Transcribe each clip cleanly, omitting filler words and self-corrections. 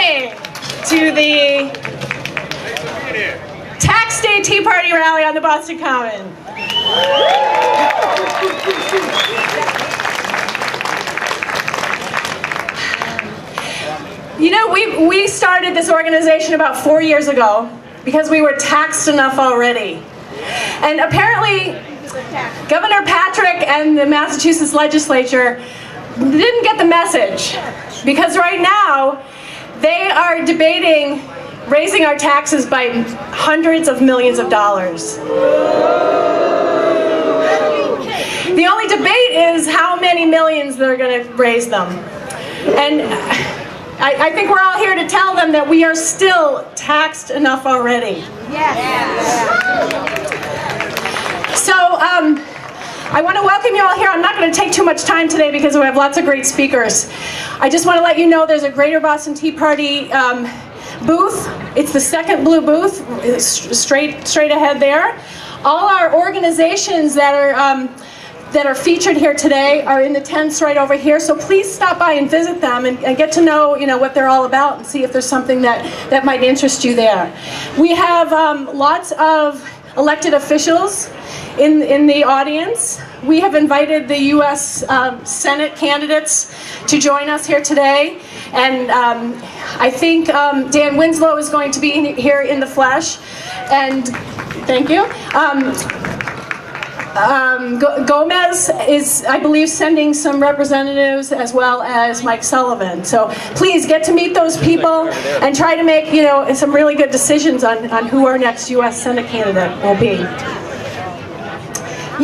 morning to the Tax Day Tea Party rally on the Boston Common. You know, we started this organization about 4 years ago because we were taxed enough already. And apparently, Governor Patrick and the Massachusetts legislature didn't get the message, because right now they are debating raising our taxes by hundreds of millions of dollars. The only debate is how many millions they're going to raise them. And I think we're all here to tell them that we are still taxed enough already. So I want to welcome you all here. I'm not going to take too much time today because we have lots of great speakers. I just want to let you know there's a Greater Boston Tea Party booth. It's the second blue booth, straight ahead there. All our organizations that are featured here today are in the tents right over here, so please stop by and visit them and get to know, what they're all about and see if there's something that might interest you there. We have lots of elected officials in the audience. We have invited the U.S. Senate candidates to join us here today, and I think Dan Winslow is going to be here in the flesh, and thank you. Gomez is, I believe, sending some representatives, as well as Mike Sullivan. So please get to meet those people and try to make, some really good decisions on who our next U.S. Senate candidate will be.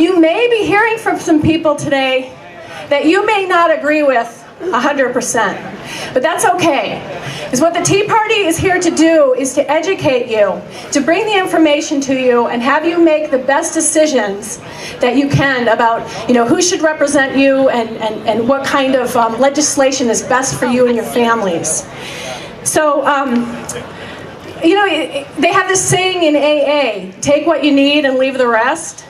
You may be hearing from some people today that you may not agree with 100%, but that's okay. Because what the Tea Party is here to do is to educate you, to bring the information to you, and have you make the best decisions that you can about, who should represent you and what kind of legislation is best for you and your families. So, they have this saying in AA, take what you need and leave the rest.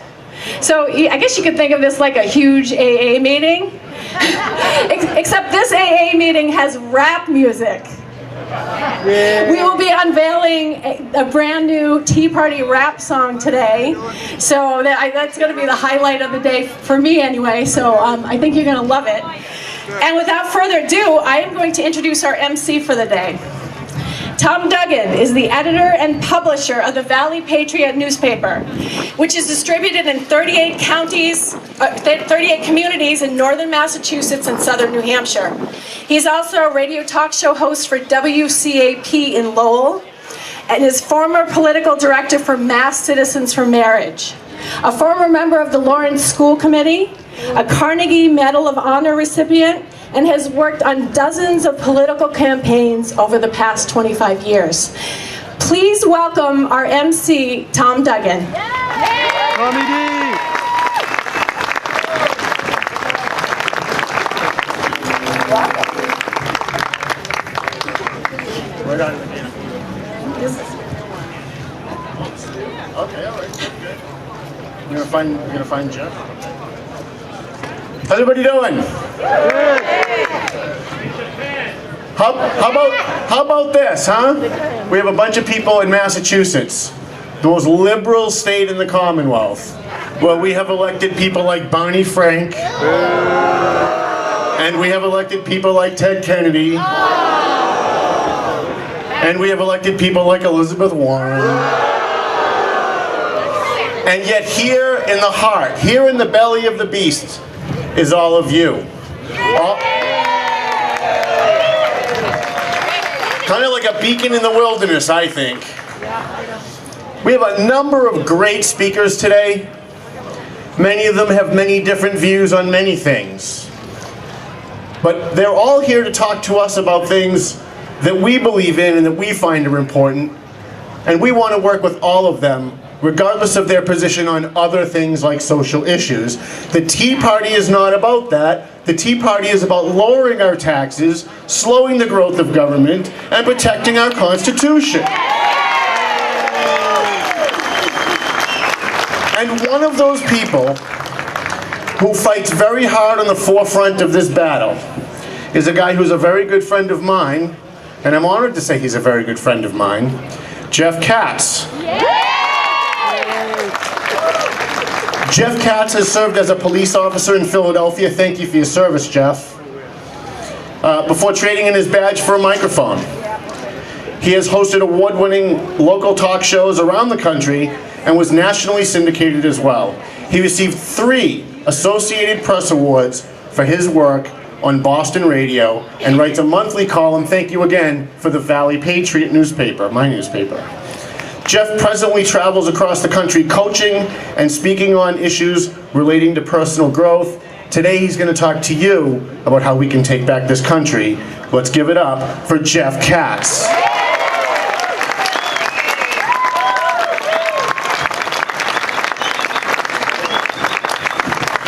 So I guess you could think of this like a huge AA meeting, except this AA meeting has rap music. We will be unveiling a brand new Tea Party rap song today, so that's going to be the highlight of the day for me anyway, so I think you're going to love it. And without further ado, I am going to introduce our MC for the day. Tom Duggan is the editor and publisher of the Valley Patriot Newspaper, which is distributed in 38 communities in northern Massachusetts and southern New Hampshire. He's also a radio talk show host for WCAP in Lowell, and is former political director for Mass Citizens for Marriage, a former member of the Lawrence School Committee, a Carnegie Medal of Honor recipient, and has worked on dozens of political campaigns over the past 25 years. Please welcome our MC, Tom Duggan. Tommy D. Right on. Okay, all right, good. You're gonna find Jeff. How's everybody doing? How about this, huh? We have a bunch of people in Massachusetts, the most liberal state in the Commonwealth, where we have elected people like Barney Frank, and we have elected people like Ted Kennedy, and we have elected people like Elizabeth Warren. And yet here in the heart, here in the belly of the beast, is all of you. Kind of like a beacon in the wilderness, I think. We have a number of great speakers today. Many of them have many different views on many things. But they're all here to talk to us about things that we believe in and that we find are important. And we want to work with all of them, regardless of their position on other things like social issues. The Tea Party is not about that. The Tea Party is about lowering our taxes, slowing the growth of government, and protecting our Constitution. And one of those people who fights very hard on the forefront of this battle is a guy who's a very good friend of mine, and I'm honored to say he's a very good friend of mine, Jeff Katz. Jeff Katz has served as a police officer in Philadelphia. Thank you for your service, Jeff. Before trading in his badge for a microphone. He has hosted award-winning local talk shows around the country and was nationally syndicated as well. He received 3 Associated Press Awards for his work on Boston radio and writes a monthly column, thank you again, for the Valley Patriot Newspaper, my newspaper. Jeff presently travels across the country coaching and speaking on issues relating to personal growth. Today he's going to talk to you about how we can take back this country. Let's give it up for Jeff Katz.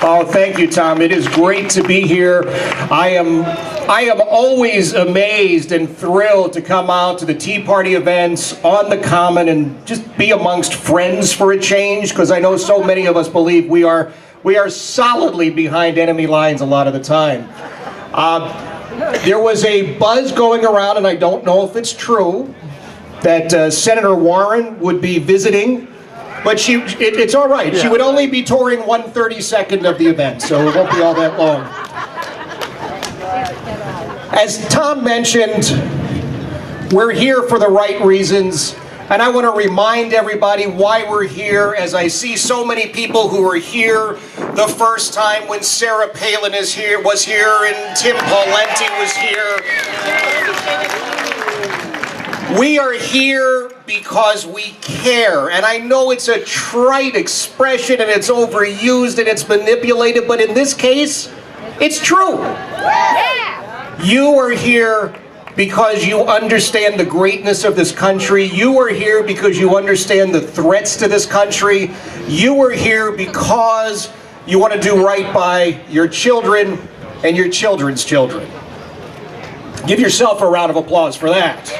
Oh, thank you, Tom. It is great to be here. I am always amazed and thrilled to come out to the Tea Party events on the Common and just be amongst friends for a change, because I know so many of us believe we are solidly behind enemy lines a lot of the time. There was a buzz going around, and I don't know if it's true, that Senator Warren would be visiting. But it's all right. Yeah. She would only be touring 1/32 of the event, so it won't be all that long. As Tom mentioned, we're here for the right reasons, and I want to remind everybody why we're here, as I see so many people who were here the first time when Sarah Palin was here, and Tim Pawlenty was here. We are here because we care, and I know it's a trite expression and it's overused and it's manipulated, but in this case, it's true. You are here because you understand the greatness of this country. You are here because you understand the threats to this country. You are here because you want to do right by your children and your children's children. Give yourself a round of applause for that.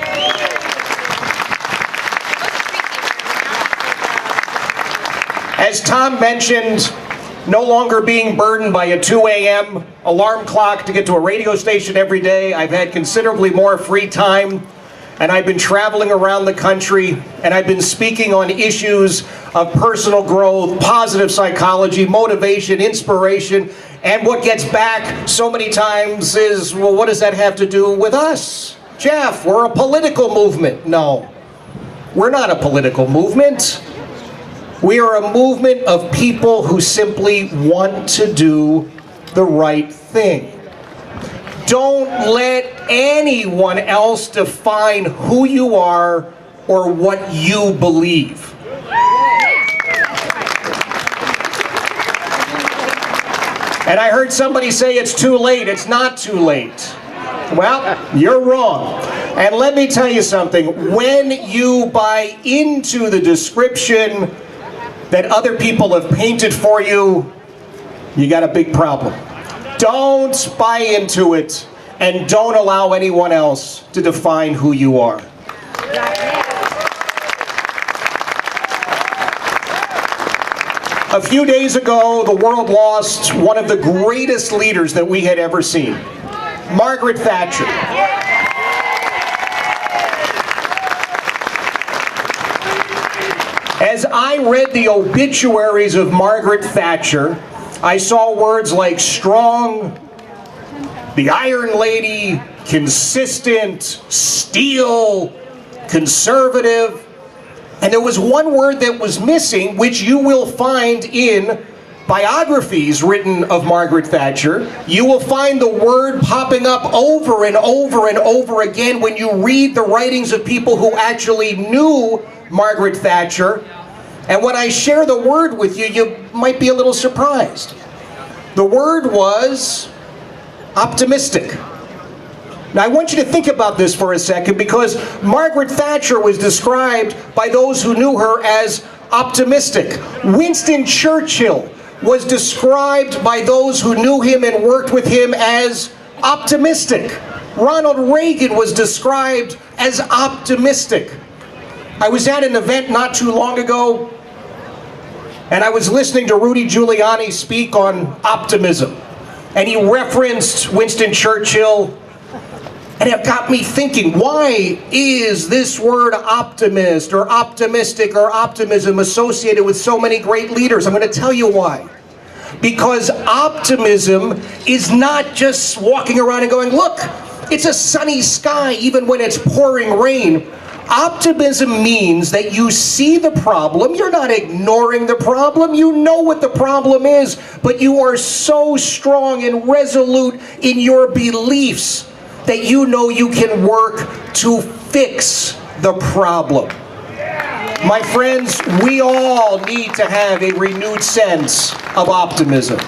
As Tom mentioned, no longer being burdened by a 2 a.m. alarm clock to get to a radio station every day, I've had considerably more free time, and I've been traveling around the country, and I've been speaking on issues of personal growth, positive psychology, motivation, inspiration, and what gets back so many times is, well, what does that have to do with us? Jeff, we're a political movement. No, we're not a political movement. We are a movement of people who simply want to do the right thing. Don't let anyone else define who you are or what you believe. And I heard somebody say it's too late. It's not too late. Well, you're wrong. And let me tell you something. When you buy into the description that other people have painted for you, you got a big problem. Don't buy into it, and don't allow anyone else to define who you are. A few days ago, the world lost one of the greatest leaders that we had ever seen, Margaret Thatcher. As I read the obituaries of Margaret Thatcher, I saw words like strong, the Iron Lady, consistent, steel, conservative, and there was one word that was missing, which you will find in biographies written of Margaret Thatcher. You will find the word popping up over and over and over again when you read the writings of people who actually knew Margaret Thatcher. And when I share the word with you, you might be a little surprised. The word was optimistic. Now I want you to think about this for a second, because Margaret Thatcher was described by those who knew her as optimistic. Winston Churchill was described by those who knew him and worked with him as optimistic. Ronald Reagan was described as optimistic. I was at an event not too long ago, and I was listening to Rudy Giuliani speak on optimism. And he referenced Winston Churchill, and have got me thinking, why is this word optimist or optimistic or optimism associated with so many great leaders? I'm going to tell you why. Because optimism is not just walking around and going, look, it's a sunny sky even when it's pouring rain. Optimism means that you see the problem, you're not ignoring the problem, you know what the problem is, but you are so strong and resolute in your beliefs that you know you can work to fix the problem. My friends, we all need to have a renewed sense of optimism.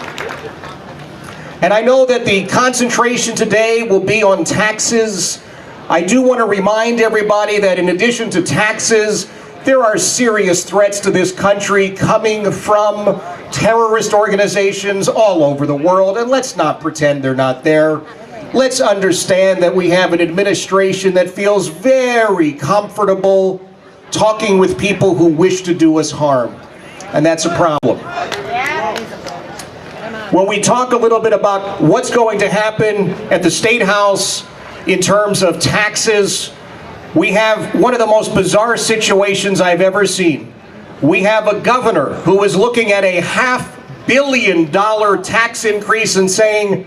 And I know that the concentration today will be on taxes. I do want to remind everybody that in addition to taxes, there are serious threats to this country coming from terrorist organizations all over the world, and let's not pretend they're not there. Let's understand that we have an administration that feels very comfortable talking with people who wish to do us harm, and that's a problem. When we talk a little bit about what's going to happen at the State House in terms of taxes, we have one of the most bizarre situations I've ever seen. We have a governor who is looking at a $500 million tax increase and saying,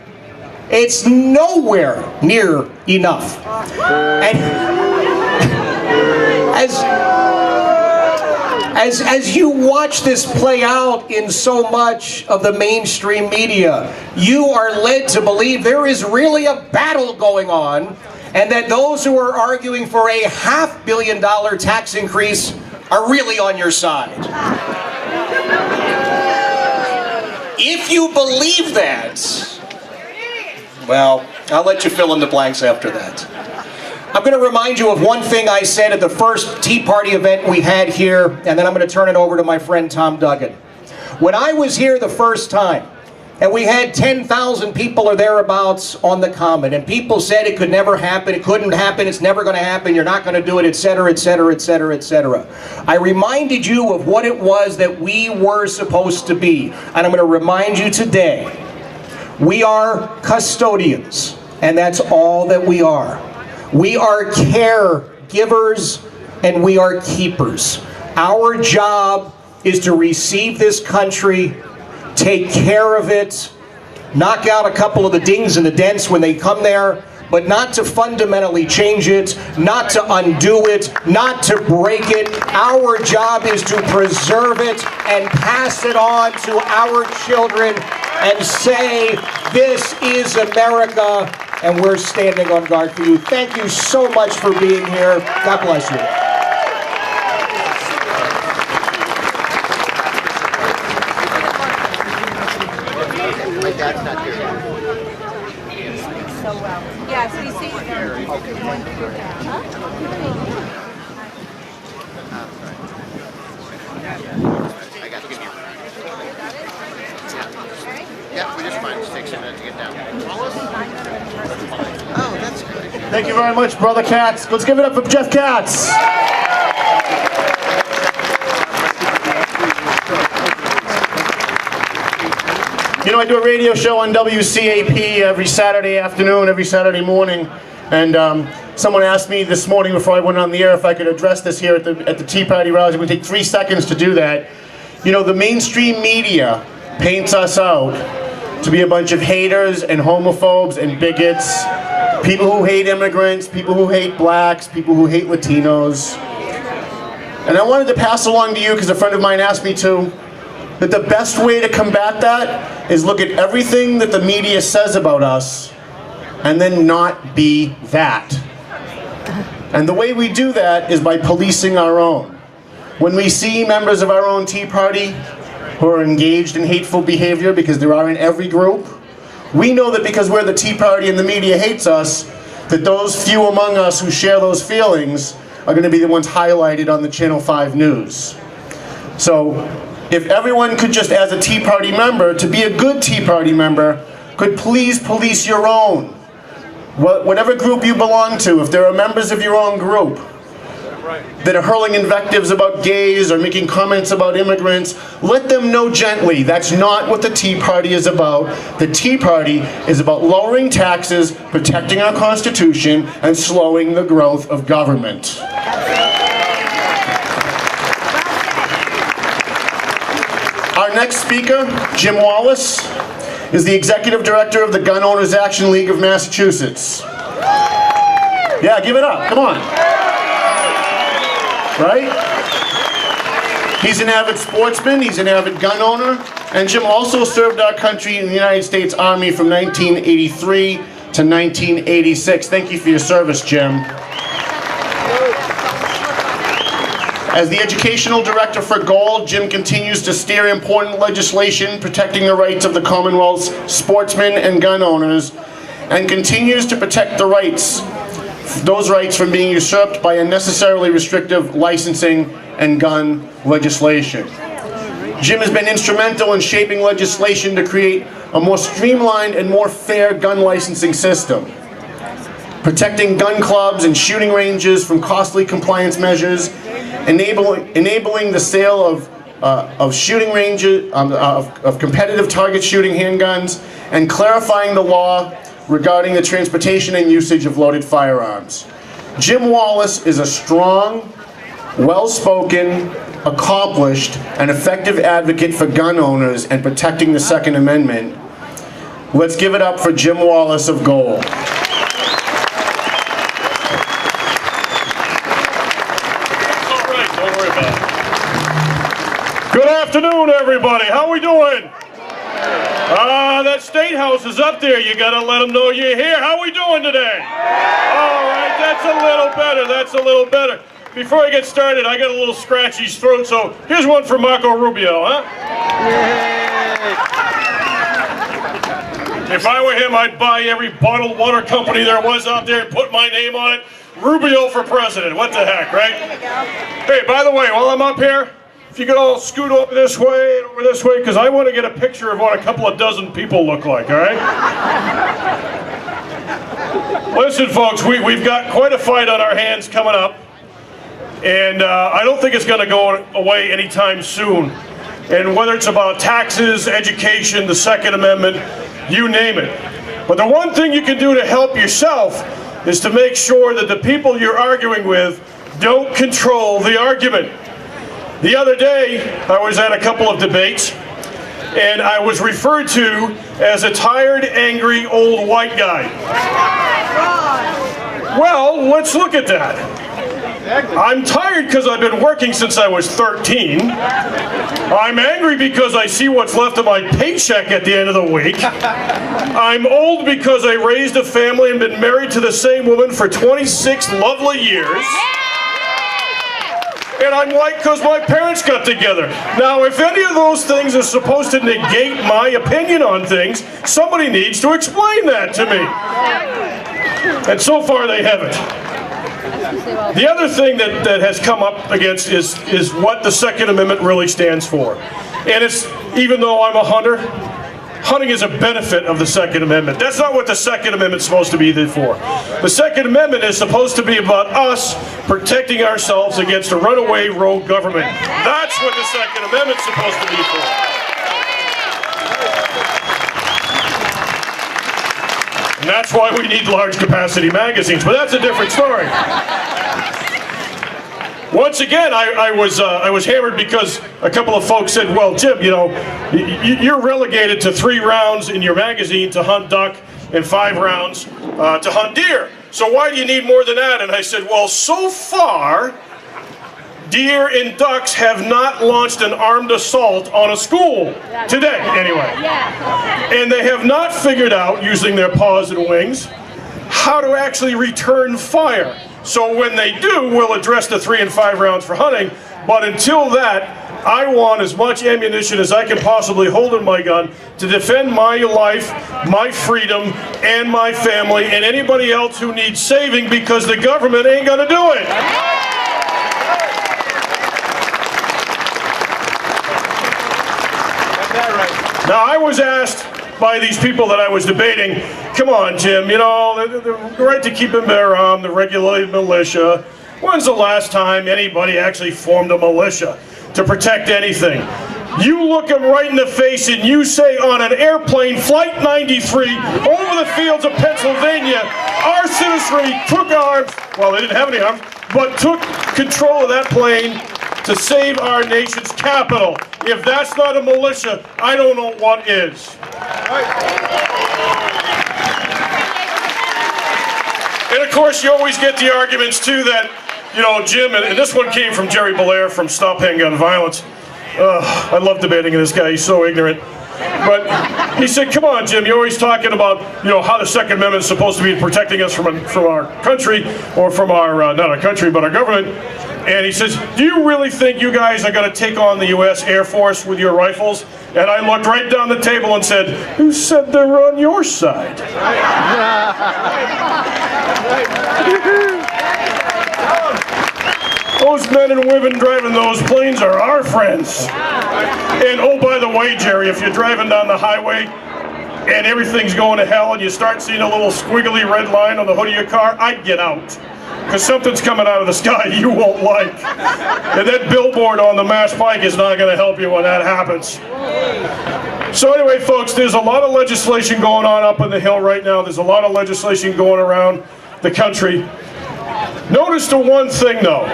it's nowhere near enough. And as you watch this play out in so much of the mainstream media, you are led to believe there is really a battle going on, and that those who are arguing for a $500 million tax increase are really on your side. If you believe that, well, I'll let you fill in the blanks after that. I'm going to remind you of one thing I said at the first Tea Party event we had here, and then I'm going to turn it over to my friend Tom Duggan. When I was here the first time, and we had 10,000 people or thereabouts on the Common, and people said it could never happen, it couldn't happen, it's never going to happen, you're not going to do it, etc., etc., etc., etc. I reminded you of what it was that we were supposed to be, and I'm going to remind you today, we are custodians, and that's all that we are. We are caregivers, and we are keepers. Our job is to receive this country, take care of it, knock out a couple of the dings and the dents when they come there, but not to fundamentally change it, not to undo it, not to break it. Our job is to preserve it and pass it on to our children and say, this is America, and we're standing on guard for you. Thank you so much for being here. God bless you. My dad's not here. He speaks so well. Yes, he sees her. I got to give you. Yeah, we just fine. It takes a minute to get down. Oh, that's good. Thank you very much, Brother Katz. Let's give it up for Jeff Katz. You know, I do a radio show on WCAP every Saturday afternoon, every Saturday morning, and someone asked me this morning before I went on the air if I could address this here at the Tea Party rally. It would take 3 seconds to do that. You know, the mainstream media paints us out to be a bunch of haters and homophobes and bigots, people who hate immigrants, people who hate blacks, people who hate Latinos. And I wanted to pass along to you, because a friend of mine asked me to, that the best way to combat that is look at everything that the media says about us and then not be that. And the way we do that is by policing our own. When we see members of our own Tea Party who are engaged in hateful behavior, because there are in every group, we know that because we're the Tea Party and the media hates us, that those few among us who share those feelings are going to be the ones highlighted on the Channel 5 news. So if everyone could just, as a Tea Party member, to be a good Tea Party member, could please police your own. Whatever group you belong to, if there are members of your own group that are hurling invectives about gays or making comments about immigrants, let them know gently that's not what the Tea Party is about. The Tea Party is about lowering taxes, protecting our Constitution, and slowing the growth of government. Our next speaker, Jim Wallace, is the Executive Director of the Gun Owners Action League of Massachusetts. Yeah, give it up, come on. Right? He's an avid sportsman, he's an avid gun owner, and Jim also served our country in the United States Army from 1983 to 1986. Thank you for your service, Jim. As the Educational Director for Gold, Jim continues to steer important legislation protecting the rights of the Commonwealth's sportsmen and gun owners, and continues to protect the rights, those rights from being usurped by unnecessarily restrictive licensing and gun legislation. Jim has been instrumental in shaping legislation to create a more streamlined and more fair gun licensing system, protecting gun clubs and shooting ranges from costly compliance measures, enabling the sale of shooting ranges, of competitive target shooting handguns, and clarifying the law regarding the transportation and usage of loaded firearms. Jim Wallace is a strong, well-spoken, accomplished, and effective advocate for gun owners and protecting the Second Amendment. Let's give it up for Jim Wallace of Gold. Good afternoon, everybody. How we doing? That State House is up there. You gotta let them know you're here. How we doing today? All right, that's a little better. That's a little better. Before I get started, I got a little scratchy throat, so here's one for Marco Rubio, huh? If I were him, I'd buy every bottled water company there was out there and put my name on it. Rubio for president. What the heck, right? Hey, by the way, while I'm up here, if you could all scoot over this way and over this way, because I want to get a picture of what a couple of dozen people look like, all right? Listen, folks, we've got quite a fight on our hands coming up, and I don't think it's going to go away anytime soon. And whether it's about taxes, education, the Second Amendment, you name it. But the one thing you can do to help yourself is to make sure that the people you're arguing with don't control the argument. The other day, I was at a couple of debates, and I was referred to as a tired, angry, old white guy. Well, let's look at that. I'm tired because I've been working since I was 13. I'm angry because I see what's left of my paycheck at the end of the week. I'm old because I raised a family and been married to the same woman for 26 lovely years. And I'm white because my parents got together. Now, if any of those things are supposed to negate my opinion on things, somebody needs to explain that to me. And so far, they haven't. The other thing that has come up against is what the Second Amendment really stands for. And it's, even though I'm a hunter, hunting is a benefit of the Second Amendment. That's not what the Second Amendment's supposed to be there for. The Second Amendment is supposed to be about us protecting ourselves against a runaway rogue government. That's what the Second Amendment's supposed to be for. And that's why we need large capacity magazines, but that's a different story. Once again, I was hammered because a couple of folks said, well, Jim, you know, you're relegated to 3 rounds in your magazine to hunt duck and 5 rounds to hunt deer. So why do you need more than that? And I said, well, so far, deer and ducks have not launched an armed assault on a school today, anyway. And they have not figured out, using their paws and wings, how to actually return fire. So when they do, we'll address the 3 and 5 rounds for hunting. But until that, I want as much ammunition as I can possibly hold in my gun to defend my life, my freedom, and my family, and anybody else who needs saving, because the government ain't gonna do it. Now, I was asked by these people that I was debating, come on, Jim, you know, the right to keep and bear arms, the regulated militia, When's the last time anybody actually formed a militia to protect anything? You look them right in the face and you say on an airplane, Flight 93, over the fields of Pennsylvania, our citizenry took arms, well, they didn't have any arms, but took control of that plane to save our nation's capital. If that's not a militia, I don't know what is. And of course, you always get the arguments too that, you know, Jim, and this one came from Jerry Belair from Stop Handgun Violence. I love debating this guy, he's so ignorant. But he said, come on, Jim, you're always talking about, you know, how the Second Amendment is supposed to be protecting us from our country, or from our, not our country, but our government. And he says, do you really think you guys are going to take on the U.S. Air Force with your rifles? And I looked right down the table and said, who said they're on your side? Those men and women driving those planes are our friends. And oh, by the way, Jerry, if you're driving down the highway and everything's going to hell and you start seeing a little squiggly red line on the hood of your car, I'd get out. Because something's coming out of the sky you won't like. And that billboard on the Mass Pike is not going to help you when that happens. So anyway, folks, there's a lot of legislation going on up on the Hill right now. There's a lot of legislation going around the country. Notice the one thing, though.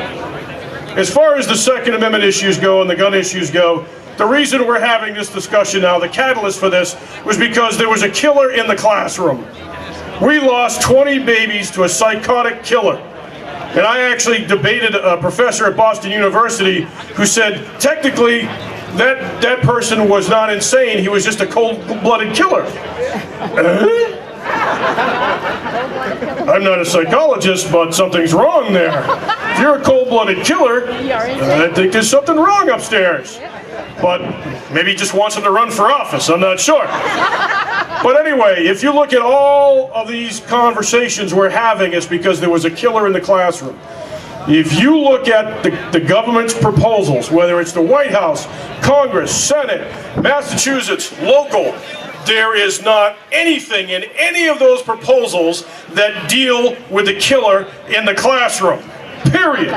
As far as the Second Amendment issues go and the gun issues go, the reason we're having this discussion now, the catalyst for this, was because there was a killer in the classroom. We lost 20 babies to a psychotic killer. And I actually debated a professor at Boston University who said, technically, that person was not insane, he was just a cold-blooded killer. I'm not a psychologist, but something's wrong there. If you're a cold-blooded killer, I think there's something wrong upstairs. But maybe he just wants him to run for office, I'm not sure. But anyway, if you look at all of these conversations we're having, it's because there was a killer in the classroom. If you look at the government's proposals, whether it's the White House, Congress, Senate, Massachusetts, local, there is not anything in any of those proposals that deal with the killer in the classroom. Period.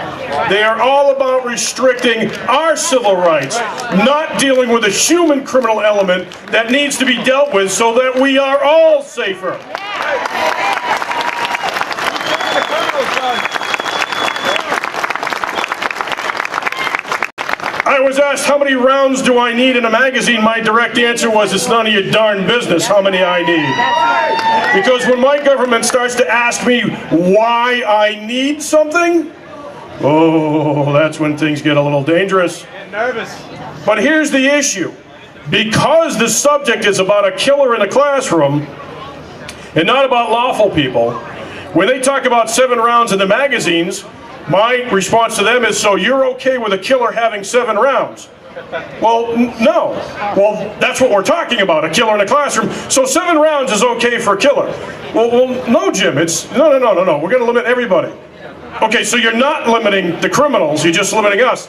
They are all about restricting our civil rights, not dealing with the human criminal element that needs to be dealt with so that we are all safer. I was asked how many rounds do I need in a magazine. My direct answer was, it's none of your darn business how many I need. Because when my government starts to ask me why I need something, oh, that's when things get a little dangerous. And nervous. But here's the issue. Because the subject is about a killer in a classroom and not about lawful people, when they talk about 7 rounds in the magazines, my response to them is, so you're okay with a killer having 7 rounds? Well, no. Well, that's what we're talking about, a killer in a classroom. So 7 rounds is okay for a killer. Well, no, Jim, it's, no. We're going to limit everybody. Okay, so you're not limiting the criminals, you're just limiting us.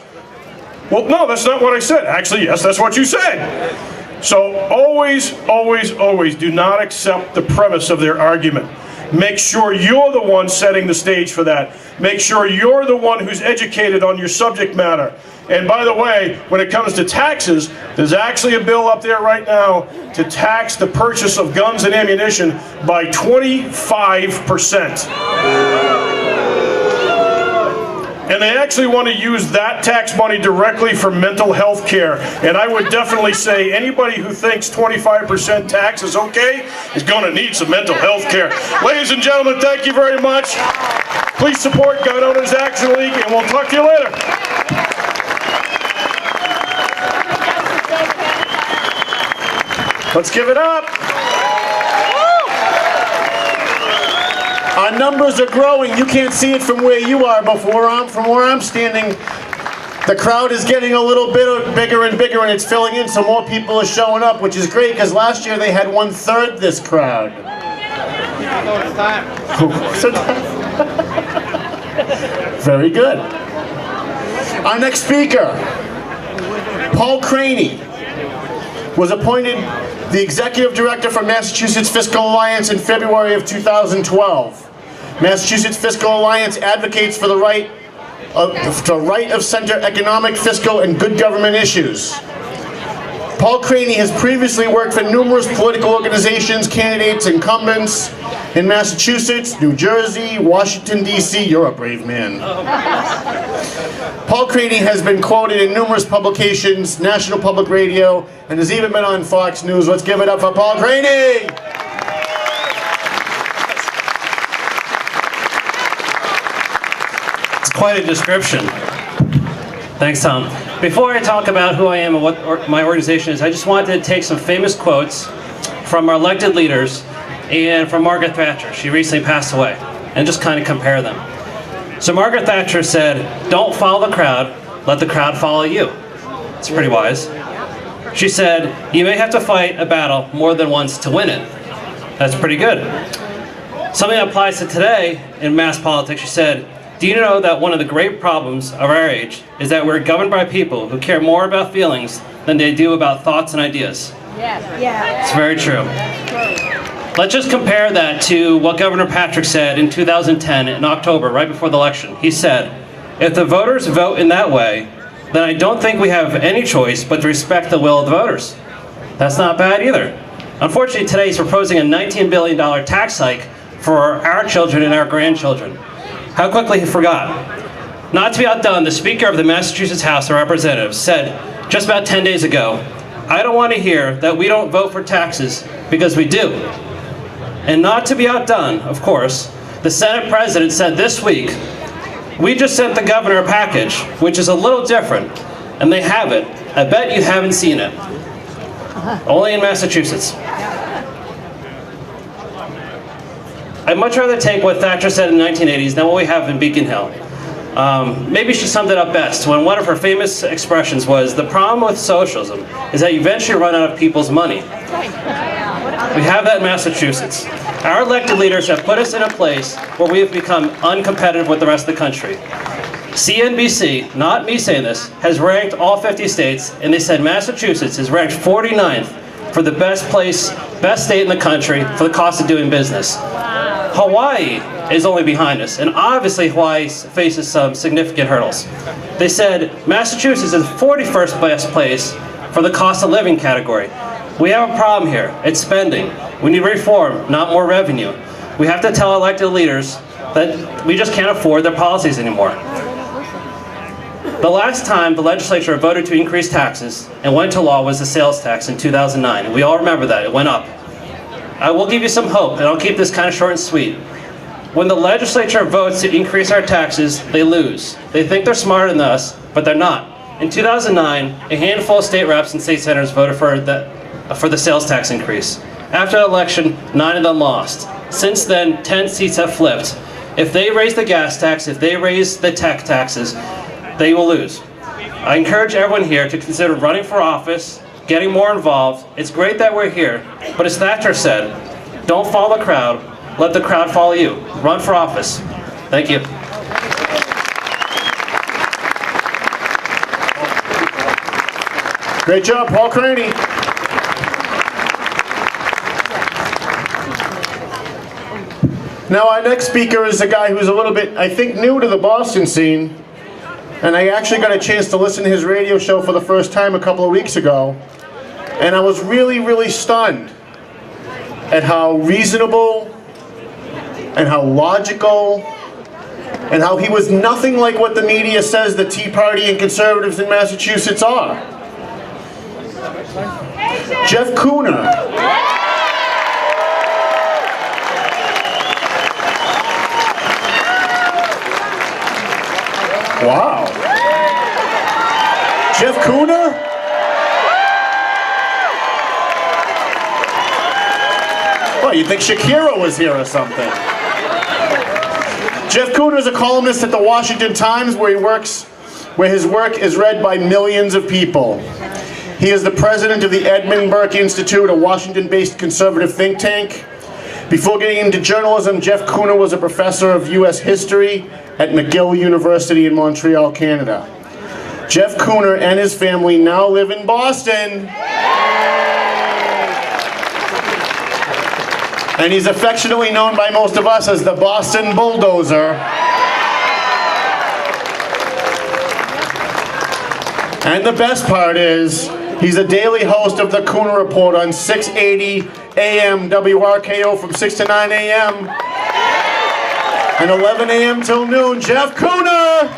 Well, no, that's not what I said. Actually, yes, that's what you said. So always, always, always do not accept the premise of their argument. Make sure you're the one setting the stage for that. Make sure you're the one who's educated on your subject matter. And by the way, when it comes to taxes, there's actually a bill up there right now to tax the purchase of guns and ammunition by 25%. And they actually want to use that tax money directly for mental health care. And I would definitely say anybody who thinks 25% tax is okay is going to need some mental health care. Ladies and gentlemen, thank you very much. Please support Gun Owners Action League, and we'll talk to you later. Let's give it up. Our numbers are growing. You can't see it from where you are, but from where I'm standing, the crowd is getting a little bit bigger and bigger, and it's filling in, so more people are showing up, which is great, because last year they had 1/3 this crowd. Very good. Our next speaker, Paul Craney, was appointed the Executive Director for Massachusetts Fiscal Alliance in February of 2012. Massachusetts Fiscal Alliance advocates for the right to right-of-center economic, fiscal, and good government issues. Paul Craney has previously worked for numerous political organizations, candidates, incumbents in Massachusetts, New Jersey, Washington, D.C. You're a brave man. Paul Craney has been quoted in numerous publications, National Public Radio, and has even been on Fox News. Let's give it up for Paul Craney! It's quite a description. Thanks, Tom. Before I talk about who I am and what my organization is, I just wanted to take some famous quotes from our elected leaders and from Margaret Thatcher. She recently passed away, and just kind of compare them. So Margaret Thatcher said, "Don't follow the crowd, let the crowd follow you." It's pretty wise. She said, "You may have to fight a battle more than once to win it." That's pretty good. Something that applies to today in mass politics, she said, "Do you know that one of the great problems of our age is that we're governed by people who care more about feelings than they do about thoughts and ideas?" Yeah. It's very true. Let's just compare that to what Governor Patrick said in 2010 in October, right before the election. He said, "If the voters vote in that way, then I don't think we have any choice but to respect the will of the voters." That's not bad either. Unfortunately, today he's proposing a $19 billion tax hike for our children and our grandchildren. How quickly he forgot. Not to be outdone, the Speaker of the Massachusetts House of Representatives said just about 10 days ago, "I don't want to hear that we don't vote for taxes because we do." And not to be outdone, of course, the Senate President said this week, "We just sent the governor a package, which is a little different, and they have it. I bet you haven't seen it." Only in Massachusetts. I'd much rather take what Thatcher said in the 1980s than what we have in Beacon Hill. Maybe she summed it up best when one of her famous expressions was, "The problem with socialism is that you eventually run out of people's money." We have that in Massachusetts. Our elected leaders have put us in a place where we have become uncompetitive with the rest of the country. CNBC, not me saying this, has ranked all 50 states, and they said Massachusetts is ranked 49th for the best state in the country for the cost of doing business. Hawaii is only behind us, and obviously Hawaii faces some significant hurdles. They said Massachusetts is the 41st best place for the cost of living category. We have a problem here. It's spending. We need reform, not more revenue. We have to tell elected leaders that we just can't afford their policies anymore. The last time the legislature voted to increase taxes and went to law was the sales tax in 2009, and we all remember that. It went up. I will give you some hope, and I'll keep this kind of short and sweet. When the legislature votes to increase our taxes, they lose. They think they're smarter than us, but they're not. In 2009, a handful of state reps and state senators voted for the sales tax increase. After the election, 9 of them lost. Since then, 10 seats have flipped. If they raise the gas tax, if they raise the tech taxes, they will lose. I encourage everyone here to consider running for office, getting more involved. It's great that we're here, but as Thatcher said, don't follow the crowd, let the crowd follow you. Run for office. Thank you. Great job, Paul Craney. Now our next speaker is a guy who's a little bit, I think, new to the Boston scene. And I actually got a chance to listen to his radio show for the first time a couple of weeks ago. And I was really, really stunned at how reasonable and how logical and how he was nothing like what the media says the Tea Party and conservatives in Massachusetts are. Jeff Kuhner. Wow. Jeff Kuhner? Well, you'd think Shakira was here or something. Jeff Kuhner is a columnist at the Washington Times where his work is read by millions of people. He is the president of the Edmund Burke Institute, a Washington-based conservative think tank. Before getting into journalism, Jeff Kuhner was a professor of U.S. history at McGill University in Montreal, Canada. Jeff Kuhner and his family now live in Boston. And he's affectionately known by most of us as the Boston Bulldozer. And the best part is, he's a daily host of the Kuhner Report on 680 AM WRKO from 6 to 9 AM. And 11 AM till noon, Jeff Kuhner!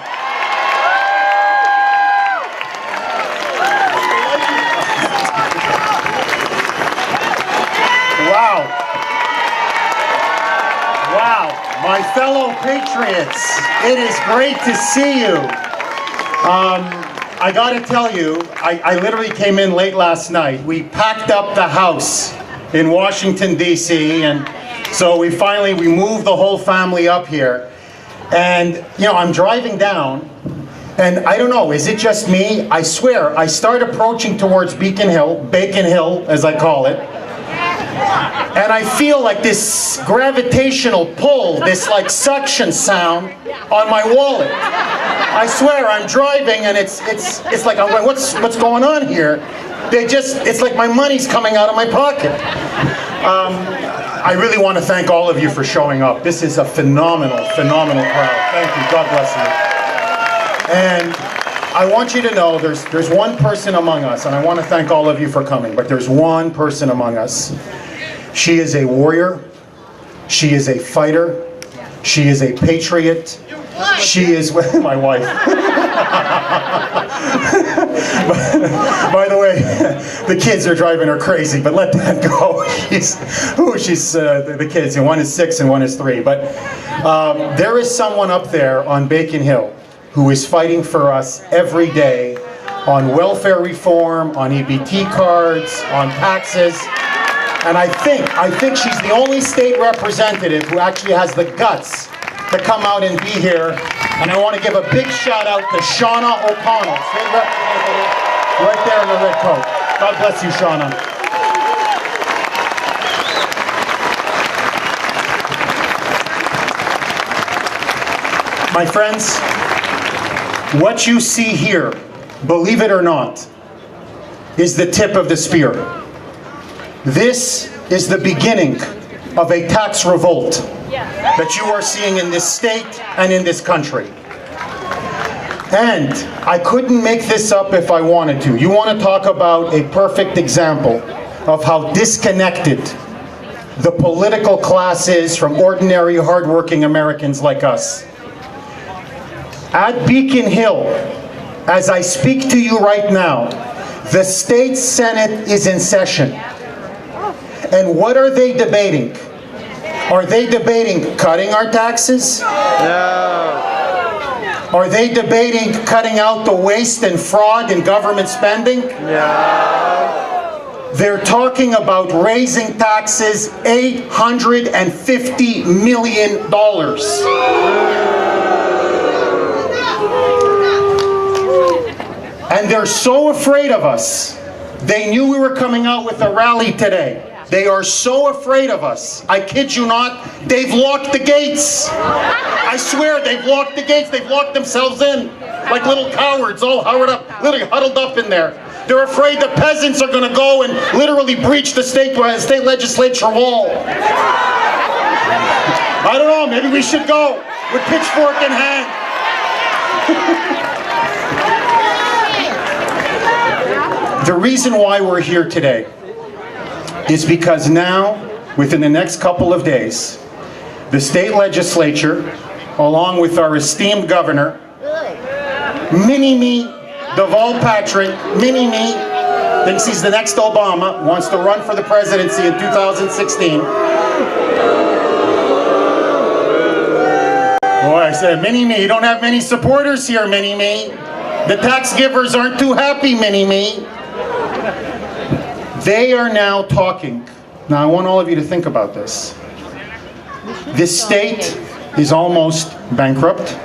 Wow. Wow. My fellow Patriots, it is great to see you. I gotta tell you, I literally came in late last night. We packed up the house in Washington, D.C., and so we moved the whole family up here. And, you know, I'm driving down, and I don't know, is it just me? I swear, I start approaching towards Bacon Hill, as I call it, and I feel like this gravitational pull, this like suction sound on my wallet. I swear, I'm driving, and it's like, I'm going, what's going on here? It's like my money's coming out of my pocket. I really want to thank all of you for showing up. This is a phenomenal crowd. Thank you. God bless you. And I want you to know there's one person among us, and I want to thank all of you for coming, but there's one person among us. She is a warrior. She is a fighter. She is a patriot. She is my wife. By the way, the kids are driving her crazy, but let that go. The kids, and one is 6 and one is 3. But there is someone up there on Bacon Hill who is fighting for us every day on welfare reform, on EBT cards, on taxes. And I think she's the only state representative who actually has the guts to come out and be here. And I want to give a big shout out to Shauna O'Connell, state representative, right there in the red coat. God bless you, Shauna. My friends, what you see here, believe it or not, is the tip of the spear. This is the beginning of a tax revolt that you are seeing in this state and in this country. And I couldn't make this up if I wanted to. You want to talk about a perfect example of how disconnected the political class is from ordinary, hardworking Americans like us. At Beacon Hill, as I speak to you right now, the state Senate is in session. And what are they debating? Are they debating cutting our taxes? No. Are they debating cutting out the waste and fraud in government spending? No. They're talking about raising taxes $850 million. And they're so afraid of us. They knew we were coming out with a rally today. They are so afraid of us. I kid you not, they've locked the gates. I swear, they've locked the gates. They've locked themselves in like little cowards, all literally huddled up in there. They're afraid the peasants are going to go and literally breach the state legislature wall. I don't know, maybe we should go with pitchfork in hand. The reason why we're here today is because now, within the next couple of days, the state legislature, along with our esteemed governor, Mini-Me, Deval Patrick, Mini-Me, thinks he's the next Obama, wants to run for the presidency in 2016. Boy, I said, Mini-Me, you don't have many supporters here, Mini-Me. The tax givers aren't too happy, Mini-Me. They are now talking. Now I want all of you to think about this. This state is almost bankrupt.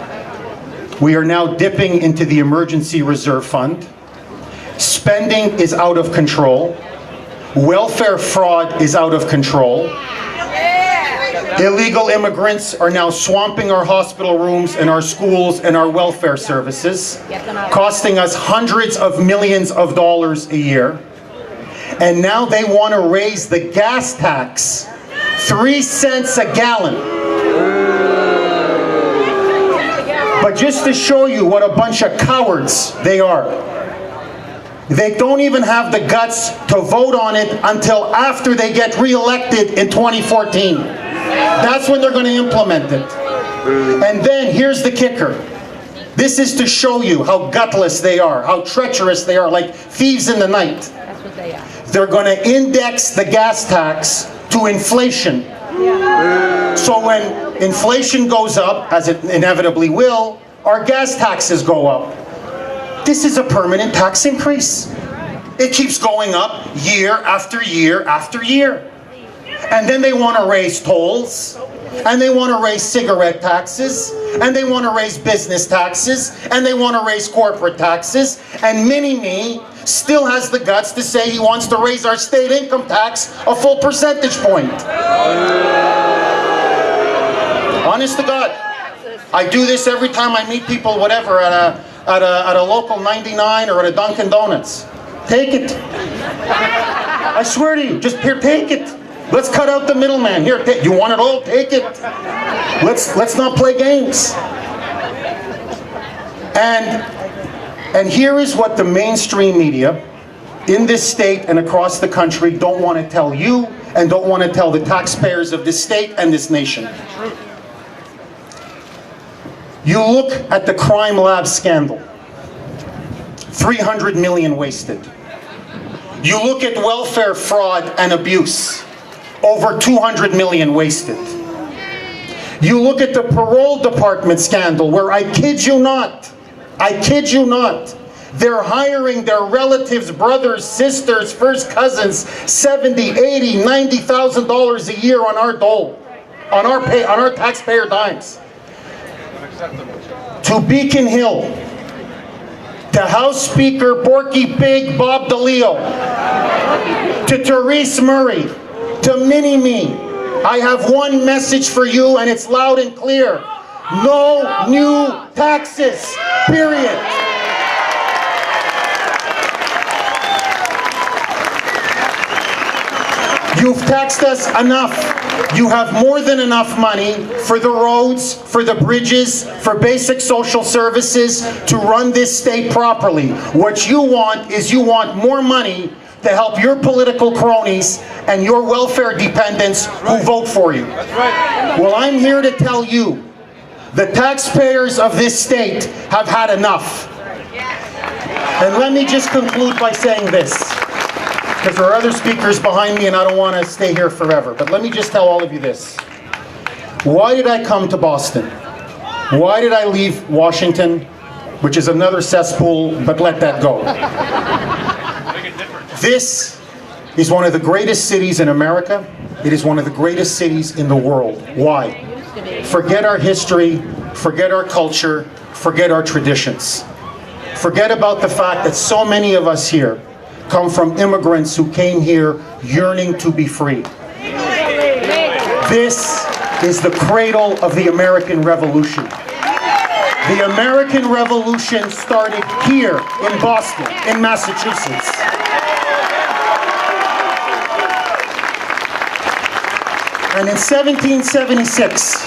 We are now dipping into the emergency reserve fund. Spending is out of control. Welfare fraud is out of control. Illegal immigrants are now swamping our hospital rooms and our schools and our welfare services, costing us hundreds of millions of dollars a year. And now they want to raise the gas tax 3 cents a gallon. But just to show you what a bunch of cowards they are, They don't even have the guts to vote on it until after they get re-elected in 2014. That's when they're going to implement it. And then here's the kicker. This is to show you how gutless they are, how treacherous they are, like thieves in the night. That's what they are. They're going to index the gas tax to inflation. So when inflation goes up, as it inevitably will, our gas taxes go up. This is a permanent tax increase. It keeps going up year after year after year. And then they want to raise tolls, and they want to raise cigarette taxes, and they want to raise business taxes, and they want to raise corporate taxes, and Mini-Me still has the guts to say he wants to raise our state income tax a full percentage point. Honest to God. I do this every time I meet people, whatever, at a local 99 or at a Dunkin' Donuts. Take it. I swear to you, just here, take it. Let's cut out the middleman. Here, you want it all? Take it. Let's not play games. And here is what the mainstream media in this state and across the country don't want to tell you and don't want to tell the taxpayers of this state and this nation. You look at the crime lab scandal. 300 million wasted. You look at welfare fraud and abuse. Over 200 million wasted. You look at the parole department scandal where, I kid you not, they're hiring their relatives, brothers, sisters, first cousins, $70,000, $80,000, $90,000 a year on our dole, on our taxpayer dimes. To Beacon Hill, to House Speaker Porky Pig Bob DeLeo, to Therese Murray, to Mini-Me, I have one message for you, and it's loud and clear. No new taxes, period. You've taxed us enough. You have more than enough money for the roads, for the bridges, for basic social services to run this state properly. What you want is you want more money to help your political cronies and your welfare dependents who vote for you. Well, I'm here to tell you, the taxpayers of this state have had enough. And let me just conclude by saying this, because there are other speakers behind me and I don't want to stay here forever, but let me just tell all of you this. Why did I come to Boston? Why did I leave Washington, which is another cesspool, but let that go? This is one of the greatest cities in America. It is one of the greatest cities in the world. Why? Forget our history, forget our culture, forget our traditions. Forget about the fact that so many of us here come from immigrants who came here yearning to be free. This is the cradle of the American Revolution. The American Revolution started here in Boston, in Massachusetts. And in 1776,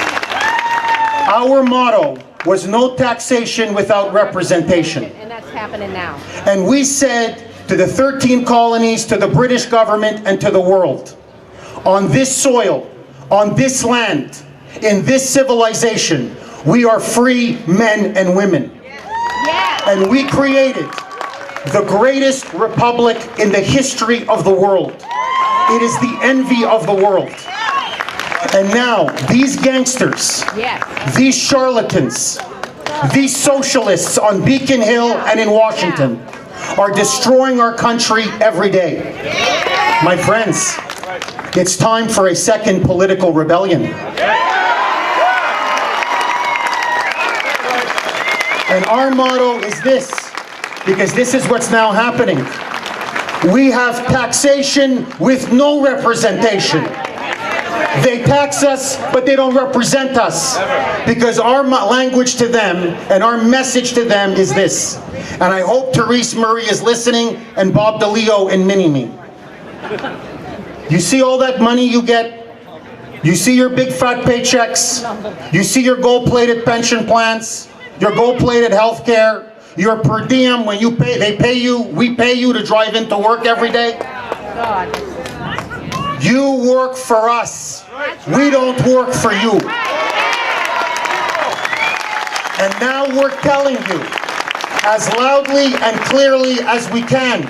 our motto was no taxation without representation. And that's happening now. And we said to the 13 colonies, to the British government, and to the world, on this soil, on this land, in this civilization, we are free men and women. Yes. And we created the greatest republic in the history of the world. It is the envy of the world. And now, these gangsters, Yes. these charlatans, these socialists on Beacon Hill and in Washington are destroying our country every day. My friends, it's time for a second political rebellion. And our motto is this, because this is what's now happening. We have taxation with no representation. They tax us, but they don't represent us. Because our language to them and our message to them is this. And I hope Therese Murray is listening, and Bob DeLeo and Mini-Me. You see all that money you get? You see your big fat paychecks? You see your gold-plated pension plans? Your gold-plated health care? Your per diem, when you pay, we pay you to drive into work every day. You work for us. We don't work for you. And now we're telling you, as loudly and clearly as we can,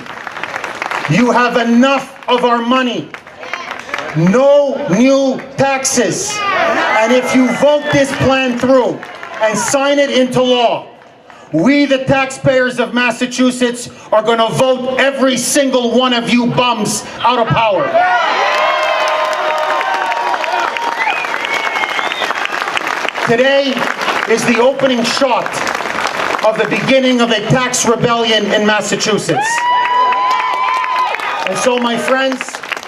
you have enough of our money. No new taxes. And if you vote this plan through and sign it into law, we, the taxpayers of Massachusetts, are going to vote every single one of you bums out of power. Today is the opening shot of the beginning of a tax rebellion in Massachusetts. And so, my friends,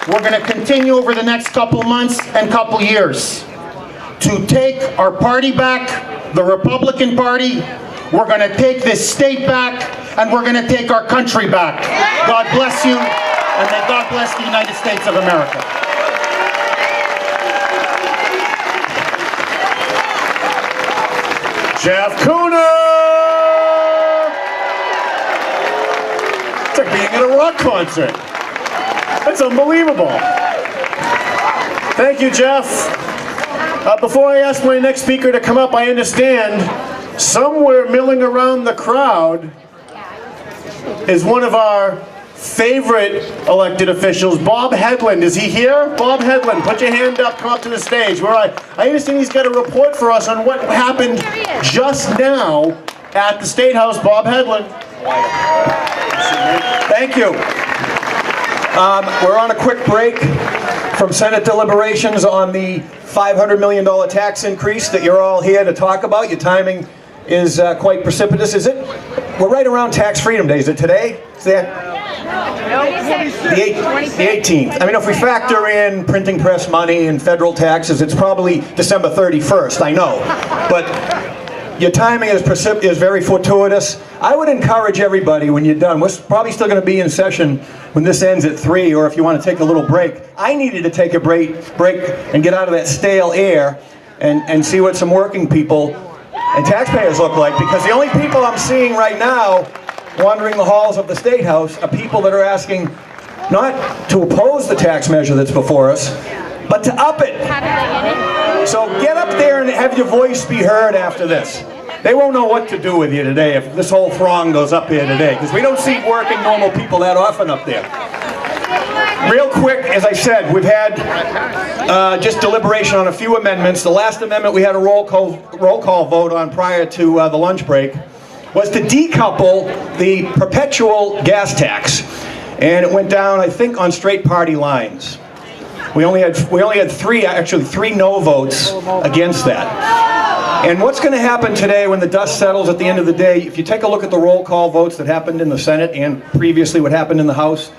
we're going to continue over the next couple months and couple years to take our party back, the Republican Party. We're going to take this state back, and we're going to take our country back. God bless you, and may God bless the United States of America. Jeff Kuhner! It's like being at a rock concert. That's unbelievable. Thank you, Jeff. Before I ask my next speaker to come up, I understand somewhere milling around the crowd is one of our favorite elected officials, Bob Hedlund. Is he here? Bob Hedlund, put your hand up, come up to the stage. Where I understand he's got a report for us on what happened just now at the State House. Bob Hedlund. Thank you. We're on a quick break from Senate deliberations on the $500 million tax increase that you're all here to talk about. Your timing is quite precipitous, is it? We're right around Tax Freedom Day. Is it today? Is that the 18th. I mean, if we factor in printing press money and federal taxes, it's probably December 31st, I know. But your timing is very fortuitous. I would encourage everybody, when you're done, we're probably still going to be in session when this ends at 3, or if you want to take a little break. I needed to take a break and get out of that stale air and see what some working people and taxpayers look like, because the only people I'm seeing right now wandering the halls of the State House are people that are asking not to oppose the tax measure that's before us, but to up it. So get up there and have your voice be heard after this. They won't know what to do with you today if this whole throng goes up here today, because we don't see working normal people that often up there. Real quick, as I said, we've had just deliberation on a few amendments. The last amendment we had a roll call vote on prior to the lunch break was to decouple the perpetual gas tax, and it went down, I think, on straight party lines. We only had three no votes against that. And what's going to happen today when the dust settles at the end of the day, if you take a look at the roll call votes that happened in the Senate and previously what happened in the House,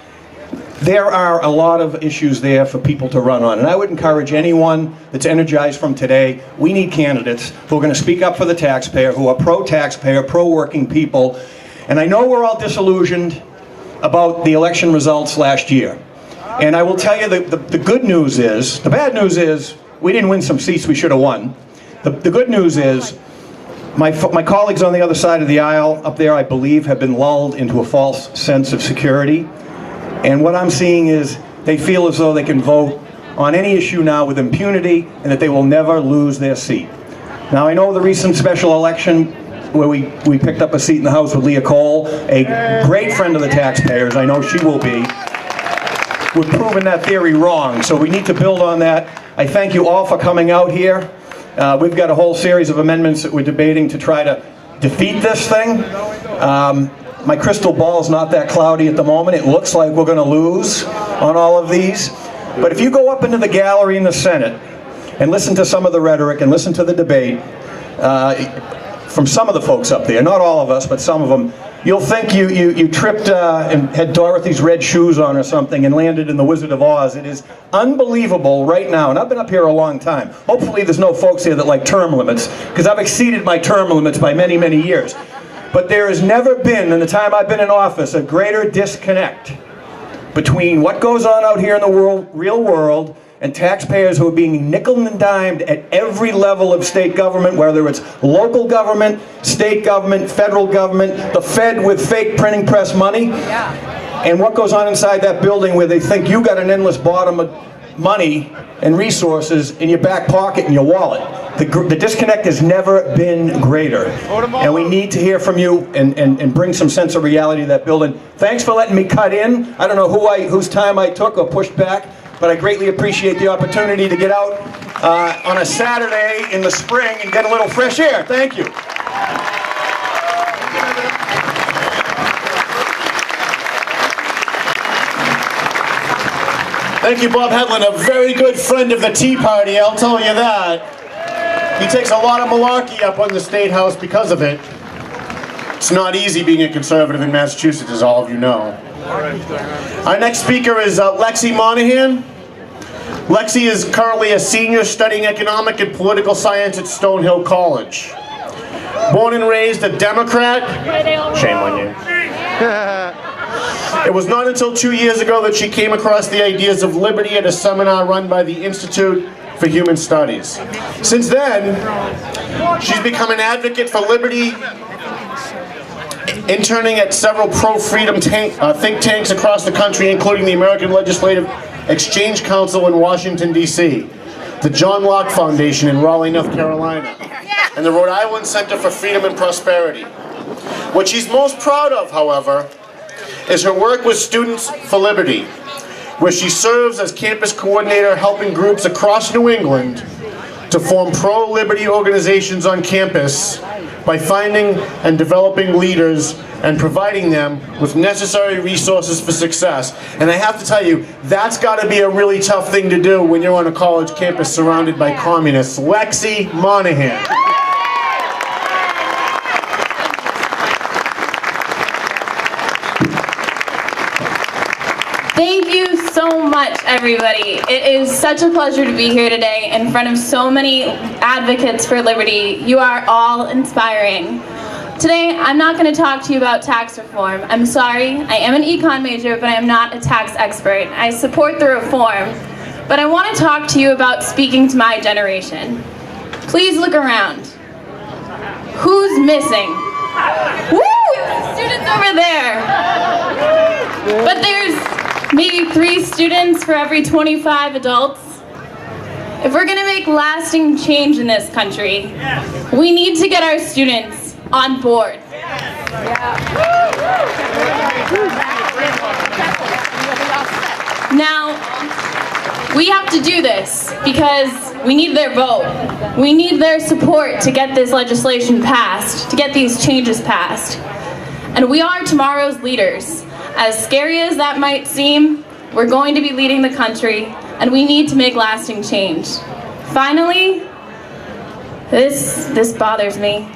there are a lot of issues there for people to run on. And I would encourage anyone that's energized from today, we need candidates who are going to speak up for the taxpayer, who are pro-taxpayer, pro-working people. And I know we're all disillusioned about the election results last year. And I will tell you the good news is, the bad news is, we didn't win some seats we should have won. The good news is, my colleagues on the other side of the aisle up there, I believe, have been lulled into a false sense of security. And what I'm seeing is they feel as though they can vote on any issue now with impunity and that they will never lose their seat. Now, I know the recent special election where we picked up a seat in the House with Leah Cole, a great friend of the taxpayers, I know she will be. We've proven that theory wrong, so we need to build on that. I thank you all for coming out here. We've got a whole series of amendments that we're debating to try to defeat this thing. My crystal ball is not that cloudy at the moment. It looks like we're going to lose on all of these. But if you go up into the gallery in the Senate and listen to some of the rhetoric and listen to the debate from some of the folks up there, not all of us, but some of them, you'll think you tripped and had Dorothy's red shoes on or something and landed in the Wizard of Oz. It is unbelievable right now, and I've been up here a long time. Hopefully there's no folks here that like term limits, because I've exceeded my term limits by many, many years. But there has never been, in the time I've been in office, a greater disconnect between what goes on out here in the real world and taxpayers who are being nickel and dimed at every level of state government, whether it's local government, state government, federal government, the Fed with fake printing press money, and what goes on inside that building where they think you got an endless bottom of money and resources in your back pocket and your wallet. The disconnect has never been greater, and we need to hear from you and bring some sense of reality to that building. Thanks for letting me cut in. I don't know whose time I took or pushed back, but I greatly appreciate the opportunity to get out on a Saturday in the spring and get a little fresh air. Thank you. Thank you, Bob Hedlund, a very good friend of the Tea Party, I'll tell you that. He takes a lot of malarkey up on the State House because of it. It's not easy being a conservative in Massachusetts, as all of you know. Our next speaker is Lexxie Monahan. Lexxie is currently a senior studying economic and political science at Stonehill College. Born and raised a Democrat, shame on you. It was not until 2 years ago that she came across the ideas of liberty at a seminar run by the Institute for Human Studies. Since then, she's become an advocate for liberty, interning at several pro-freedom think tanks across the country, including the American Legislative Exchange Council in Washington, D.C., the John Locke Foundation in Raleigh, North Carolina, and the Rhode Island Center for Freedom and Prosperity. What she's most proud of, however, is her work with Students for Liberty, where she serves as campus coordinator helping groups across New England to form pro-liberty organizations on campus by finding and developing leaders and providing them with necessary resources for success. And I have to tell you, that's got to be a really tough thing to do when you're on a college campus surrounded by communists. Lexxie Monahan. Thank you so much, everybody. It is such a pleasure to be here today in front of so many advocates for liberty. You are all inspiring. Today, I'm not going to talk to you about tax reform. I'm sorry, I am an econ major, but I am not a tax expert. I support the reform, but I want to talk to you about speaking to my generation. Please look around. Who's missing? Woo! Students over there. But there's maybe 3 students for every 25 adults. If we're going to make lasting change in this country, we need to get our students on board. Now, we have to do this because we need their vote. We need their support to get this legislation passed, to get these changes passed. And we are tomorrow's leaders. As scary as that might seem, we're going to be leading the country, and we need to make lasting change. Finally, this bothers me.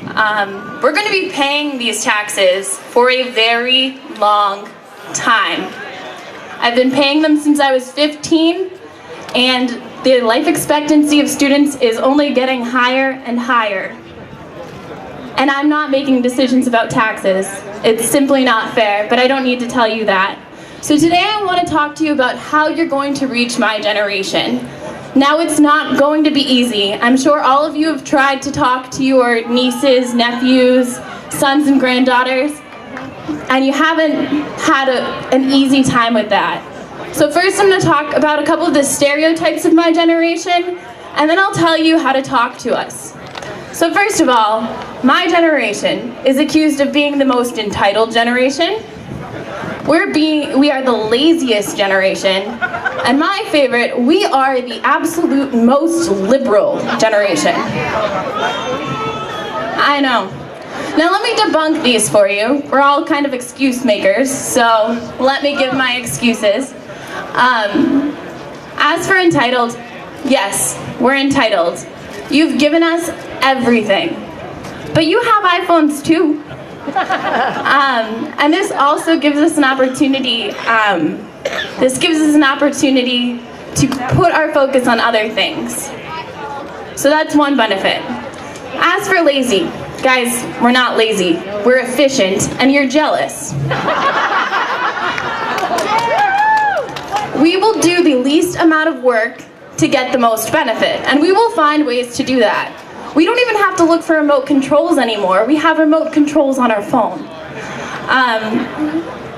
We're going to be paying these taxes for a very long time. I've been paying them since I was 15, and the life expectancy of students is only getting higher and higher. And I'm not making decisions about taxes. It's simply not fair, but I don't need to tell you that. So today I want to talk to you about how you're going to reach my generation. Now, it's not going to be easy. I'm sure all of you have tried to talk to your nieces, nephews, sons and granddaughters, and you haven't had an easy time with that. So first I'm going to talk about a couple of the stereotypes of my generation, and then I'll tell you how to talk to us. So first of all, my generation is accused of being the most entitled generation. We are the laziest generation. And my favorite, we are the absolute most liberal generation. I know. Now let me debunk these for you. We're all kind of excuse makers, so let me give my excuses. As for entitled, yes, we're entitled. You've given us everything. But you have iPhones too. And this also gives us an opportunity, to put our focus on other things. So that's one benefit. As for lazy, guys, we're not lazy. We're efficient, and you're jealous. We will do the least amount of work to get the most benefit. And we will find ways to do that. We don't even have to look for remote controls anymore. We have remote controls on our phone.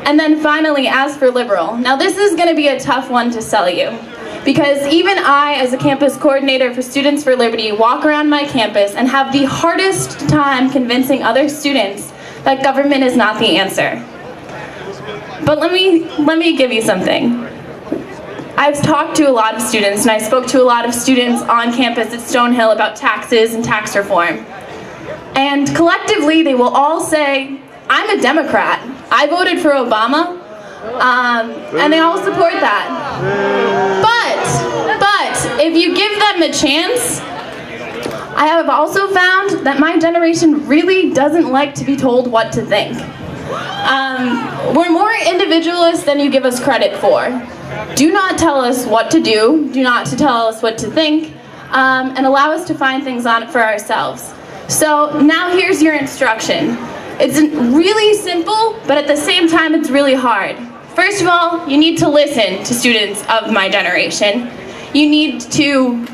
And then finally, as for liberal. Now this is going to be a tough one to sell you, because even I, as a campus coordinator for Students for Liberty, walk around my campus and have the hardest time convincing other students that government is not the answer. But let me give you something. I've talked to a lot of students, and I spoke to a lot of students on campus at Stonehill about taxes and tax reform. And collectively, they will all say, I'm a Democrat. I voted for Obama, and they all support that. But if you give them a chance, I have also found that my generation really doesn't like to be told what to think. We're more individualist than you give us credit for. Do not tell us what to do, do not to tell us what to think, and allow us to find things on it for ourselves. So now here's your instruction. It's really simple, but at the same time it's really hard. First of all, you need to listen to students of my generation. You need to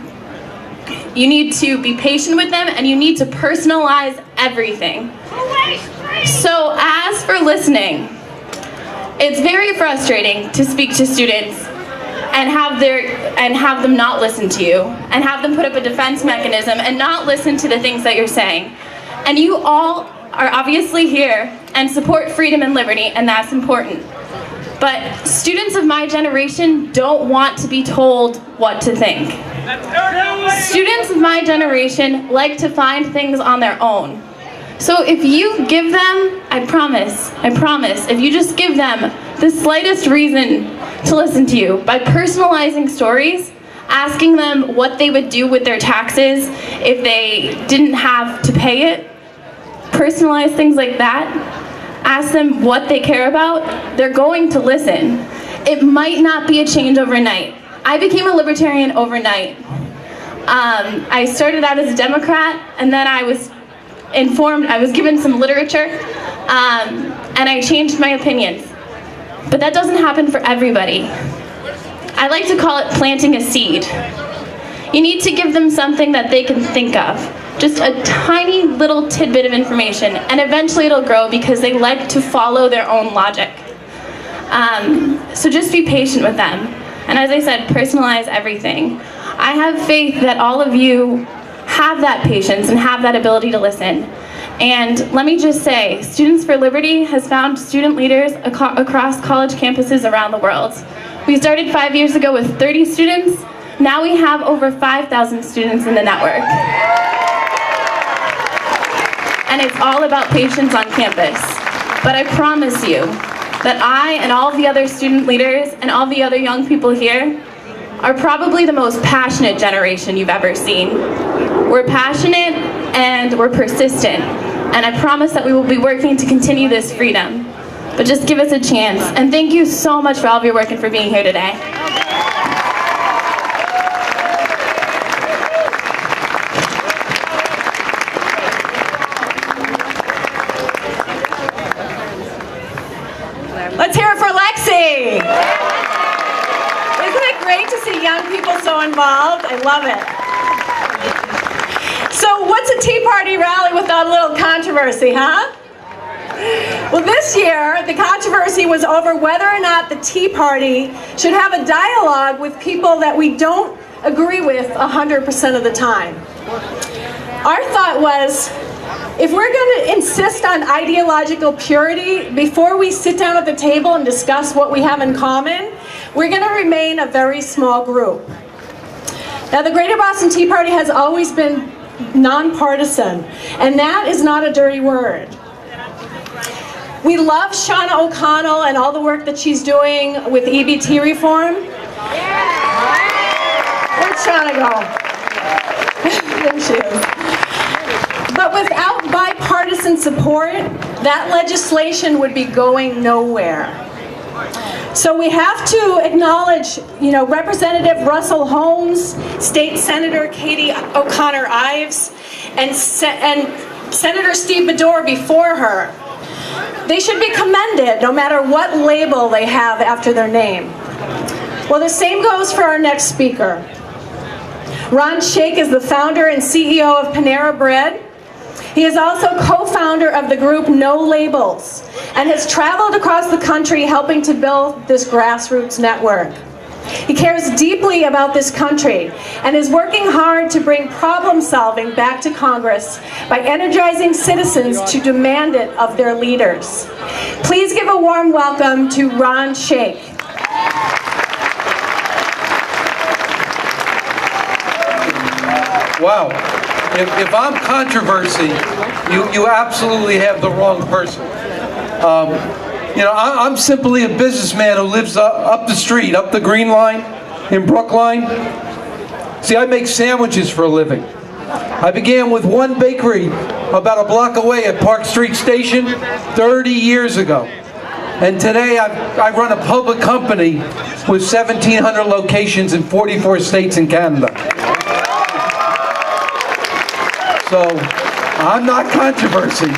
be patient with them, and you need to personalize everything. So as for listening, it's very frustrating to speak to students and have them not listen to you, and have them put up a defense mechanism and not listen to the things that you're saying. And you all are obviously here and support freedom and liberty, and that's important. But students of my generation don't want to be told what to think. Students of my generation like to find things on their own. So if you give them, I promise, if you just give them the slightest reason to listen to you by personalizing stories, asking them what they would do with their taxes if they didn't have to pay it, personalize things like that, ask them what they care about, they're going to listen. It might not be a change overnight. I became a libertarian overnight. I started out as a Democrat, and then I was given some literature, and I changed my opinions. But that doesn't happen for everybody. I like to call it planting a seed. You need to give them something that they can think of. Just a tiny little tidbit of information, and eventually it'll grow because they like to follow their own logic. So just be patient with them. And as I said, personalize everything. I have faith that all of you have that patience and have that ability to listen. And let me just say, Students for Liberty has found student leaders across college campuses around the world. We started 5 years ago with 30 students. Now we have over 5,000 students in the network. And it's all about patience on campus. But I promise you that I and all the other student leaders and all the other young people here are probably the most passionate generation you've ever seen. We're passionate and we're persistent. And I promise that we will be working to continue this freedom. But just give us a chance. And thank you so much for all of your work and for being here today. Let's hear it for Lexxie. Isn't it great to see young people so involved? I love it. So what's a Tea Party rally without a little controversy, huh? Well, this year, the controversy was over whether or not the Tea Party should have a dialogue with people that we don't agree with 100% of the time. Our thought was, if we're going to insist on ideological purity before we sit down at the table and discuss what we have in common, we're going to remain a very small group. Now, the Greater Boston Tea Party has always been nonpartisan, and that is not a dirty word. We love Shauna O'Connell and all the work that she's doing with EBT reform. Where'd Shauna go? There she is. But without bipartisan support, that legislation would be going nowhere. So we have to acknowledge, Representative Russell Holmes, State Senator Katie O'Connor Ives, and Senator Steve Bedore before her. They should be commended no matter what label they have after their name. Well, the same goes for our next speaker. Ron Shaich is the founder and CEO of Panera Bread. He is also co-founder of the group No Labels and has traveled across the country helping to build this grassroots network. He cares deeply about this country and is working hard to bring problem solving back to Congress by energizing citizens to demand it of their leaders. Please give a warm welcome to Ron Shaich. Wow. If I'm controversy, you absolutely have the wrong person. You know, I'm simply a businessman who lives up the street, up the Green Line in Brookline. See, I make sandwiches for a living. I began with one bakery about a block away at Park Street Station 30 years ago. And today I run a public company with 1,700 locations in 44 states in Canada. So, I'm not controversy.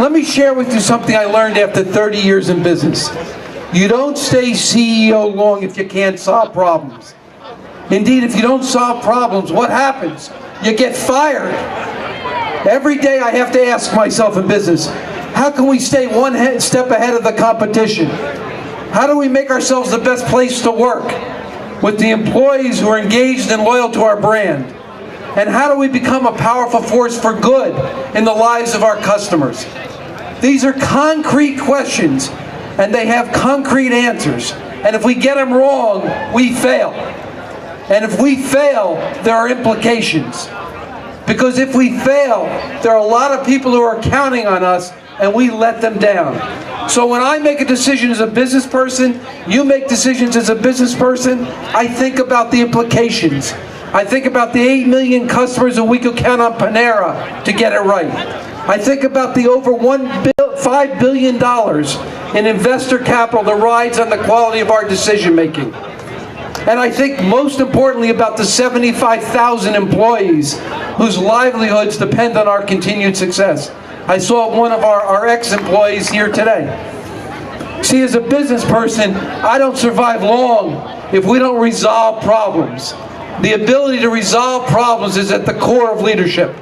Let me share with you something I learned after 30 years in business. You don't stay CEO long if you can't solve problems. Indeed, if you don't solve problems, what happens? You get fired. Every day I have to ask myself in business, how can we stay one step ahead of the competition? How do we make ourselves the best place to work with the employees who are engaged and loyal to our brand? And how do we become a powerful force for good in the lives of our customers? These are concrete questions, and they have concrete answers. And if we get them wrong, we fail. And if we fail, there are implications. Because if we fail, there are a lot of people who are counting on us, and we let them down. So when I make a decision as a business person, you make decisions as a business person, I think about the implications. I think about the 8 million customers a week who count on Panera to get it right. I think about the over $5 billion in investor capital that rides on the quality of our decision making. And I think most importantly about the 75,000 employees whose livelihoods depend on our continued success. I saw one of our ex-employees here today. See, as a business person, I don't survive long if we don't resolve problems. The ability to resolve problems is at the core of leadership.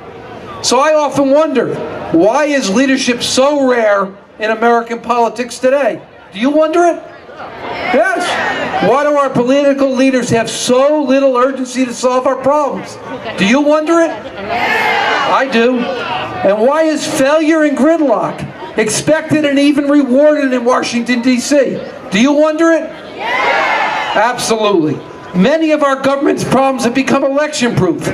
So I often wonder, why is leadership so rare in American politics today? Do you wonder it? Yes. Why do our political leaders have so little urgency to solve our problems? Do you wonder it? I do. And why is failure and gridlock expected and even rewarded in Washington, D.C.? Do you wonder it? Absolutely. Many of our government's problems have become election-proof.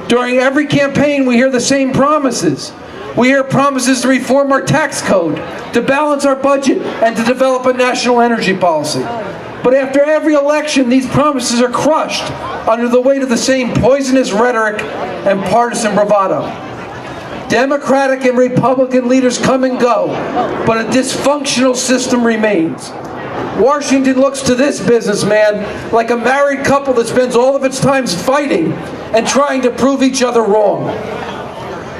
During every campaign, we hear the same promises. We hear promises to reform our tax code, to balance our budget, and to develop a national energy policy. But after every election, these promises are crushed under the weight of the same poisonous rhetoric and partisan bravado. Democratic and Republican leaders come and go, but a dysfunctional system remains. Washington looks to this businessman like a married couple that spends all of its time fighting and trying to prove each other wrong.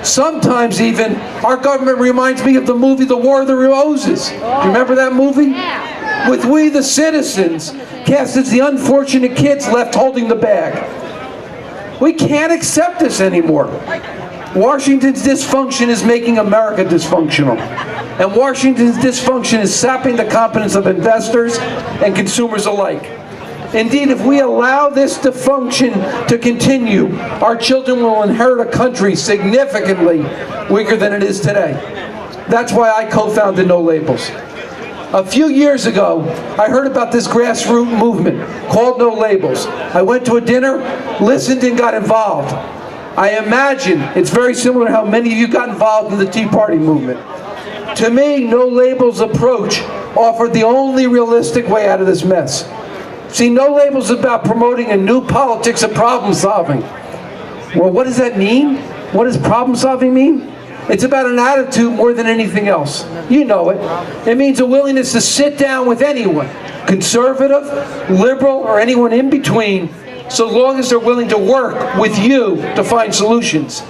Sometimes even, our government reminds me of the movie The War of the Roses. Do you remember that movie? With we the citizens cast as the unfortunate kids left holding the bag. We can't accept this anymore. Washington's dysfunction is making America dysfunctional. And Washington's dysfunction is sapping the confidence of investors and consumers alike. Indeed, if we allow this dysfunction to continue, our children will inherit a country significantly weaker than it is today. That's why I co-founded No Labels. A few years ago, I heard about this grassroots movement called No Labels. I went to a dinner, listened, and got involved. I imagine it's very similar to how many of you got involved in the Tea Party movement. To me, No Labels' approach offered the only realistic way out of this mess. See, No Labels is about promoting a new politics of problem solving. Well, what does that mean? What does problem solving mean? It's about an attitude more than anything else. You know it. It means a willingness to sit down with anyone, conservative, liberal, or anyone in between, so long as they're willing to work with you to find solutions.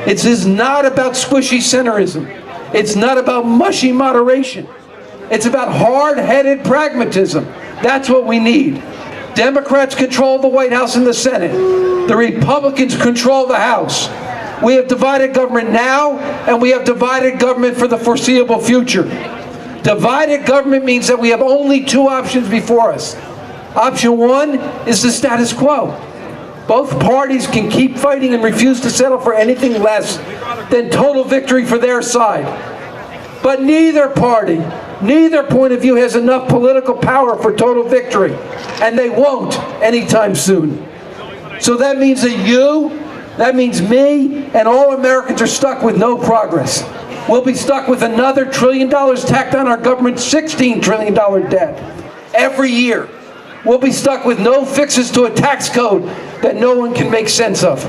It is not about squishy centerism. It's not about mushy moderation. It's about hard-headed pragmatism. That's what we need. Democrats control the White House and the Senate. The Republicans control the House. We have divided government now, and we have divided government for the foreseeable future. Divided government means that we have only two options before us. Option one is the status quo. Both parties can keep fighting and refuse to settle for anything less than total victory for their side. But neither party, neither point of view has enough political power for total victory, and they won't anytime soon. So that means that means me, and all Americans are stuck with no progress. We'll be stuck with another $1 trillion tacked on our government's $16 trillion debt every year. We'll be stuck with no fixes to a tax code that no one can make sense of.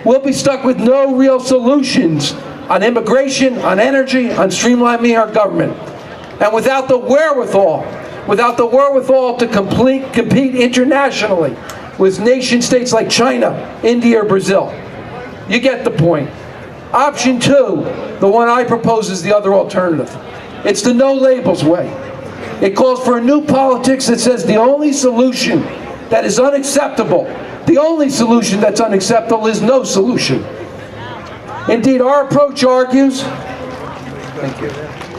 We'll be stuck with no real solutions on immigration, on energy, on streamlining our government. And without the wherewithal to compete internationally with nation states like China, India, or Brazil. You get the point. Option two, the one I propose, is the other alternative. It's the no labels way. It calls for a new politics that says the only solution that is unacceptable, the only solution that's unacceptable is no solution. Indeed, our approach argues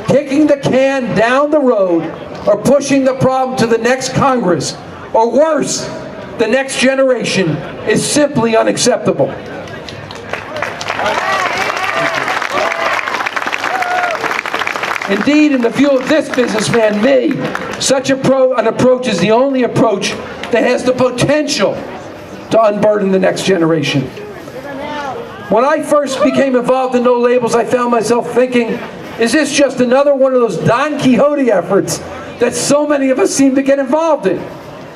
kicking the can down the road or pushing the problem to the next Congress, or worse, the next generation, is simply unacceptable. Indeed, in the view of this businessman, me, such an approach is the only approach that has the potential to unburden the next generation. When I first became involved in No Labels, I found myself thinking, is this just another one of those Don Quixote efforts that so many of us seem to get involved in?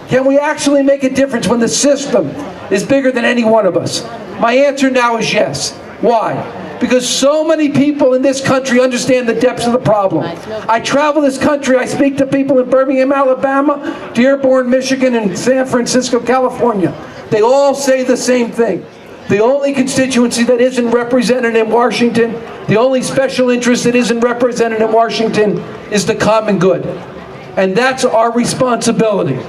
Can we actually make a difference when the system is bigger than any one of us? My answer now is yes. Why? Because so many people in this country understand the depths of the problem. I travel this country, I speak to people in Birmingham, Alabama, Dearborn, Michigan, and San Francisco, California. They all say the same thing. The only constituency that isn't represented in Washington, the only special interest that isn't represented in Washington, is the common good. And that's our responsibility.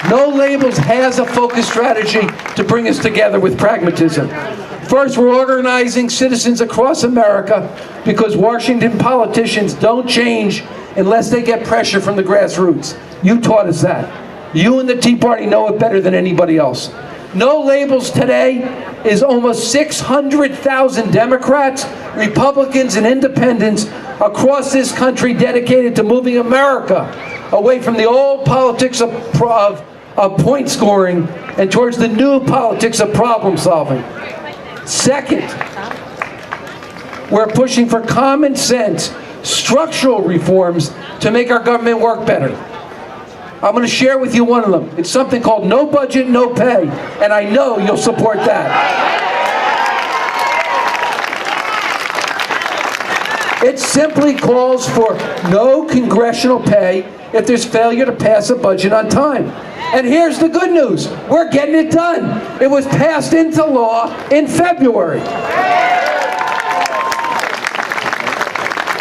No Labels has a focused strategy to bring us together with pragmatism. First, we're organizing citizens across America because Washington politicians don't change unless they get pressure from the grassroots. You taught us that. You and the Tea Party know it better than anybody else. No Labels today is almost 600,000 Democrats, Republicans, and independents across this country dedicated to moving America away from the old politics of point scoring and towards the new politics of problem solving. Second, we're pushing for common sense, structural reforms to make our government work better. I'm going to share with you one of them. It's something called No Budget, No Pay, and I know you'll support that. It simply calls for no congressional pay if there's failure to pass a budget on time. And here's the good news. We're getting it done. It was passed into law in February.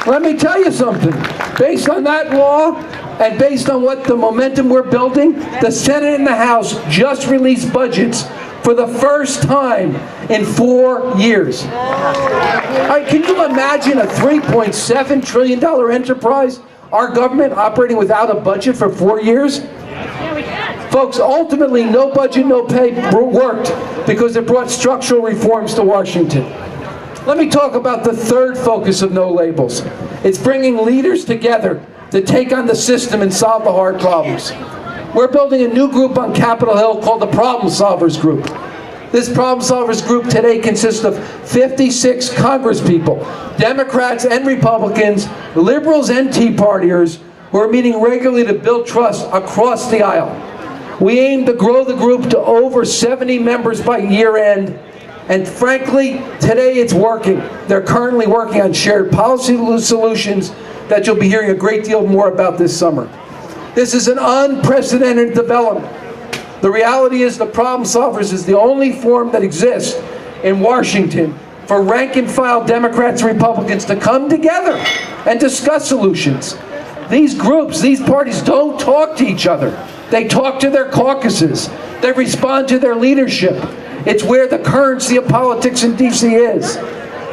Let me tell you something. Based on that law, and based on what the momentum we're building, the Senate and the House just released budgets for the first time in 4 years. Can you imagine a $3.7 trillion enterprise, our government operating without a budget for 4 years? Folks, ultimately, No Budget, No Pay worked because it brought structural reforms to Washington. Let me talk about the third focus of No Labels. It's bringing leaders together to take on the system and solve the hard problems. We're building a new group on Capitol Hill called the Problem Solvers Group. This Problem Solvers Group today consists of 56 congresspeople, Democrats and Republicans, liberals and Tea Partiers, who are meeting regularly to build trust across the aisle. We aim to grow the group to over 70 members by year end, and frankly, today it's working. They're currently working on shared policy solutions that you'll be hearing a great deal more about this summer. This is an unprecedented development. The reality is the Problem Solvers is the only forum that exists in Washington for rank and file Democrats and Republicans to come together and discuss solutions. These groups, these parties don't talk to each other. They talk to their caucuses. They respond to their leadership. It's where the currency of politics in D.C. is.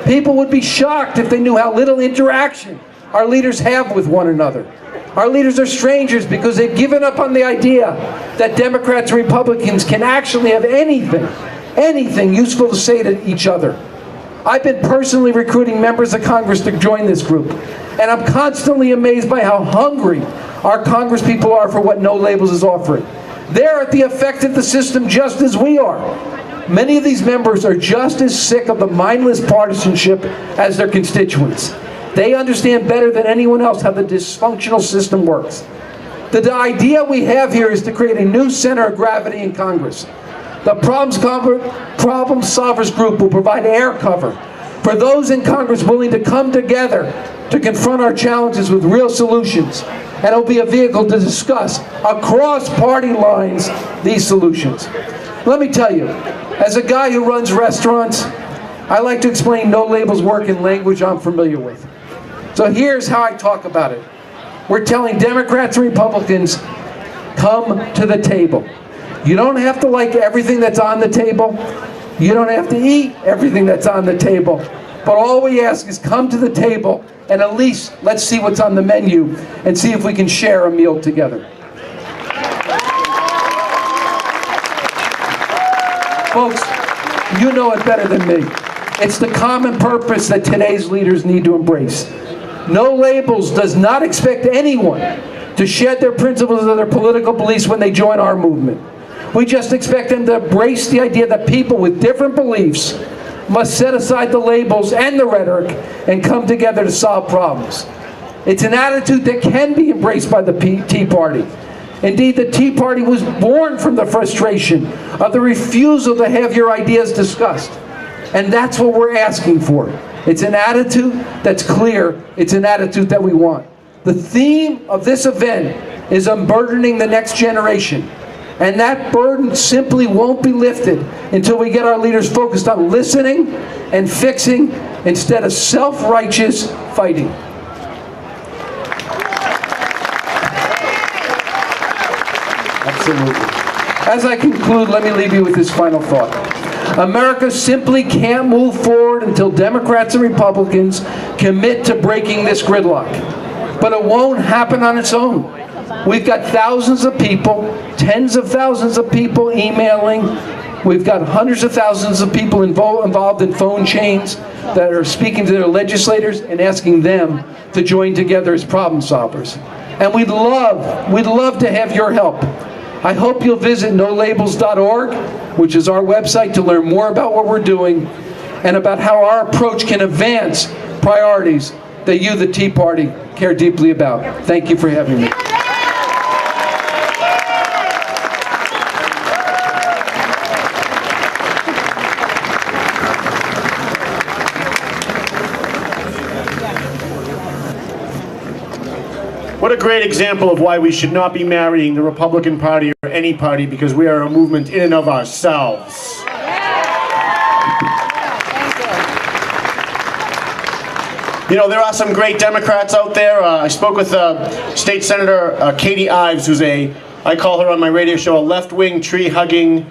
People would be shocked if they knew how little interaction our leaders have with one another. Our leaders are strangers because they've given up on the idea that Democrats and Republicans can actually have anything useful to say to each other. I've been personally recruiting members of Congress to join this group, and I'm constantly amazed by how hungry our Congress people are for what No Labels is offering. They're at the effect of the system just as we are. Many of these members are just as sick of the mindless partisanship as their constituents. They understand better than anyone else how the dysfunctional system works. The idea we have here is to create a new center of gravity in Congress. The Problem Solvers Group will provide air cover for those in Congress willing to come together to confront our challenges with real solutions. And it'll be a vehicle to discuss across party lines these solutions. Let me tell you, as a guy who runs restaurants, I like to explain No Labels work in language I'm familiar with. So here's how I talk about it. We're telling Democrats and Republicans, come to the table. You don't have to like everything that's on the table. You don't have to eat everything that's on the table. But all we ask is come to the table and at least let's see what's on the menu and see if we can share a meal together. Folks, you know it better than me. It's the common purpose that today's leaders need to embrace. No Labels does not expect anyone to shed their principles or their political beliefs when they join our movement. We just expect them to embrace the idea that people with different beliefs must set aside the labels and the rhetoric and come together to solve problems. It's an attitude that can be embraced by the Tea Party. Indeed, the Tea Party was born from the frustration of the refusal to have your ideas discussed. And that's what we're asking for. It's an attitude that's clear. It's an attitude that we want. The theme of this event is unburdening the next generation. And that burden simply won't be lifted until we get our leaders focused on listening and fixing instead of self-righteous fighting. Absolutely. As I conclude, let me leave you with this final thought. America simply can't move forward until Democrats and Republicans commit to breaking this gridlock. But it won't happen on its own. We've got thousands of people, tens of thousands of people emailing. We've got hundreds of thousands of people involved in phone chains that are speaking to their legislators and asking them to join together as problem solvers. And we'd love to have your help. I hope you'll visit nolabels.org, which is our website, to learn more about what we're doing and about how our approach can advance priorities that you, the Tea Party, care deeply about. Thank you for having me. What a great example of why we should not be marrying the Republican Party or any party, because we are a movement in and of ourselves. You know, there are some great Democrats out there. I spoke with State Senator Katie Ives, who's I call her on my radio show, a left-wing, tree-hugging,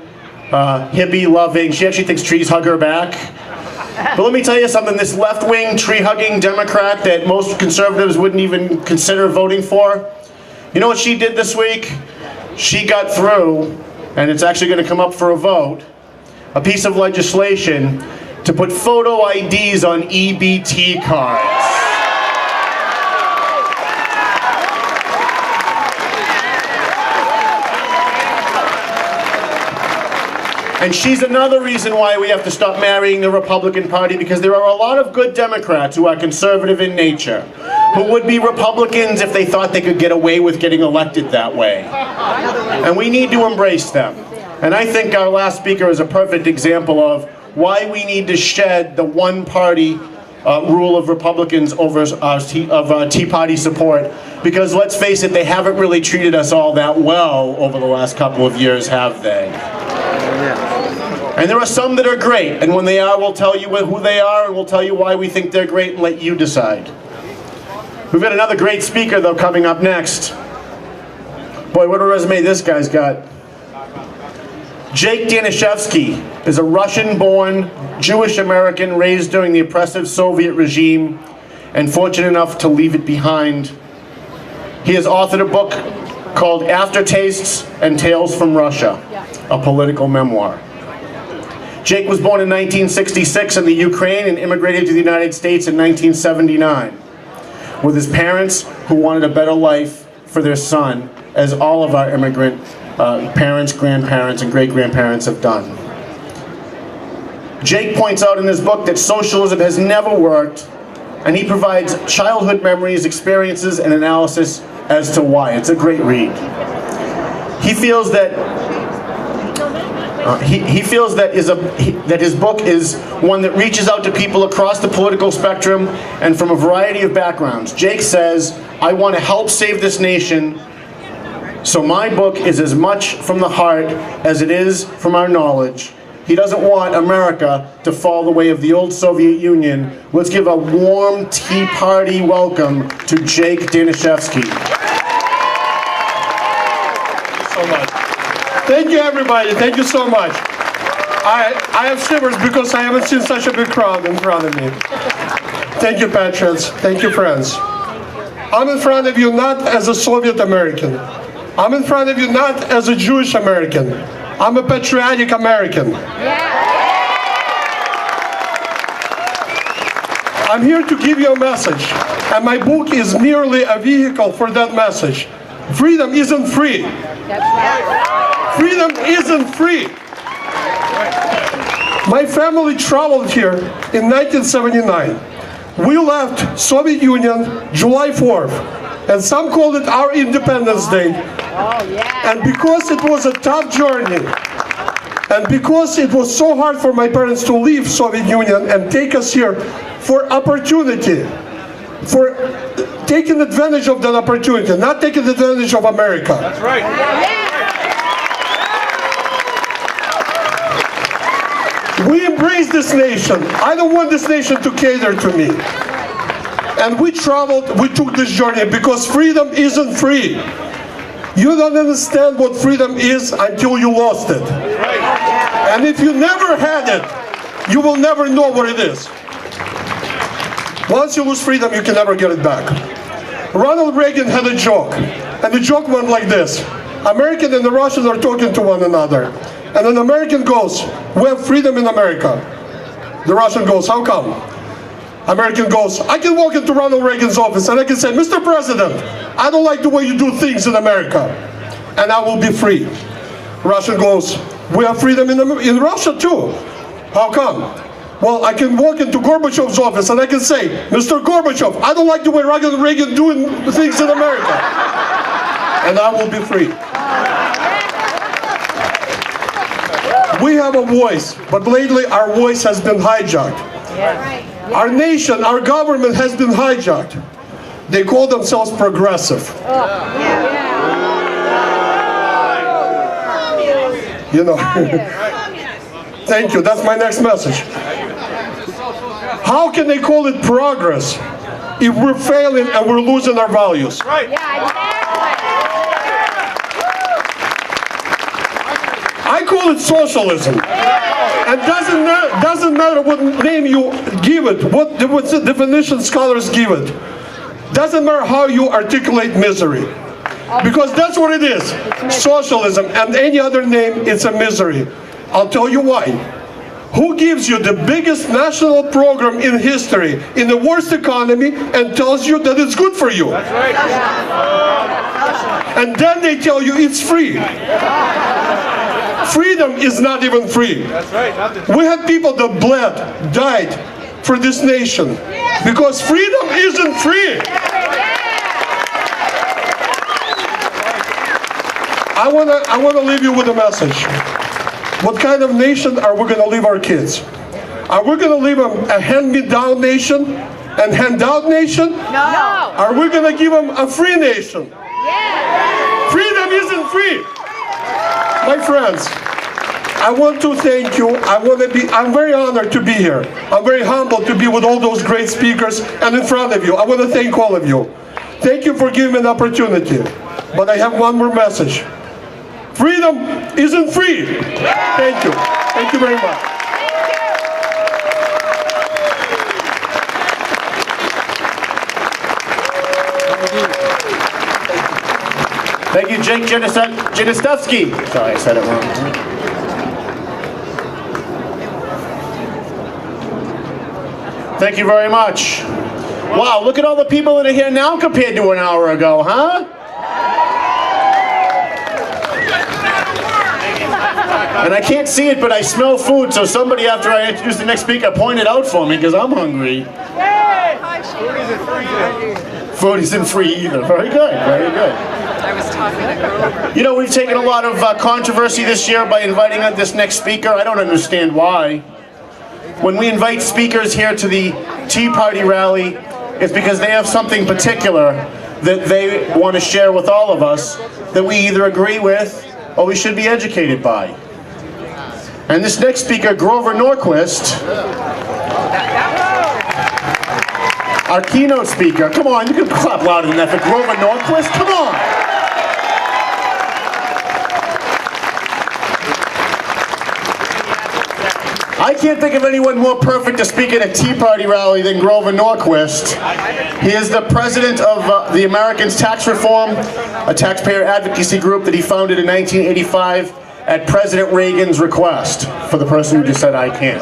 hippie-loving. She actually thinks trees hug her back. But let me tell you something, this left-wing, tree-hugging Democrat that most conservatives wouldn't even consider voting for, you know what she did this week? She got through, and it's actually going to come up for a vote, a piece of legislation to put photo IDs on EBT cards. And she's another reason why we have to stop marrying the Republican Party, because there are a lot of good Democrats who are conservative in nature, who would be Republicans if they thought they could get away with getting elected that way. And we need to embrace them. And I think our last speaker is a perfect example of why we need to shed the one-party rule of Republicans over Tea Party support. Because let's face it, they haven't really treated us all that well over the last couple of years, have they? And there are some that are great, and when they are, we'll tell you who they are, and we'll tell you why we think they're great, and let you decide. We've got another great speaker, though, coming up next. Boy, what a resume this guy's got. Jake Danishevsky is a Russian-born Jewish American raised during the oppressive Soviet regime and fortunate enough to leave it behind. He has authored a book called Aftertastes and Tales from Russia, a political memoir. Jake was born in 1966 in the Ukraine and immigrated to the United States in 1979 with his parents who wanted a better life for their son, as all of our immigrant parents, grandparents, and great-grandparents have done. Jake points out in his book that socialism has never worked, and he provides childhood memories, experiences, and analysis as to why. It's a great read. He feels that that his book is one that reaches out to people across the political spectrum and from a variety of backgrounds. Jake says, "I want to help save this nation, so my book is as much from the heart as it is from our knowledge." He doesn't want America to fall the way of the old Soviet Union. Let's give a warm Tea Party welcome to Jake Danishevsky. Thank you, everybody. Thank you so much. I have shivers because I haven't seen such a big crowd in front of me. Thank you, Patriots. Thank you, friends. I'm in front of you not as a Soviet American. I'm in front of you not as a Jewish American. I'm a patriotic American. I'm here to give you a message, and my book is merely a vehicle for that message. Freedom isn't free. Freedom isn't free. My family traveled here in 1979. We left Soviet Union July 4th, and some called it our Independence Day. And because it was a tough journey, and because it was so hard for my parents to leave Soviet Union and take us here for opportunity, for taking advantage of that opportunity, not taking advantage of America. That's right. We embrace this nation. I don't want this nation to cater to me. And we traveled, we took this journey because freedom isn't free. You don't understand what freedom is until you lost it. And if you never had it, you will never know what it is. Once you lose freedom, you can never get it back. Ronald Reagan had a joke, and the joke went like this. American and the Russians are talking to one another. And an American goes, "We have freedom in America." The Russian goes, "How come?" American goes, "I can walk into Ronald Reagan's office and I can say, 'Mr. President, I don't like the way you do things in America, and I will be free.'" Russian goes, "We have freedom in Russia too. How come?" "Well, I can walk into Gorbachev's office and I can say, 'Mr. Gorbachev, I don't like the way Ronald Reagan doing things in America, and I will be free.'" We have a voice, but lately our voice has been hijacked. Our nation, our government has been hijacked. They call themselves progressive. You know. Thank you, that's my next message. How can they call it progress if we're failing and we're losing our values? I call it socialism. And doesn't matter what name you give it, what the definition scholars give it. Doesn't matter how you articulate misery. Because that's what it is. Socialism, and any other name, it's a misery. I'll tell you why. Who gives you the biggest national program in history in the worst economy and tells you that it's good for you? That's right. And then they tell you it's free. Freedom is not even free. That's right. We had people that bled, died for this nation because freedom isn't free. I want to leave you with a message. What kind of nation are we going to leave our kids? Are we going to leave them a hand-me-down nation and handout nation? No. Are we going to give them a free nation? Yeah. Freedom isn't free. My friends, I want to thank you. I'm very honored to be here. I'm very humbled to be with all those great speakers and in front of you. I want to thank all of you. Thank you for giving me an opportunity. But I have one more message. Freedom isn't free. Thank you. Thank you very much. Thank you, Jake Janistowski. Sorry, I said it wrong. Thank you very much. Wow, look at all the people that are here now compared to an hour ago, huh? And I can't see it, but I smell food, so somebody, after I introduce the next speaker, point it out for me, because I'm hungry. Food isn't free either. Very good, very good. I was talking to Grover. You know, we've taken a lot of controversy this year by inviting on this next speaker. I don't understand why. When we invite speakers here to the Tea Party rally, it's because they have something particular that they want to share with all of us that we either agree with or we should be educated by. And this next speaker, Grover Norquist, our keynote speaker. Come on, you can clap louder than that for Grover Norquist. Come on. I can't think of anyone more perfect to speak at a Tea Party rally than Grover Norquist. He is the president of the Americans Tax Reform, a taxpayer advocacy group that he founded in 1985 at President Reagan's request, for the person who just said I can.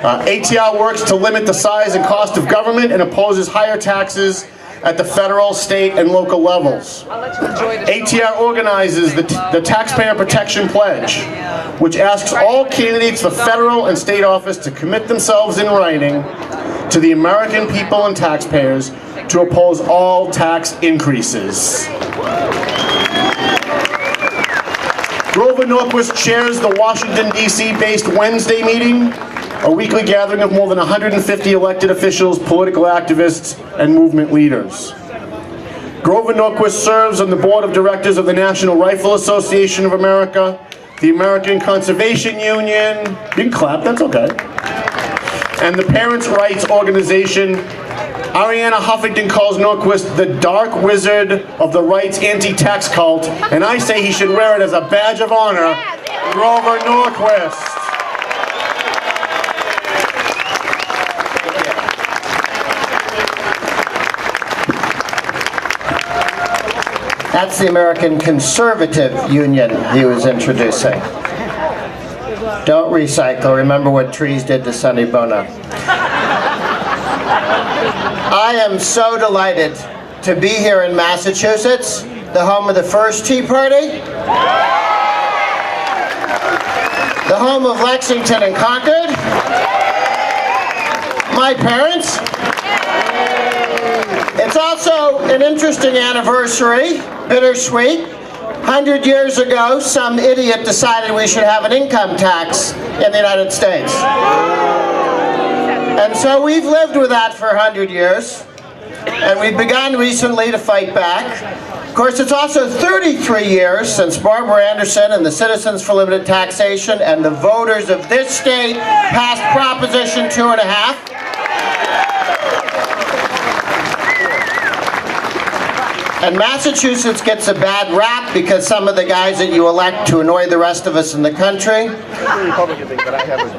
ATR works to limit the size and cost of government and opposes higher taxes at the federal, state, and local levels. ATR organizes the Taxpayer Protection Pledge, which asks all candidates for federal and state office to commit themselves in writing to the American people and taxpayers to oppose all tax increases. Grover Norquist chairs the Washington, D.C. based Wednesday meeting, a weekly gathering of more than 150 elected officials, political activists, and movement leaders. Grover Norquist serves on the board of directors of the National Rifle Association of America, the American Conservation Union, you can clap, that's okay, and the Parents' Rights Organization. Arianna Huffington calls Norquist the dark wizard of the rights anti-tax cult, and I say he should wear it as a badge of honor. Grover Norquist. That's the American Conservative Union he was introducing. Don't recycle. Remember what trees did to Sonny Bono. I am so delighted to be here in Massachusetts, the home of the first Tea Party, the home of Lexington and Concord, my parents. It's also an interesting anniversary, bittersweet. 100 years ago, some idiot decided we should have an income tax in the United States. And so we've lived with that for 100 years, and we've begun recently to fight back. Of course, it's also 33 years since Barbara Anderson and the Citizens for Limited Taxation and the voters of this state passed Proposition 2.5. And Massachusetts gets a bad rap because some of the guys that you elect to annoy the rest of us in the country.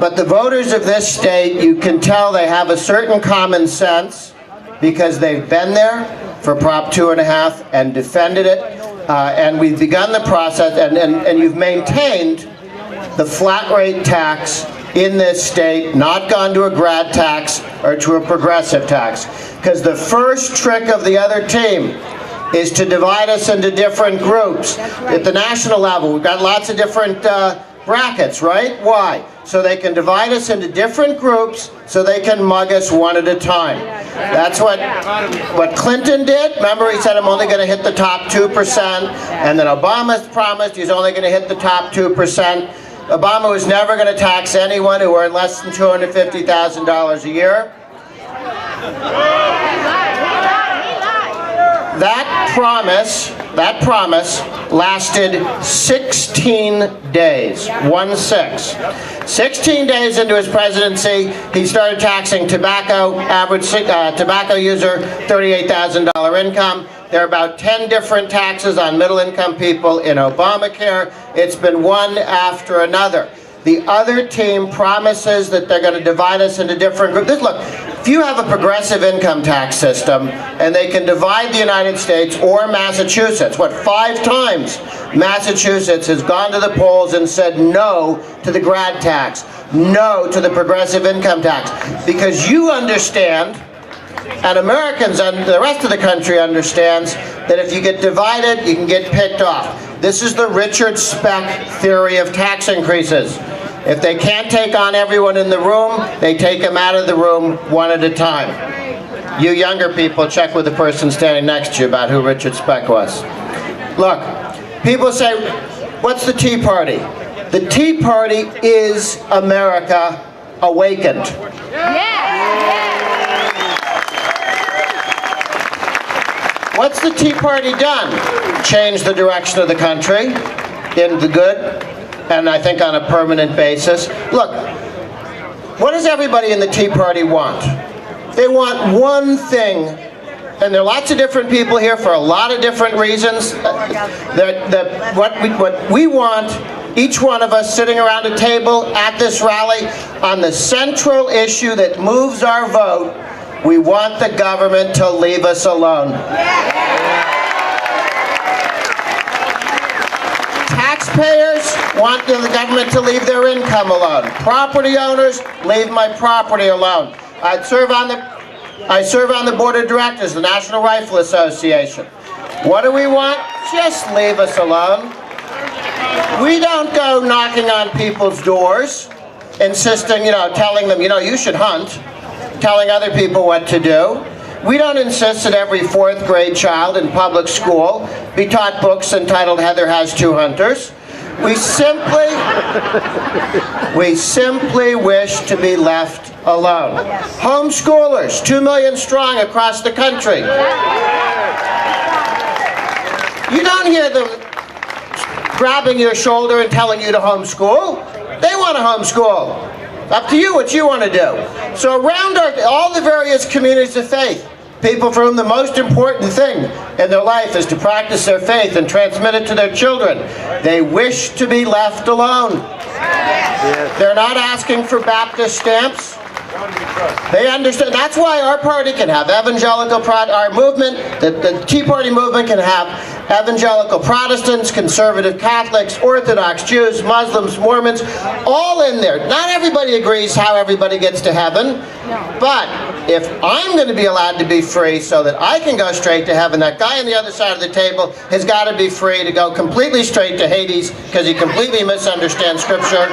But the voters of this state, you can tell they have a certain common sense because they've been there for Prop 2.5 and defended it. And we've begun the process, and you've maintained the flat rate tax in this state, not gone to a grad tax or to a progressive tax. Because the first trick of the other team is to divide us into different groups. At the national level, we've got lots of different brackets, right? Why? So they can divide us into different groups so they can mug us one at a time. That's what Clinton did. Remember, he said, I'm only going to hit the top 2%. And then Obama promised he's only going to hit the top 2%. Obama was never going to tax anyone who earned less than $250,000 a year. That promise lasted 16 days, 1-6. 16 days into his presidency, he started taxing tobacco, average tobacco user, $38,000 income. There are about 10 different taxes on middle-income people in Obamacare. It's been one after another. The other team promises that they're going to divide us into different groups. Look, if you have a progressive income tax system and they can divide the United States or Massachusetts, 5 times Massachusetts has gone to the polls and said no to the grad tax, no to the progressive income tax, because you understand, and Americans and the rest of the country understands, that if you get divided, you can get picked off. This is the Richard Speck theory of tax increases. If they can't take on everyone in the room, they take them out of the room one at a time. You younger people, check with the person standing next to you about who Richard Speck was. Look, people say, what's the Tea Party? The Tea Party is America awakened. What's the Tea Party done? Change the direction of the country in the good, and I think on a permanent basis. Look, what does everybody in the Tea Party want? They want one thing, and there are lots of different people here for a lot of different reasons. What we want, each one of us sitting around a table at this rally, on the central issue that moves our vote, we want the government to leave us alone. Taxpayers want the government to leave their income alone. Property owners, leave my property alone. I serve on the board of directors, the National Rifle Association. What do we want? Just leave us alone. We don't go knocking on people's doors, insisting, telling them, you should hunt, telling other people what to do. We don't insist that every 4th grade child in public school be taught books entitled Heather Has Two Hunters. We simply wish to be left alone. Homeschoolers, 2 million strong across the country. You don't hear them grabbing your shoulder and telling you to homeschool. They want to homeschool. Up to you what you want to do. So around all the various communities of faith, people for whom the most important thing in their life is to practice their faith and transmit it to their children, they wish to be left alone. They're not asking for Baptist stamps. They understand. That's why our party can have our movement, the Tea Party movement can have evangelical Protestants, conservative Catholics, Orthodox Jews, Muslims, Mormons, all in there. Not everybody agrees how everybody gets to heaven, but if I'm going to be allowed to be free so that I can go straight to heaven, that guy on the other side of the table has got to be free to go completely straight to Hades because he completely misunderstands Scripture.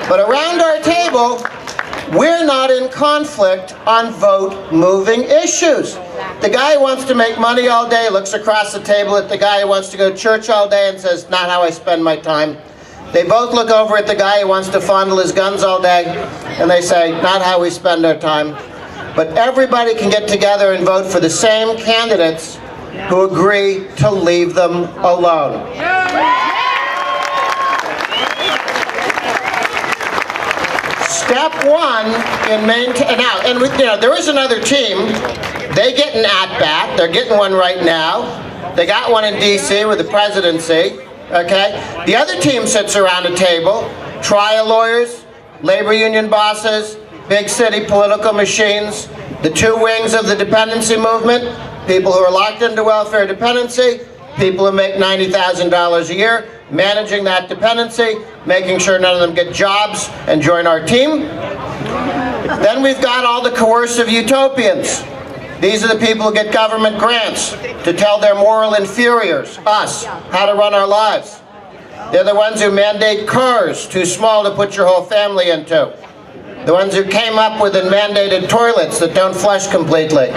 But around our table, we're not in conflict on vote-moving issues. The guy who wants to make money all day looks across the table at the guy who wants to go to church all day and says, not how I spend my time. They both look over at the guy who wants to fondle his guns all day, and they say, not how we spend our time. But everybody can get together and vote for the same candidates who agree to leave them alone. Step one in maintaining, there is another team. They get an at-bat. They're getting one right now. They got one in D.C. with the presidency, okay? The other team sits around a table, trial lawyers, labor union bosses, big city political machines, the two wings of the dependency movement, people who are locked into welfare dependency, people who make $90,000 a year, managing that dependency, making sure none of them get jobs and join our team. Then we've got all the coercive utopians. These are the people who get government grants to tell their moral inferiors, us, how to run our lives. They're the ones who mandate cars too small to put your whole family into. The ones who came up with and mandated toilets that don't flush completely.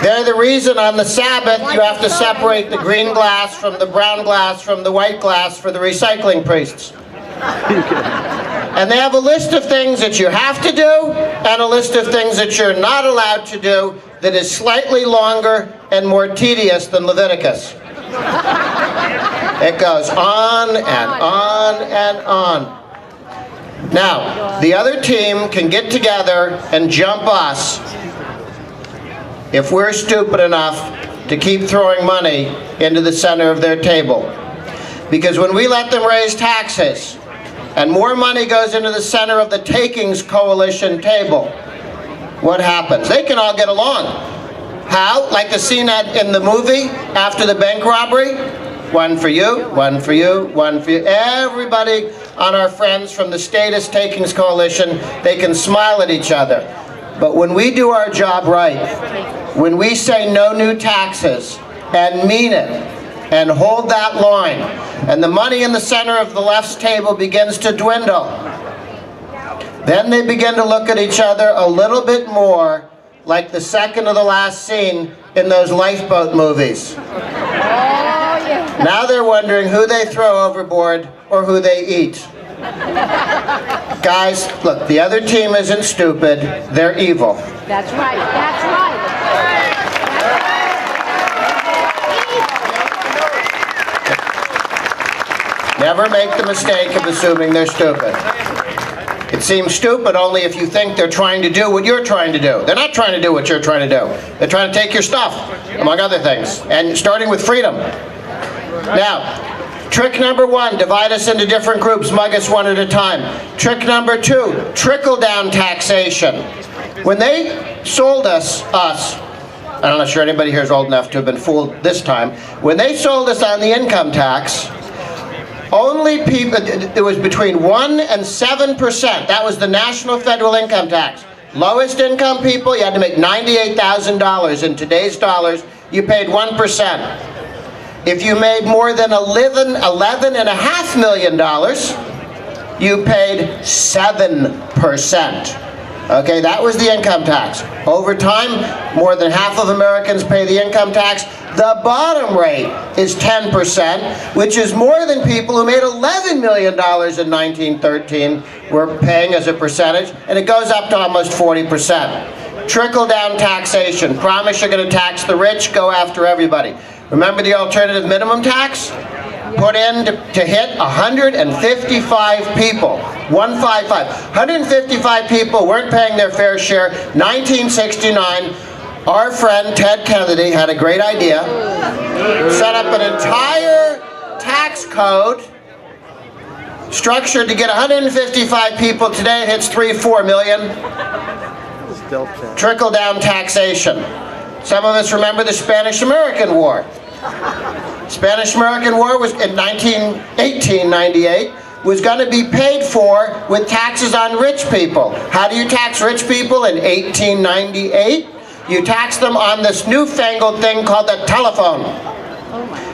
They're the reason on the Sabbath you have to separate the green glass from the brown glass from the white glass for the recycling priests. And they have a list of things that you have to do and a list of things that you're not allowed to do that is slightly longer and more tedious than Leviticus. It goes on and on and on. Now, the other team can get together and jump us if we're stupid enough to keep throwing money into the center of their table. Because when we let them raise taxes and more money goes into the center of the takings coalition table, what happens? They can all get along. How? Like the scene in the movie after the bank robbery? One for you, one for you, one for you. Everybody on our friends from the Statist Takings Coalition, they can smile at each other. But when we do our job right, when we say no new taxes and mean it and hold that line, and the money in the center of the left's table begins to dwindle, then they begin to look at each other a little bit more like the second to the last scene in those lifeboat movies. Now they're wondering who they throw overboard or who they eat. Guys, look, the other team isn't stupid, they're evil. That's right, that's right. Never make the mistake of assuming they're stupid. It seems stupid only if you think they're trying to do what you're trying to do. They're not trying to do what you're trying to do. They're trying to take your stuff, among other things, and starting with freedom. Now, trick number one, divide us into different groups, mug us one at a time. Trick number two, trickle-down taxation. When they sold us, I'm not sure anybody here is old enough to have been fooled this time, when they sold us on the income tax, only people, it was between 1% and 7%. That was the national federal income tax. Lowest income people, you had to make $98,000. In today's dollars, you paid 1%. If you made more than $11.5 million, you paid 7%. Okay, that was the income tax. Over time, more than half of Americans pay the income tax. The bottom rate is 10%, which is more than people who made $11 million in 1913 were paying as a percentage, and it goes up to almost 40%. Trickle-down taxation. Promise you're going to tax the rich, go after everybody. Remember the alternative minimum tax? Put in to hit 155 people. 155. 155 people weren't paying their fair share. 1969, our friend Ted Kennedy had a great idea. Set up an entire tax code structured to get 155 people. Today it hits 3-4 million. Trickle-down taxation. Some of us remember the Spanish-American War. Spanish-American War was in 1898, was going to be paid for with taxes on rich people. How do you tax rich people in 1898? You tax them on this newfangled thing called the telephone.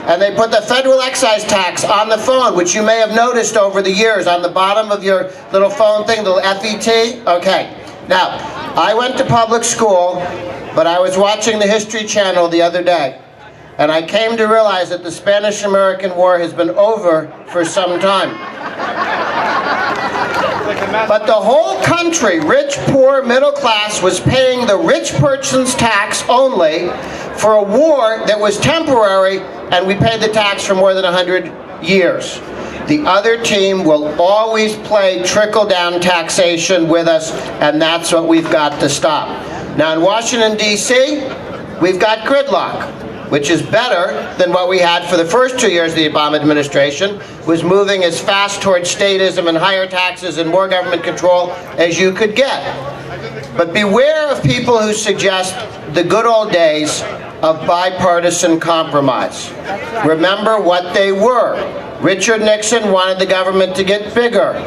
And they put the federal excise tax on the phone, which you may have noticed over the years on the bottom of your little phone thing, the FET. Okay. Now, I went to public school, but I was watching the History Channel the other day. And I came to realize that the Spanish-American War has been over for some time. But the whole country, rich, poor, middle class, was paying the rich person's tax only for a war that was temporary, and we paid the tax for more than 100 years. The other team will always play trickle-down taxation with us, and that's what we've got to stop. Now in Washington, D.C., we've got gridlock, which is better than what we had for the first 2 years of the Obama administration, was moving as fast towards statism and higher taxes and more government control as you could get. But beware of people who suggest the good old days of bipartisan compromise. Remember what they were. Richard Nixon wanted the government to get bigger.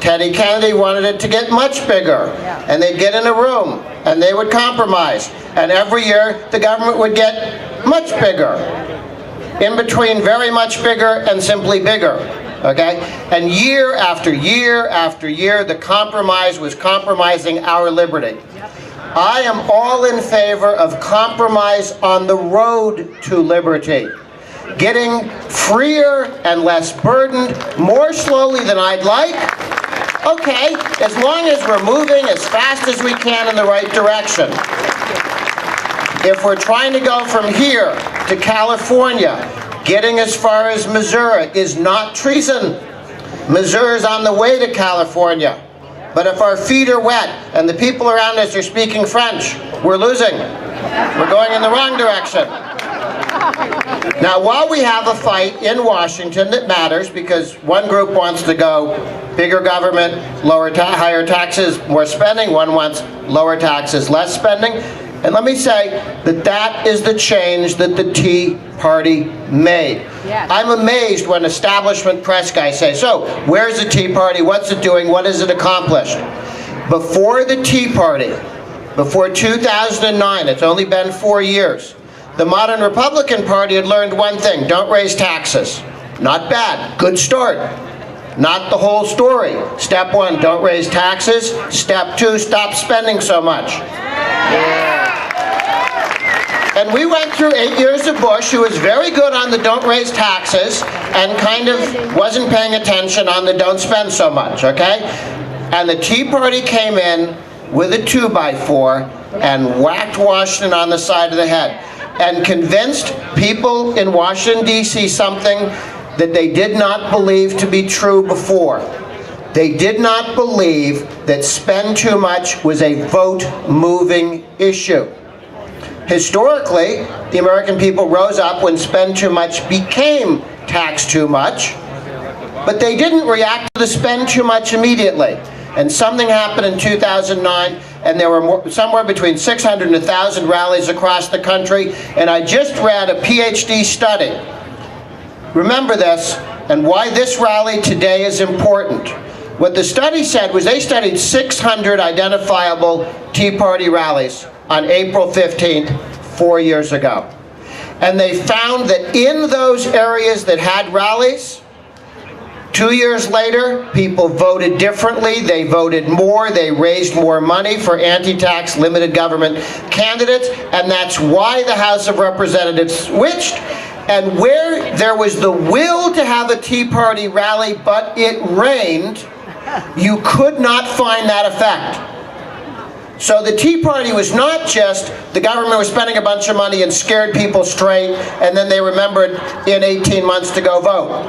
Teddy Kennedy wanted it to get much bigger. And they'd get in a room and they would compromise. And every year the government would get much bigger. In between very much bigger and simply bigger. Okay? And year after year after year, the compromise was compromising our liberty. I am all in favor of compromise on the road to liberty. Getting freer and less burdened, more slowly than I'd like. Okay, as long as we're moving as fast as we can in the right direction. If we're trying to go from here to California, getting as far as Missouri is not treason. Missouri is on the way to California. But if our feet are wet and the people around us are speaking French, we're losing. We're going in the wrong direction. Now, while we have a fight in Washington that matters, because one group wants to go bigger government, higher taxes, more spending, one wants lower taxes, less spending. And let me say that that is the change that the Tea Party made. Yes. I'm amazed when establishment press guys say, so, where's the Tea Party? What's it doing? What has it accomplished? Before the Tea Party, before 2009, it's only been 4 years, the modern Republican Party had learned one thing: don't raise taxes. Not bad, good start. Not the whole story. Step one, don't raise taxes. Step two, stop spending so much. And we went through 8 years of Bush, who was very good on the don't raise taxes and kind of wasn't paying attention on the don't spend so much, okay? And the Tea Party came in with a 2x4 and whacked Washington on the side of the head and convinced people in Washington, D.C. something that they did not believe to be true before. They did not believe that spend too much was a vote-moving issue. Historically, the American people rose up when spend too much became tax too much, but they didn't react to the spend too much immediately. And something happened in 2009, and there were somewhere between 600 and 1,000 rallies across the country, and I just read a PhD study. Remember this, and why this rally today is important. What the study said was they studied 600 identifiable Tea Party rallies on April 15th, 4 years ago. And they found that in those areas that had rallies, 2 years later, people voted differently, they voted more, they raised more money for anti-tax limited government candidates, and that's why the House of Representatives switched. And where there was the will to have a Tea Party rally, but it rained, you could not find that effect. So the Tea Party was not just the government was spending a bunch of money and scared people straight, and then they remembered in 18 months to go vote.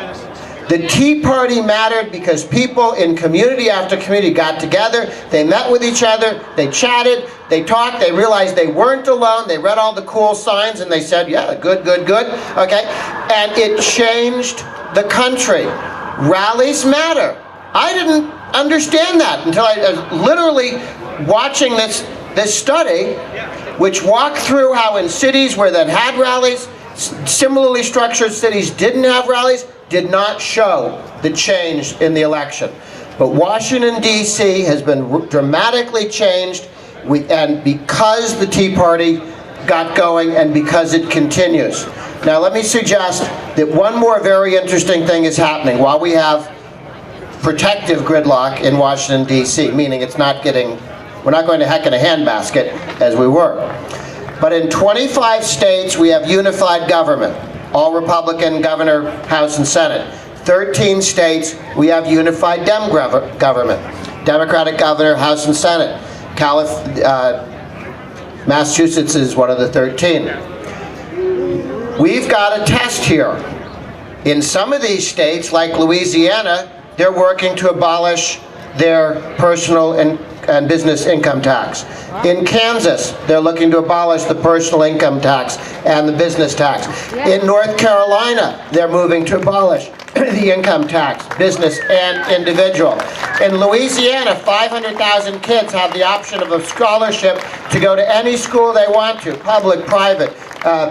The Tea Party mattered because people in community after community got together, they met with each other, they chatted, they talked, they realized they weren't alone, they read all the cool signs and they said, yeah, good, good, good, okay? And it changed the country. Rallies matter. I didn't understand that until I was literally watching this study, which walked through how in cities where that had rallies, similarly structured cities didn't have rallies, did not show the change in the election. But Washington, D.C. has been dramatically changed, and because the Tea Party got going and because it continues. Now let me suggest that one more very interesting thing is happening while we have protective gridlock in Washington, D.C., meaning it's not getting, we're not going to heck in a handbasket as we were. But in 25 states, we have unified government. All Republican governor, House and Senate. 13 states, we have unified government. Democratic governor, House and Senate. Massachusetts is one of the 13. We've got a test here. In some of these states, like Louisiana, they're working to abolish their personal and business income tax. In Kansas, they're looking to abolish the personal income tax and the business tax. In North Carolina, they're moving to abolish the income tax, business and individual. In Louisiana, 500,000 kids have the option of a scholarship to go to any school they want to, public, private,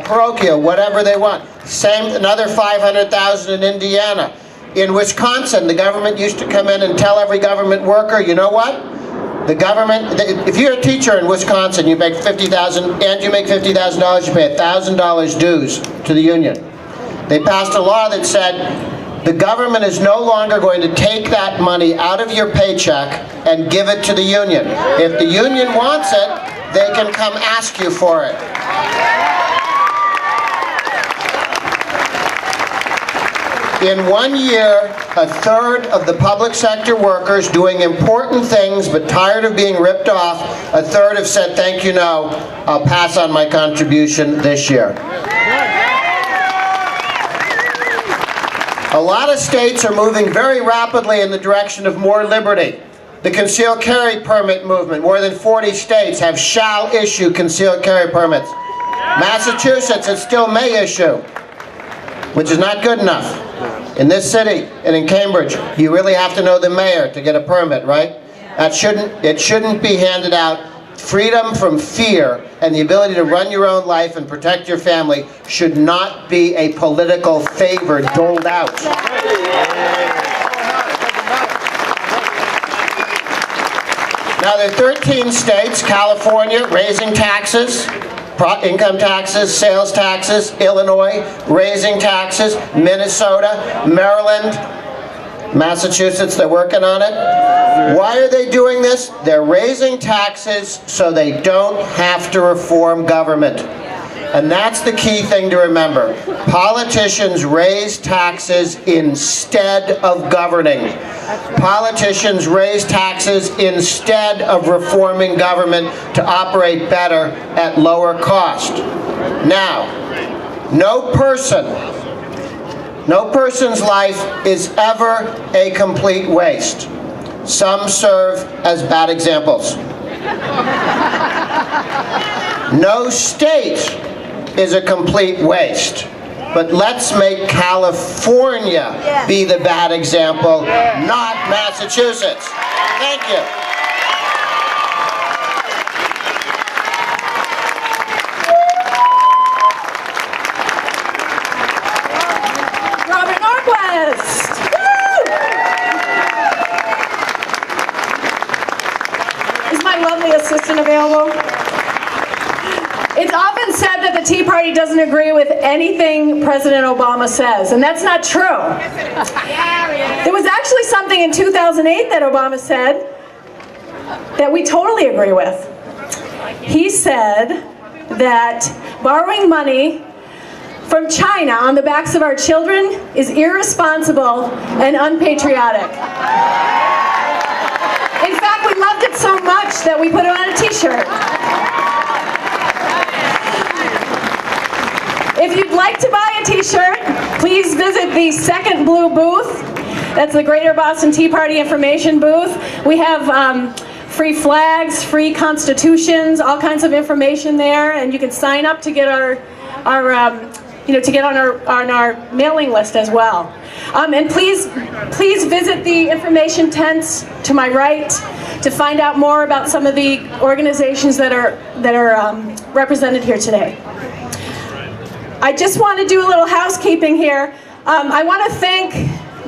parochial, whatever they want. Same, another 500,000 in Indiana. In Wisconsin, the government used to come in and tell every government worker, you know what? The government, if you're a teacher in Wisconsin, you make $50,000 and you make $50,000, you pay $1,000 dues to the union. They passed a law that said the government is no longer going to take that money out of your paycheck and give it to the union. If the union wants it, they can come ask you for it. In 1 year, a third of the public sector workers doing important things but tired of being ripped off, a third have said, thank you, no, I'll pass on my contribution this year. A lot of states are moving very rapidly in the direction of more liberty. The concealed carry permit movement, more than 40 states have shall issue concealed carry permits. Massachusetts, it still may issue, which is not good enough. In this city and in Cambridge, you really have to know the mayor to get a permit, right? It shouldn't be handed out. Freedom from fear and the ability to run your own life and protect your family should not be a political favor doled out. Now there are 13 states, California raising taxes, income taxes, sales taxes, Illinois raising taxes, Minnesota, Maryland, Massachusetts, they're working on it. Why are they doing this? They're raising taxes so they don't have to reform government. And that's the key thing to remember. Politicians raise taxes instead of governing. Politicians raise taxes instead of reforming government to operate better at lower cost. Now, no person's life is ever a complete waste. Some serve as bad examples. No state is a complete waste. But let's make California be the bad example, not Massachusetts. Thank you. Robert Norquist. Is my lovely assistant available? It's often said that the Tea Party doesn't agree with anything President Obama says, and that's not true. There was actually something in 2008 that Obama said that we totally agree with. He said that borrowing money from China on the backs of our children is irresponsible and unpatriotic. In fact, we loved it so much that we put it on a t-shirt. If you'd like to buy a t-shirt, please visit the second blue booth. That's the Greater Boston Tea Party information booth. We have free flags, free constitutions, all kinds of information there, and you can sign up to get to get on our mailing list as well. And please visit the information tents to my right to find out more about some of the organizations that are represented here today. I just want to do a little housekeeping here. I want to thank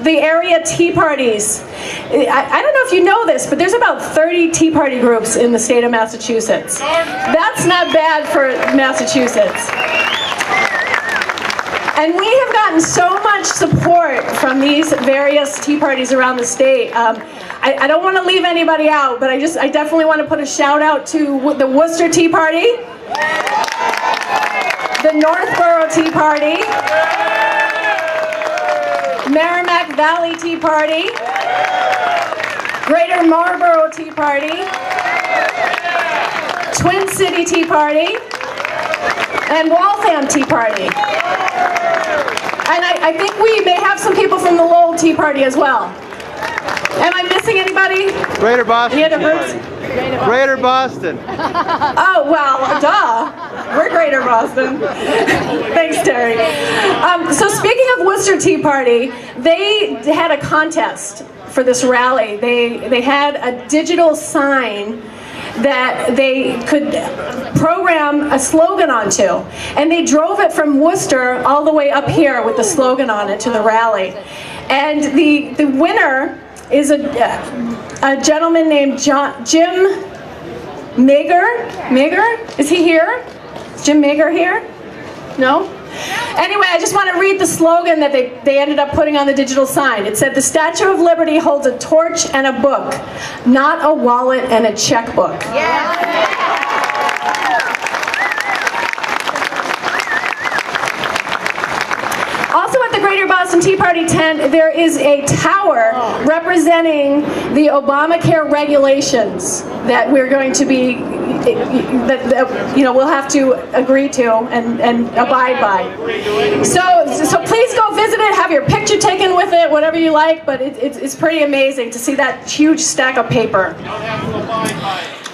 the area tea parties. I don't know if you know this, but there's about 30 tea party groups in the state of Massachusetts. That's not bad for Massachusetts. And we have gotten so much support from these various tea parties around the state. I don't want to leave anybody out, but I definitely want to put a shout out to the Worcester Tea Party, the Northborough Tea Party, Merrimack Valley Tea Party, Greater Marlborough Tea Party, Twin City Tea Party, and Waltham Tea Party. And I think we may have some people from the Lowell Tea Party as well. Am I missing anybody? Greater Boston. Greater Boston. Oh, well, duh. We're Greater Boston. Thanks, Terry. So speaking of Worcester Tea Party, they had a contest for this rally. They had a digital sign that they could program a slogan onto. And they drove it from Worcester all the way up here with the slogan on it to the rally. And the winner is a gentleman named Jim Mager. Is he here? Is Jim Mager here? No? Anyway, I just want to read the slogan that they ended up putting on the digital sign. It said, "The Statue of Liberty holds a torch and a book, not a wallet and a checkbook." Also at the Greater Boston Tea Party tent, there is a tower representing the Obamacare regulations that we're going to be, that we'll have to agree to and abide by. So please go visit it, have your picture taken with it, whatever you like, but it's pretty amazing to see that huge stack of paper.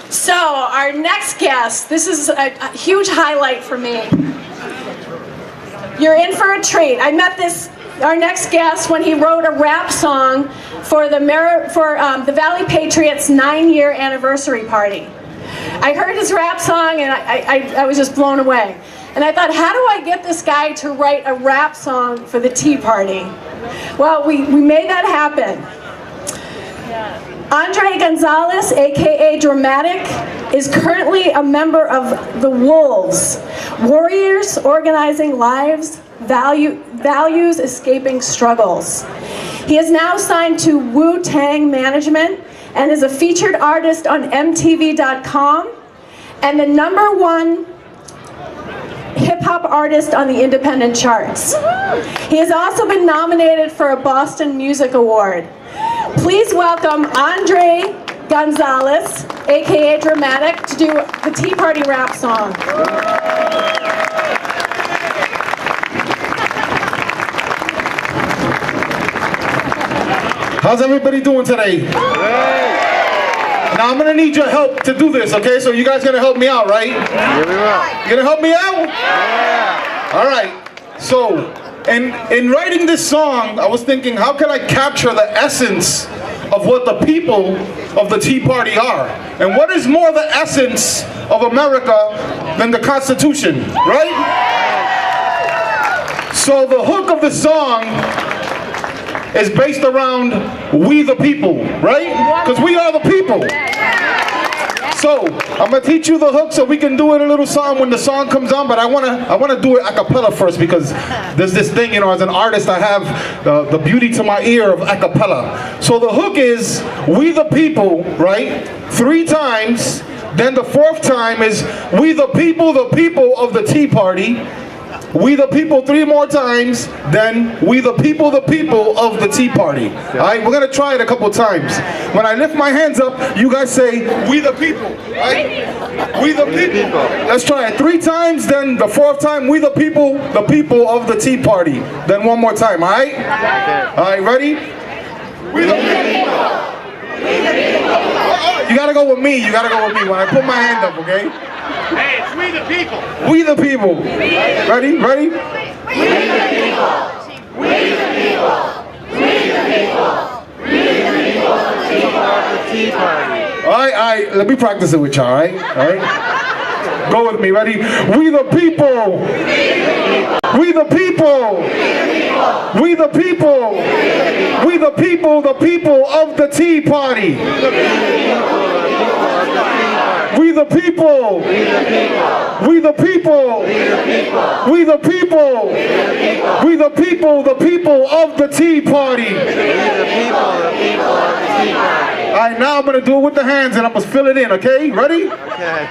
So our next guest, this is a huge highlight for me. You're in for a treat. I met our next guest when he wrote a rap song for the Valley Patriots' 9-year anniversary party. I heard his rap song and I was just blown away. And I thought, how do I get this guy to write a rap song for the Tea Party? Well, we made that happen. Andrea Gonzales, aka Dramatik, is currently a member of the Wolves, Warriors Organizing Lives, Values Escaping Struggles. He is now signed to Wu-Tang Management and is a featured artist on MTV.com and the #1 hip-hop artist on the independent charts. He has also been nominated for a Boston Music Award. Please welcome Andrea Gonzales, aka Dramatik, to do the Tea Party rap song. How's everybody doing today? Now I'm gonna need your help to do this, okay? So you guys gonna help me out, right? Here we go. You gonna help me out? Yeah. All right. So, in writing this song, I was thinking, how can I capture the essence of what the people of the Tea Party are? And what is more the essence of America than the Constitution, right? So the hook of the song is based around we the people, right? Because we are the people. So I'm gonna teach you the hook so we can do it a little song when the song comes on, but I wanna do it a cappella first because there's this thing, as an artist I have the beauty to my ear of a cappella. So the hook is we the people, right? 3 times, then the 4th time is we the people of the Tea Party. We the people 3 more times, then we the people of the Tea Party. All right, we're gonna try it a couple times. When I lift my hands up, you guys say, we the people, right? We the people. Let's try it 3 times, then the 4th time, we the people of the Tea Party. Then 1 more time, all right? All right, ready? We the people. You gotta go with me, when I put my hand up, okay? Hey, it's we the people. We the people. Ready? We Ready? the people. We the people. We the people. We the people. The Tea Party. All right. Let me practice it with y'all, all right? Go with me, ready? We the people. We the people. We the people. We the people of the Tea Party. We the people. We the people. We the people. We the people of the Tea Party. All right, now I'm going to do it with the hands and I'm going to fill it in, okay? Ready? Okay.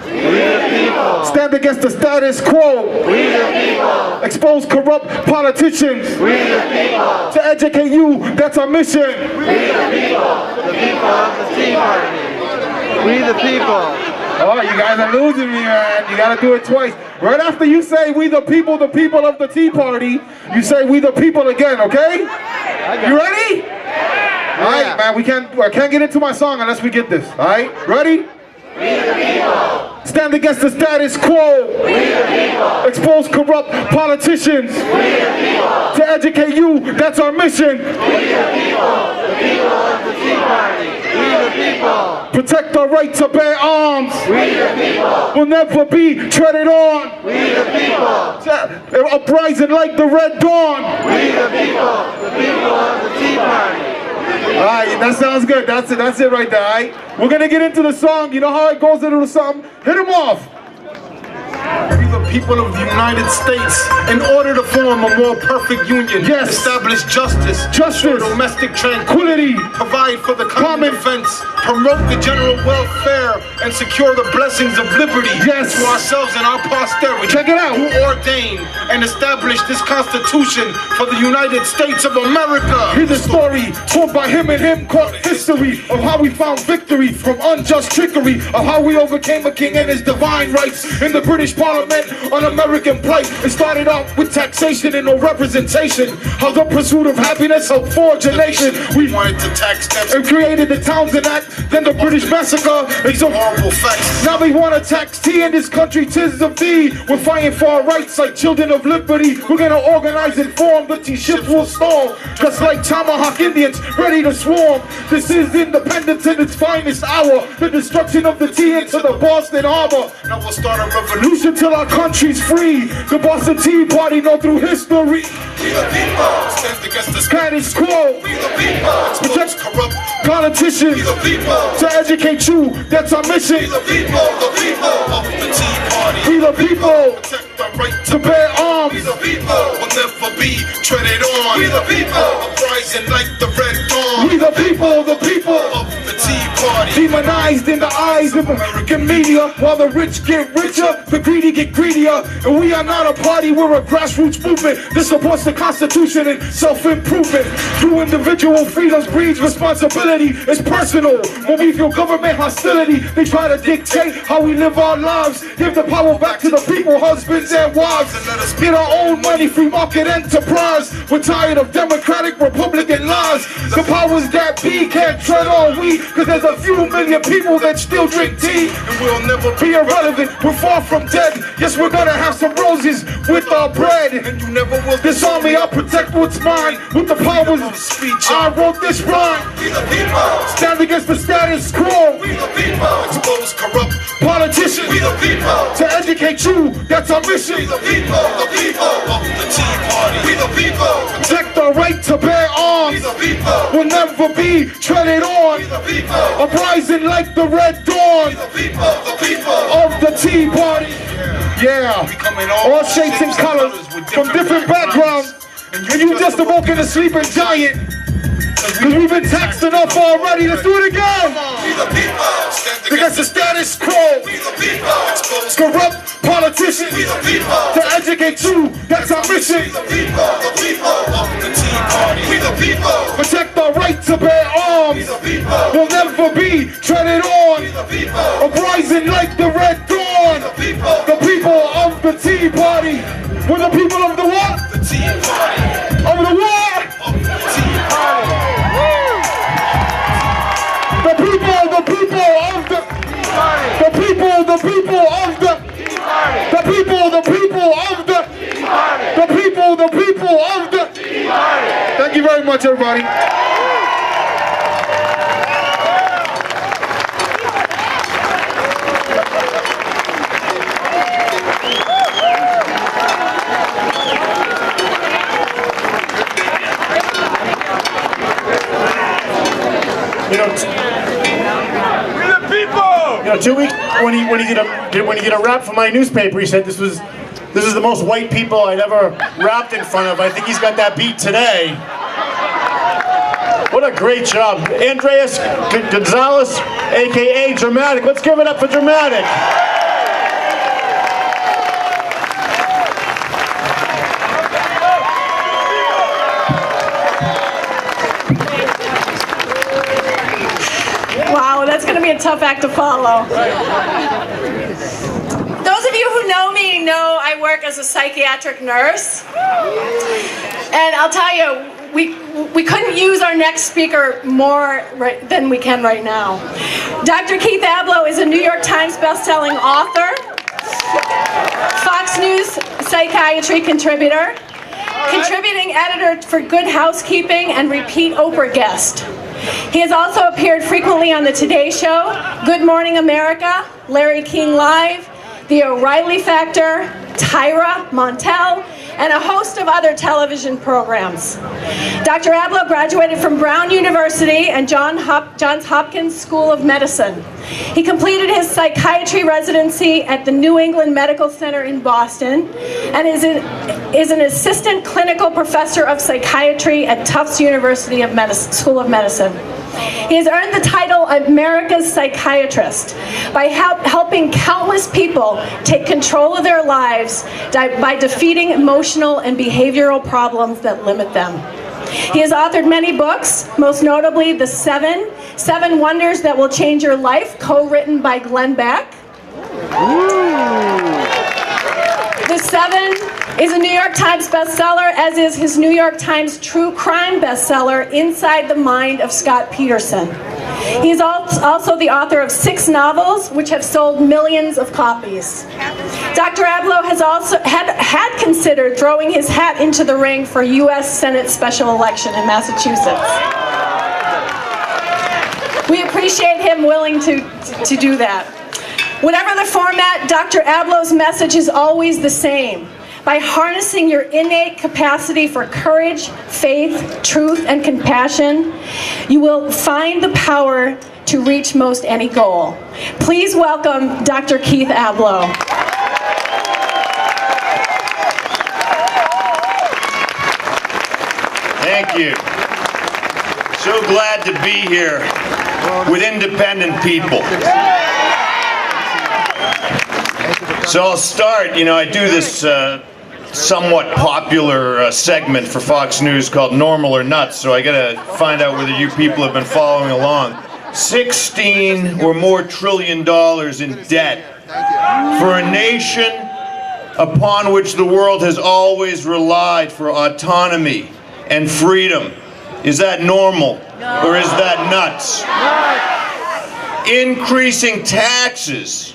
We the people. Stand against the status quo. We the people. Expose corrupt politicians. We the people. To educate you, that's our mission. We the people of the Tea Party. We the people. Oh, you guys are losing me, man. You gotta do it twice. Right after you say we the people of the Tea Party, you say we the people again, okay? You ready? All right, man, I can't get into my song unless we get this, all right? Ready? We the people. Stand against the status quo. We the people. Expose corrupt politicians. We the people. To educate you, that's our mission. We the people of the Tea Party. We the people. Protect our right to bear arms. We the people. Will never be treaded on. We the people. They're uprising like the Red Dawn. We the people of the Tea Party. Alright, that sounds good. That's it right there, alright? We're gonna get into the song. You know how it goes into the song? Hit him off. We the people of the United States, in order to form a more perfect union, establish justice, domestic tranquility, provide for the common defense, promote the general welfare, and secure the blessings of liberty to ourselves and our posterity. Check it out. Who ordained and established this Constitution for the United States of America. Here's a story told by him and him called history of how we found victory from unjust trickery, of how we overcame a king and his divine rights in the British Parliament on American plight. It started out with taxation and no representation. How the pursuit of happiness helped forge a nation. We wanted to tax them and created the Townsend Act, then the British massacre. Horrible facts. Now they want to tax tea in this country, 'tis of thee. We're fighting for our rights like children of liberty. We're gonna organize and form, the tea ships will storm, just like Tomahawk Indians ready to swarm. This is independence in its finest hour, the destruction of the tea into the Boston Harbor. Now we'll start a revolution till our country's free. The Boston Tea Party know through history. We the people stand against the status quo. We the people expose corrupt politicians. We the people to educate you. That's our mission. We the people of the Tea Party. We the people protect the right to bear arms. We the people will never be treaded on. We the people uprising like the Red Dawn. We the people of the Tea Party. Demonized in the eyes of American media, while the rich get richer, the greedy get greedier. And we are not a party, we're a grassroots movement that supports the Constitution and self-improvement. Through individual freedoms breeds responsibility. It's personal. When we feel government hostility, they try to dictate how we live our lives. Give the power back to the people, husbands and wives. Get our own money, free market enterprise. We're tired of Democratic, Republican lies. The powers that be can't tread on we, cause there's a few million people that still drink tea. And we'll never be irrelevant, we're far from dead. Yes, we're gonna have some roses with our bread. And you never will disarm me, I'll protect what's mine. With the powers of speech, I wrote this rhyme. We the people stand against the status quo. We the people expose corrupt politicians. We the people to educate you, that's our mission. We the people of the Tea Party. We the people protect our right to bear arms. We the people will never be treaded on. We the people uprising like the Red Dawn. We the people of the Tea Party. Yeah, all shapes and colors from different backgrounds. And you just awoken a sleeping giant. Cause we've been taxed enough already. Let's do it again. We the people stand against the status quo. We the people expose corrupt politicians. We the people to educate you. That's our mission. We the people of the Tea Party. We the people protect our right to bear arms. We the people will never be treaded on. We the people uprising like the Red Dawn. The people of the Tea Party. We're the people of the what? The Tea Party. Of the what? Of the Tea Party. The people of the of the people of the of the people of the of the Thank you very much, everybody. You know, 2 weeks when he did a rap for my newspaper, he said this is the most white people I'd ever rapped in front of. I think he's got that beat today. What a great job, Andrea Gonzales, aka Dramatik. Let's give it up for Dramatik. Wow, that's going to be a tough act to follow. Those of you who know me know I work as a psychiatric nurse. And I'll tell you, we couldn't use our next speaker more than we can right now. Dr. Keith Ablow is a New York Times best-selling author, Fox News psychiatry contributor, contributing editor for Good Housekeeping, and repeat Oprah guest. He has also appeared frequently on The Today Show, Good Morning America, Larry King Live, The O'Reilly Factor, Tyra, Montel, and a host of other television programs. Dr. Ablow graduated from Brown University and Johns Hopkins School of Medicine. He completed his psychiatry residency at the New England Medical Center in Boston and is an assistant clinical professor of psychiatry at Tufts University School of Medicine. He has earned the title America's Psychiatrist by helping countless people take control of their lives by defeating emotional and behavioral problems that limit them. He has authored many books, most notably The Seven Wonders That Will Change Your Life, co-written by Glenn Beck. The Seven is a New York Times bestseller, as is his New York Times true crime bestseller, Inside the Mind of Scott Peterson. He is also the author of 6 novels, which have sold millions of copies. Dr. Ablow has also had considered throwing his hat into the ring for U.S. Senate special election in Massachusetts. We appreciate him willing to do that. Whatever the format, Dr. Ablow's message is always the same. By harnessing your innate capacity for courage, faith, truth, and compassion, you will find the power to reach most any goal. Please welcome Dr. Keith Ablow. Thank you. So glad to be here with independent people. So I'll start, I do this somewhat popular segment for Fox News called Normal or Nuts, so I gotta find out whether you people have been following along. 16 or more trillion dollars in debt for a nation upon which the world has always relied for autonomy and freedom. Is that normal or is that nuts? Increasing taxes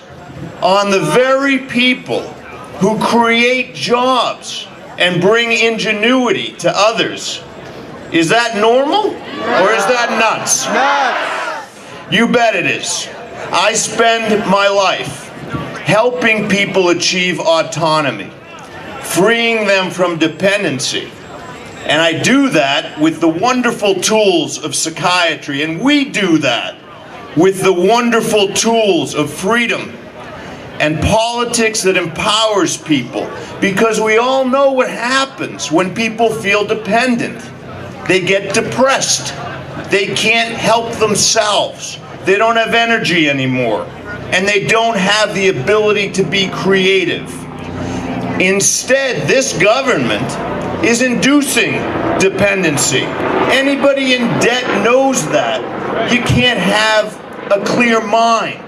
on the very people who create jobs and bring ingenuity to others. Is that normal or is that nuts? Nuts. You bet it is. I spend my life helping people achieve autonomy, freeing them from dependency. And I do that with the wonderful tools of psychiatry, and we do that with the wonderful tools of freedom and politics that empowers people, because we all know what happens when people feel dependent. They get depressed. They can't help themselves. They don't have energy anymore, and they don't have the ability to be creative. Instead, this government is inducing dependency. Anybody in debt knows that. You can't have a clear mind.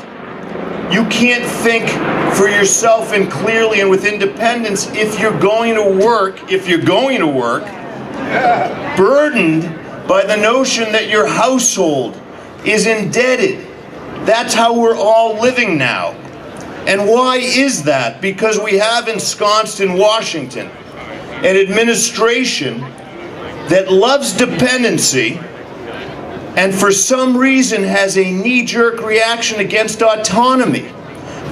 You can't think for yourself and clearly and with independence if you're going to work, burdened by the notion that your household is indebted. That's how we're all living now. And why is that? Because we have ensconced in Washington an administration that loves dependency and for some reason has a knee-jerk reaction against autonomy.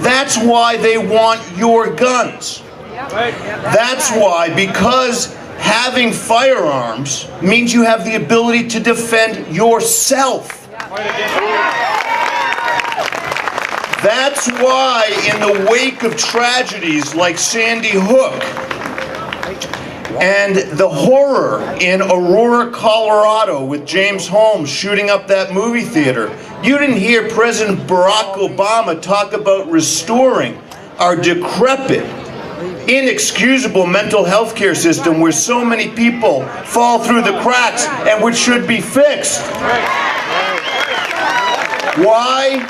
That's why they want your guns. That's why, because having firearms means you have the ability to defend yourself. That's why in the wake of tragedies like Sandy Hook and the horror in Aurora, Colorado with James Holmes shooting up that movie theater, you didn't hear President Barack Obama talk about restoring our decrepit, inexcusable mental health care system where so many people fall through the cracks and which should be fixed. Why?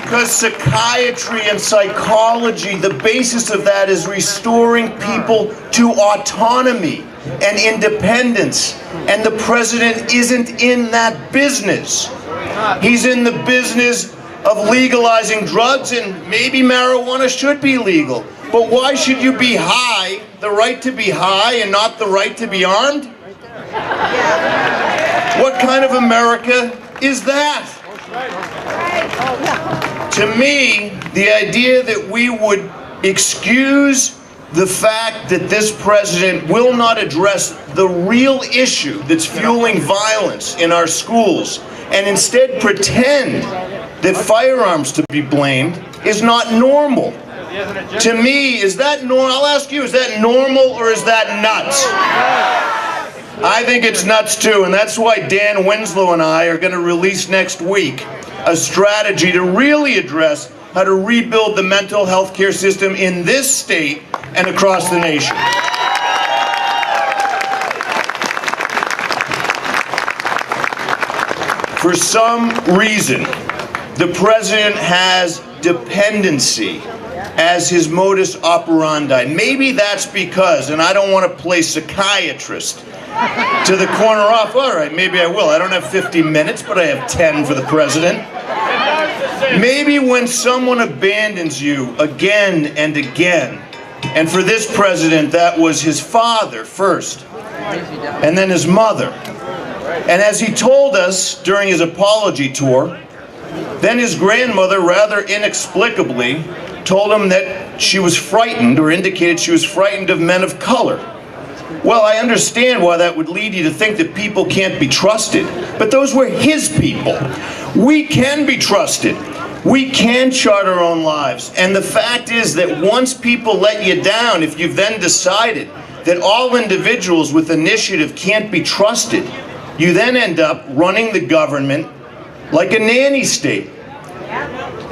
Because psychiatry and psychology, the basis of that is restoring people to autonomy and independence. And the president isn't in that business. He's in the business of legalizing drugs, and maybe marijuana should be legal. But why should you be high, the right to be high, and not the right to be armed? What kind of America is that? To me, the idea that we would excuse the fact that this president will not address the real issue that's fueling violence in our schools and instead pretend that firearms to be blamed is not normal. To me, is that normal? I'll ask you, is that normal or is that nuts? I think it's nuts too, and that's why Dan Winslow and I are going to release next week a strategy to really address how to rebuild the mental health care system in this state and across the nation. For some reason, the president has dependency as his modus operandi. Maybe that's because, and I don't want to play psychiatrist to the corner off. All right, maybe I will. I don't have 50 minutes, but I have 10 for the president. Maybe when someone abandons you again and again, and for this president, that was his father first, and then his mother. And as he told us during his apology tour, then his grandmother, rather inexplicably, told him that she was frightened, or indicated she was frightened of men of color. Well, I understand why that would lead you to think that people can't be trusted, but those were his people. We can be trusted. We can chart our own lives. And the fact is that once people let you down, if you've then decided that all individuals with initiative can't be trusted, you then end up running the government like a nanny state.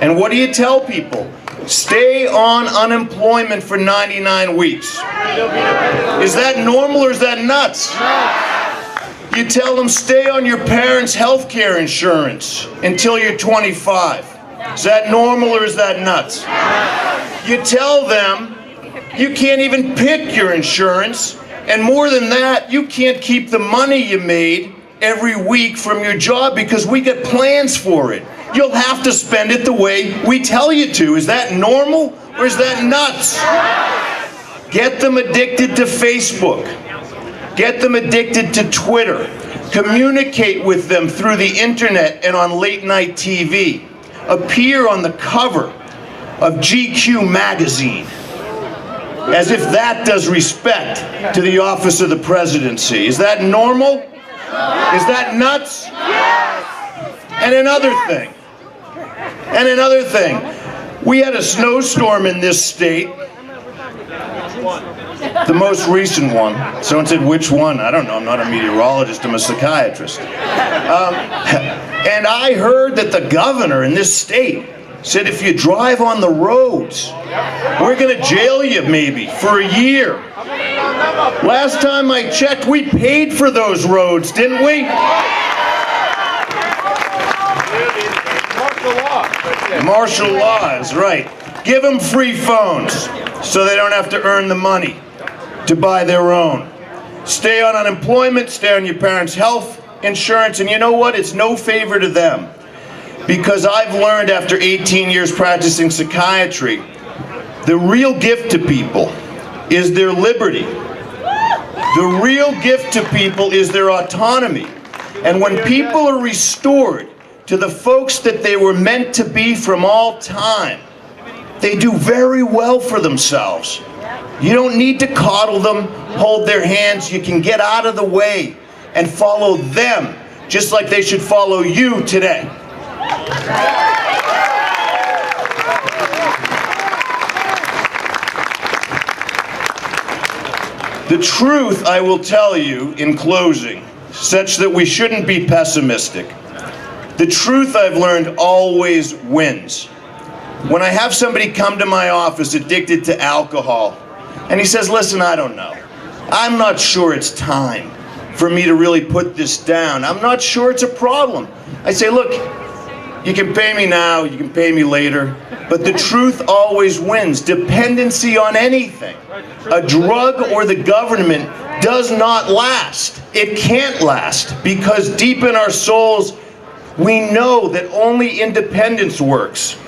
And what do you tell people? Stay on unemployment for 99 weeks. Is that normal or is that nuts? You tell them stay on your parents' health care insurance until you're 25. Is that normal or is that nuts? You tell them you can't even pick your insurance, and more than that, you can't keep the money you made every week from your job because we get plans for it. You'll have to spend it the way we tell you to. Is that normal or is that nuts? Get them addicted to Facebook. Get them addicted to Twitter. Communicate with them through the internet and on late night TV. Appear on the cover of GQ magazine. As if that does respect to the office of the presidency. Is that normal? Is that nuts? And another thing. We had a snowstorm in this state. The most recent one. Someone said, which one? I don't know. I'm not a meteorologist. I'm a psychiatrist. And I heard that the governor in this state said if you drive on the roads, we're going to jail you maybe for a year. Last time I checked, we paid for those roads, didn't we? Martial law is right. Give them free phones so they don't have to earn the money to buy their own. Stay on unemployment, stay on your parents' health insurance, and you know what? It's no favor to them. Because I've learned after 18 years practicing psychiatry, the real gift to people is their liberty. The real gift to people is their autonomy. And when people are restored to the folks that they were meant to be from all time, they do very well for themselves. You don't need to coddle them, hold their hands. You can get out of the way and follow them, just like they should follow you today. The truth, I will tell you in closing, such that we shouldn't be pessimistic. The truth, I've learned, always wins. When I have somebody come to my office addicted to alcohol, and he says, listen, I don't know. I'm not sure it's time for me to really put this down. I'm not sure it's a problem. I say, look, you can pay me now, you can pay me later, but the truth always wins. Dependency on anything, a drug or the government, does not last. It can't last because deep in our souls, we know that only independence works.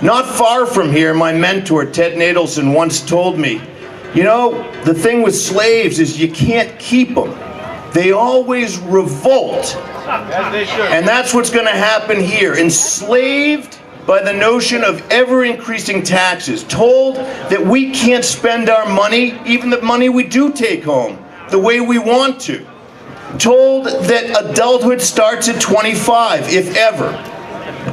Not far from here, my mentor, Ted Nadelson, once told me, you know, the thing with slaves is you can't keep them. They always revolt. And that's what's going to happen here. Enslaved by the notion of ever-increasing taxes, told that we can't spend our money, even the money we do take home, the way we want to. Told that adulthood starts at 25, if ever.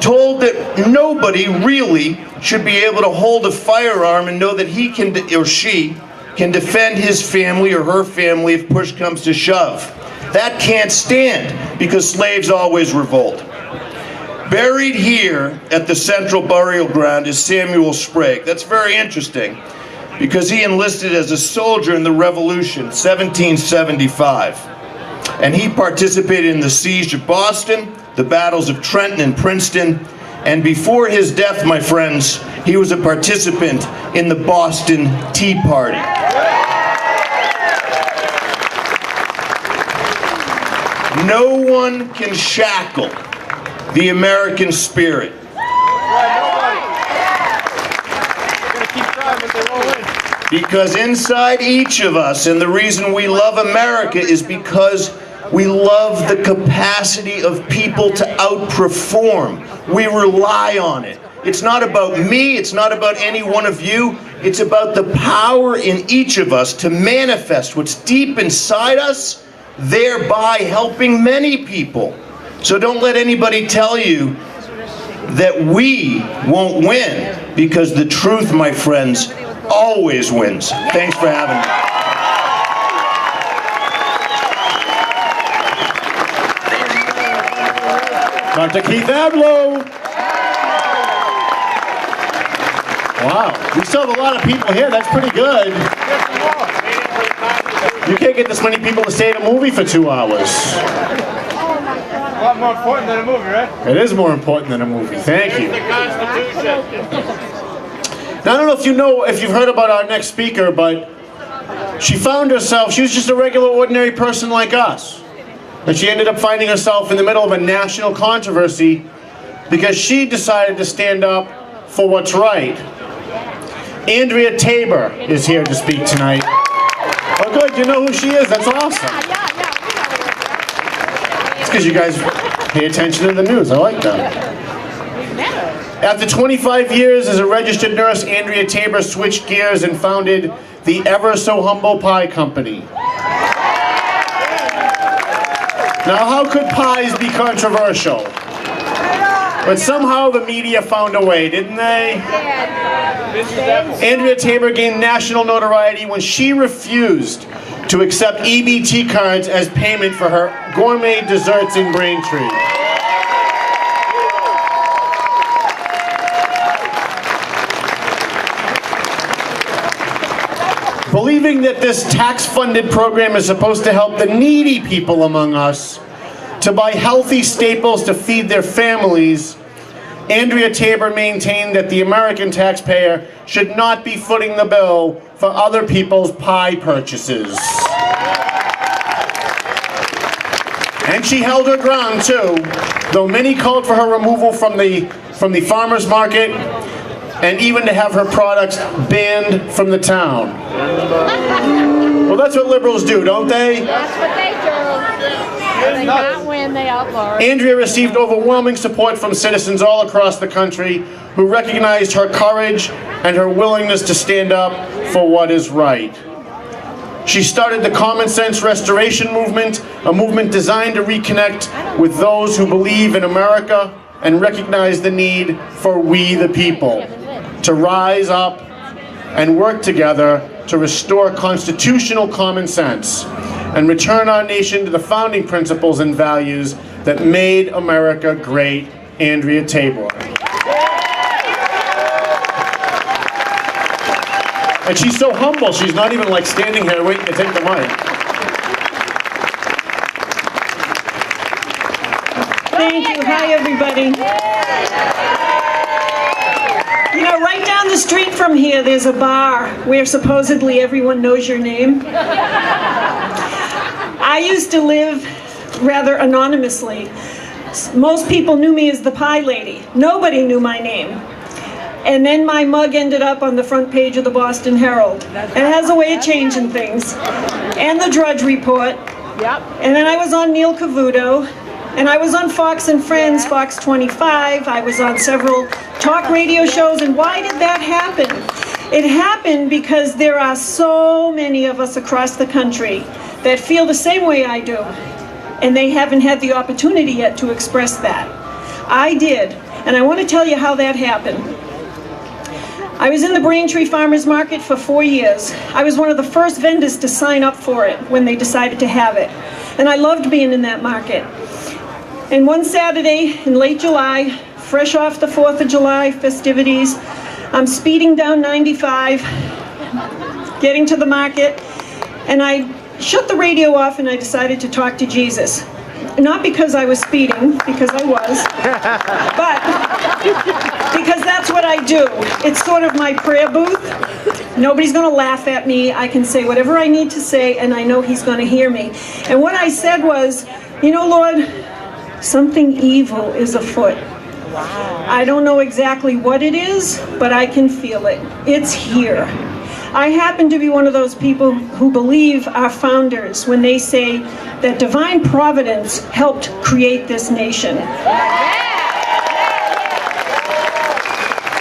Told that nobody really should be able to hold a firearm and know that he can, or she, can defend his family or her family if push comes to shove. That can't stand, because slaves always revolt. Buried here at the Central Burial Ground is Samuel Sprague. That's very interesting, because he enlisted as a soldier in the Revolution, 1775. And he participated in the siege of Boston, the battles of Trenton and Princeton, and before his death, my friends, he was a participant in the Boston Tea Party. No one can shackle the American spirit. Because inside each of us, and the reason we love America is because we love the capacity of people to outperform. We rely on it. It's not about me, it's not about any one of you, it's about the power in each of us to manifest what's deep inside us, thereby helping many people. So don't let anybody tell you that we won't win, because the truth, my friends, always wins. Thanks for having me. Dr. Keith Ablow. Wow, we still have a lot of people here. That's pretty good. You can't get this many people to stay at a movie for 2 hours. A lot more important than a movie, right? It is more important than a movie. Thank you. The Constitution. Now, I don't know if you've heard about our next speaker, but she found herself, she was just a regular, ordinary person like us. And she ended up finding herself in the middle of a national controversy because she decided to stand up for what's right. Andrea Taber is here to speak tonight. Oh good, you know who she is, that's awesome. It's because you guys pay attention to the news, I like that. After 25 years as a registered nurse, Andrea Taber switched gears and founded the Ever So Humble Pie Company. Now, how could pies be controversial? But somehow the media found a way, didn't they? Andrea Taber gained national notoriety when she refused to accept EBT cards as payment for her gourmet desserts in Braintree. Believing that this tax-funded program is supposed to help the needy people among us to buy healthy staples to feed their families, Andrea Taber maintained that the American taxpayer should not be footing the bill for other people's pie purchases. And she held her ground too, though many called for her removal from the farmers market and even to have her products banned from the town. Well, that's what liberals do, don't they? That's what they do. They not win, they outlaw. Andrea received overwhelming support from citizens all across the country who recognized her courage and her willingness to stand up for what is right. She started the Common Sense Restoration Movement, a movement designed to reconnect with those who believe in America and recognize the need for we the people to rise up and work together to restore constitutional common sense and return our nation to the founding principles and values that made America great. Andrea Taber. And she's so humble, she's not even like standing here waiting to take the mic. Thank you. Hi, everybody. You know, right down the street from here, there's a bar where supposedly everyone knows your name. I used to live rather anonymously. Most people knew me as the Pie Lady. Nobody knew my name. And then my mug ended up on the front page of the Boston Herald. It has a way of changing things. And the Drudge Report. Yep. And then I was on Neil Cavuto. And I was on Fox and Friends, Fox 25. I was on several talk radio shows. And why did that happen? It happened because there are so many of us across the country that feel the same way I do, and they haven't had the opportunity yet to express that. I did, and I want to tell you how that happened. I was in the Braintree Farmers Market for 4 years. I was one of the first vendors to sign up for it when they decided to have it. And I loved being in that market. And one Saturday in late July, fresh off the 4th of July festivities, I'm speeding down 95, getting to the market, and I shut the radio off and I decided to talk to Jesus. Not because I was speeding, because I was, but because that's what I do. It's sort of my prayer booth. Nobody's going to laugh at me. I can say whatever I need to say, and I know He's going to hear me. And what I said was, you know, Lord, something evil is afoot. I don't know exactly what it is, but I can feel it. It's here. I happen to be one of those people who believe our founders when they say that divine providence helped create this nation.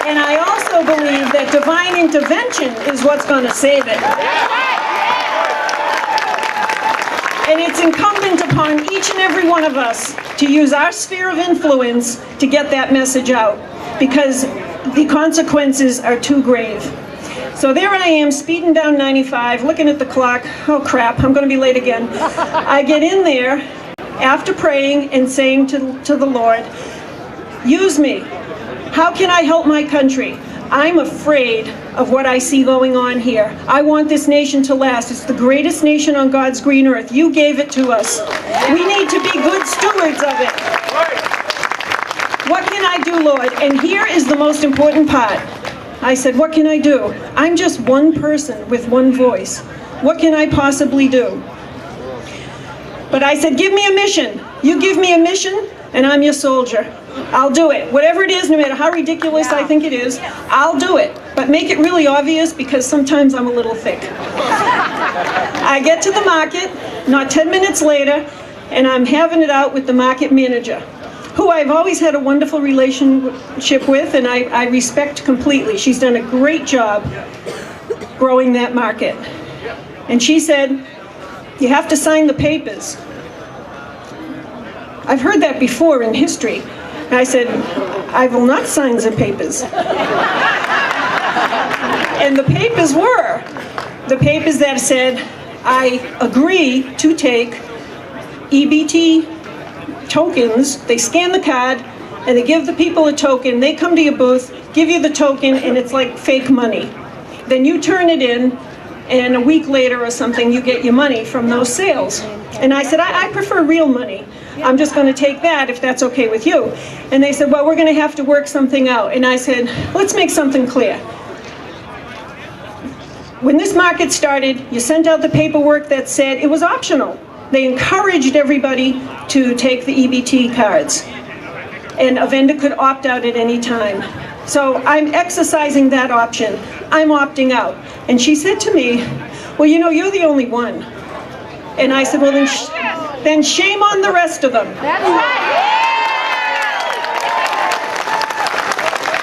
And I also believe that divine intervention is what's going to save it. And it's incumbent upon each and every one of us to use our sphere of influence to get that message out, because the consequences are too grave. So there I am, speeding down 95, looking at the clock. Oh crap, I'm going to be late again. I get in there after praying and saying to the Lord, use me. How can I help my country? I'm afraid of what I see going on here. I want this nation to last. It's the greatest nation on God's green earth. You gave it to us. We need to be good stewards of it. What can I do, Lord? And here is the most important part. I said, what can I do? I'm just one person with one voice. What can I possibly do? But I said, give me a mission. You give me a mission, and I'm your soldier. I'll do it. Whatever it is, no matter how ridiculous I think it is, I'll do it. But make it really obvious, because sometimes I'm a little thick. I get to the market, not 10 minutes later, and I'm having it out with the market manager, who I've always had a wonderful relationship with, and I respect completely. She's done a great job growing that market. And she said, you have to sign the papers. I've heard that before in history. And I said, I will not sign the papers. And the papers were the papers that said, I agree to take EBT tokens. They scan the card and they give the people a token. They come to your booth, give you the token, and it's like fake money. Then you turn it in, and a week later or something you get your money from those sales. And I said, I prefer real money. I'm just going to take that if that's okay with you. And they said, well, we're going to have to work something out. And I said, let's make something clear. When this market started, you sent out the paperwork that said it was optional. They encouraged everybody to take the EBT cards, and a vendor could opt out at any time. So I'm exercising that option. I'm opting out. And she said to me, well, you know, you're the only one. And I said, well, then shame on the rest of them.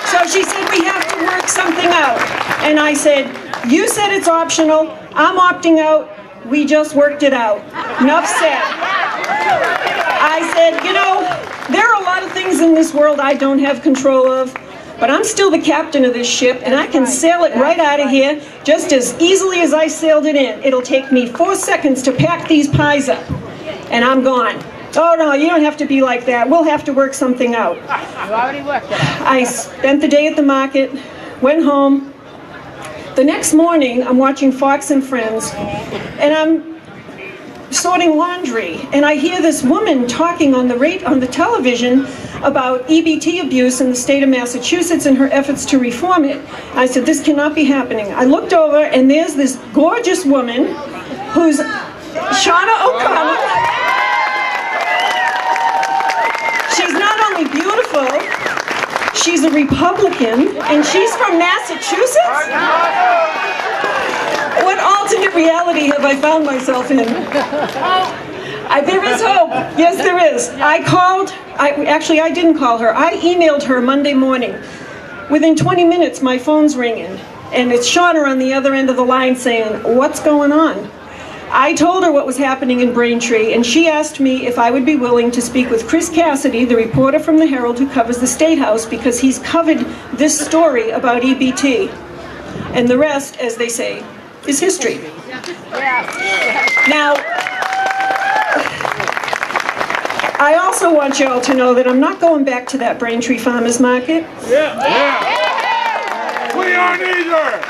So she said, we have to work something out. And I said, you said it's optional. I'm opting out. We just worked it out. Enough said. I said, you know, there are a lot of things in this world I don't have control of, but I'm still the captain of this ship, and I can sail it right out of here just as easily as I sailed it in. It'll take me 4 seconds to pack these pies up, and I'm gone. Oh, no, you don't have to be like that. We'll have to work something out. You already worked it out. I spent the day at the market, went home. The next morning, I'm watching Fox and Friends, and I'm sorting laundry, and I hear this woman talking on the television about EBT abuse in the state of Massachusetts and her efforts to reform it. I said, this cannot be happening. I looked over, and there's this gorgeous woman who's Shauna O'Connor. She's not only beautiful, she's a Republican, and she's from Massachusetts? What alternate reality have I found myself in? There is hope. Yes, there is. I didn't call her. I emailed her Monday morning. Within 20 minutes, my phone's ringing, and it's Shauna on the other end of the line saying, "What's going on?" I told her what was happening in Braintree, and she asked me if I would be willing to speak with Chris Cassidy, the reporter from the Herald who covers the State House, because he's covered this story about EBT. And the rest, as they say, is history. Now, I also want y'all to know that I'm not going back to that Braintree Farmers Market. We aren't either.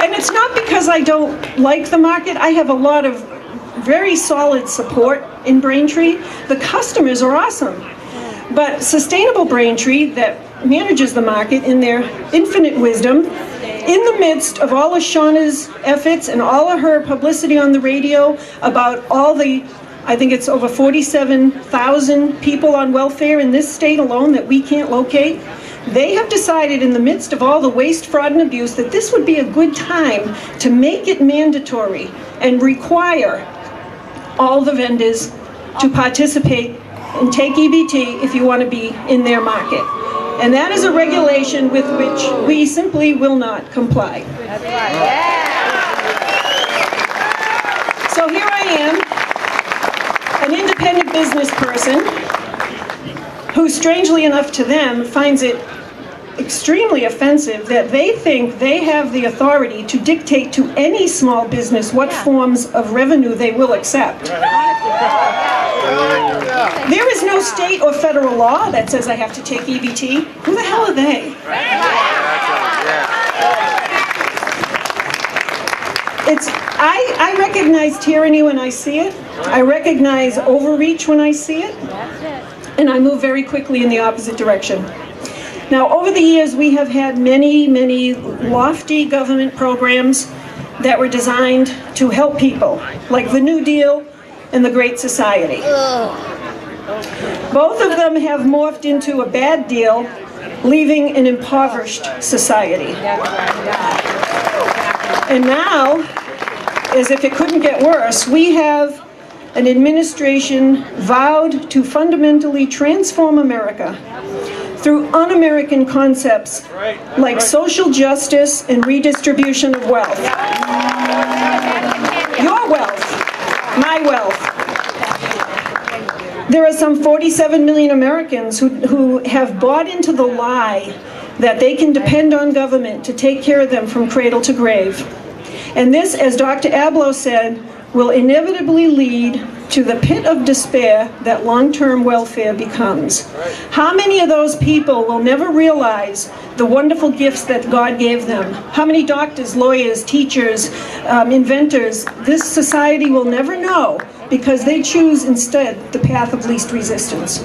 And it's not because I don't like the market. I have a lot of very solid support in Braintree. The customers are awesome. But Sustainable Braintree, that manages the market in their infinite wisdom, in the midst of all of Shauna's efforts and all of her publicity on the radio about all the, I think it's over 47,000 people on welfare in this state alone that we can't locate, they have decided in the midst of all the waste, fraud, and abuse that this would be a good time to make it mandatory and require all the vendors to participate and take EBT if you want to be in their market. And that is a regulation with which we simply will not comply. That's right. Yeah. So here I am, an independent business person who, strangely enough to them, finds it extremely offensive that they think they have the authority to dictate to any small business what forms of revenue they will accept. There is no state or federal law that says I have to take EBT. Who the hell are they? I recognize tyranny when I see it. I recognize overreach when I see it. And I move very quickly in the opposite direction. Now, over the years, we have had many, many lofty government programs that were designed to help people, like the New Deal and the Great Society. Both of them have morphed into a bad deal, leaving an impoverished society. And now, as if it couldn't get worse, we have an administration vowed to fundamentally transform America through un-American concepts like social justice and redistribution of wealth. Your wealth, my wealth. There are some 47 million Americans who have bought into the lie that they can depend on government to take care of them from cradle to grave. And this, as Dr. Ablow said, will inevitably lead to the pit of despair that long-term welfare becomes. How many of those people will never realize the wonderful gifts that God gave them? How many doctors, lawyers, teachers, inventors, this society will never know because they choose instead the path of least resistance.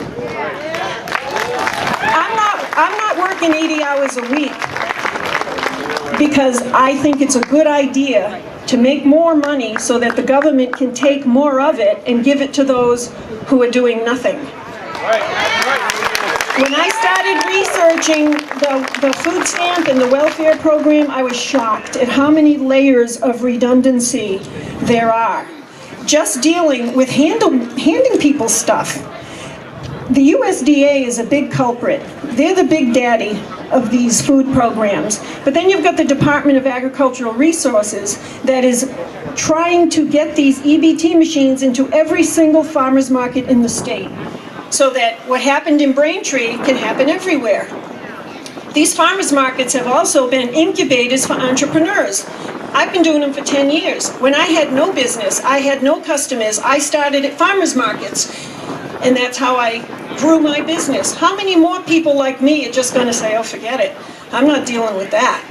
I'm not working 80 hours a week because I think it's a good idea to make more money so that the government can take more of it and give it to those who are doing nothing. When I started researching the food stamp and the welfare program, I was shocked at how many layers of redundancy there are. Just dealing with handing people stuff. The USDA is a big culprit. They're the big daddy of these food programs. But then you've got the Department of Agricultural Resources that is trying to get these EBT machines into every single farmer's market in the state so that what happened in Braintree can happen everywhere. These farmers markets have also been incubators for entrepreneurs. I've been doing them for 10 years. When I had no business, I had no customers, I started at farmers markets. And that's how I grew my business. How many more people like me are just going to say, oh, forget it. I'm not dealing with that.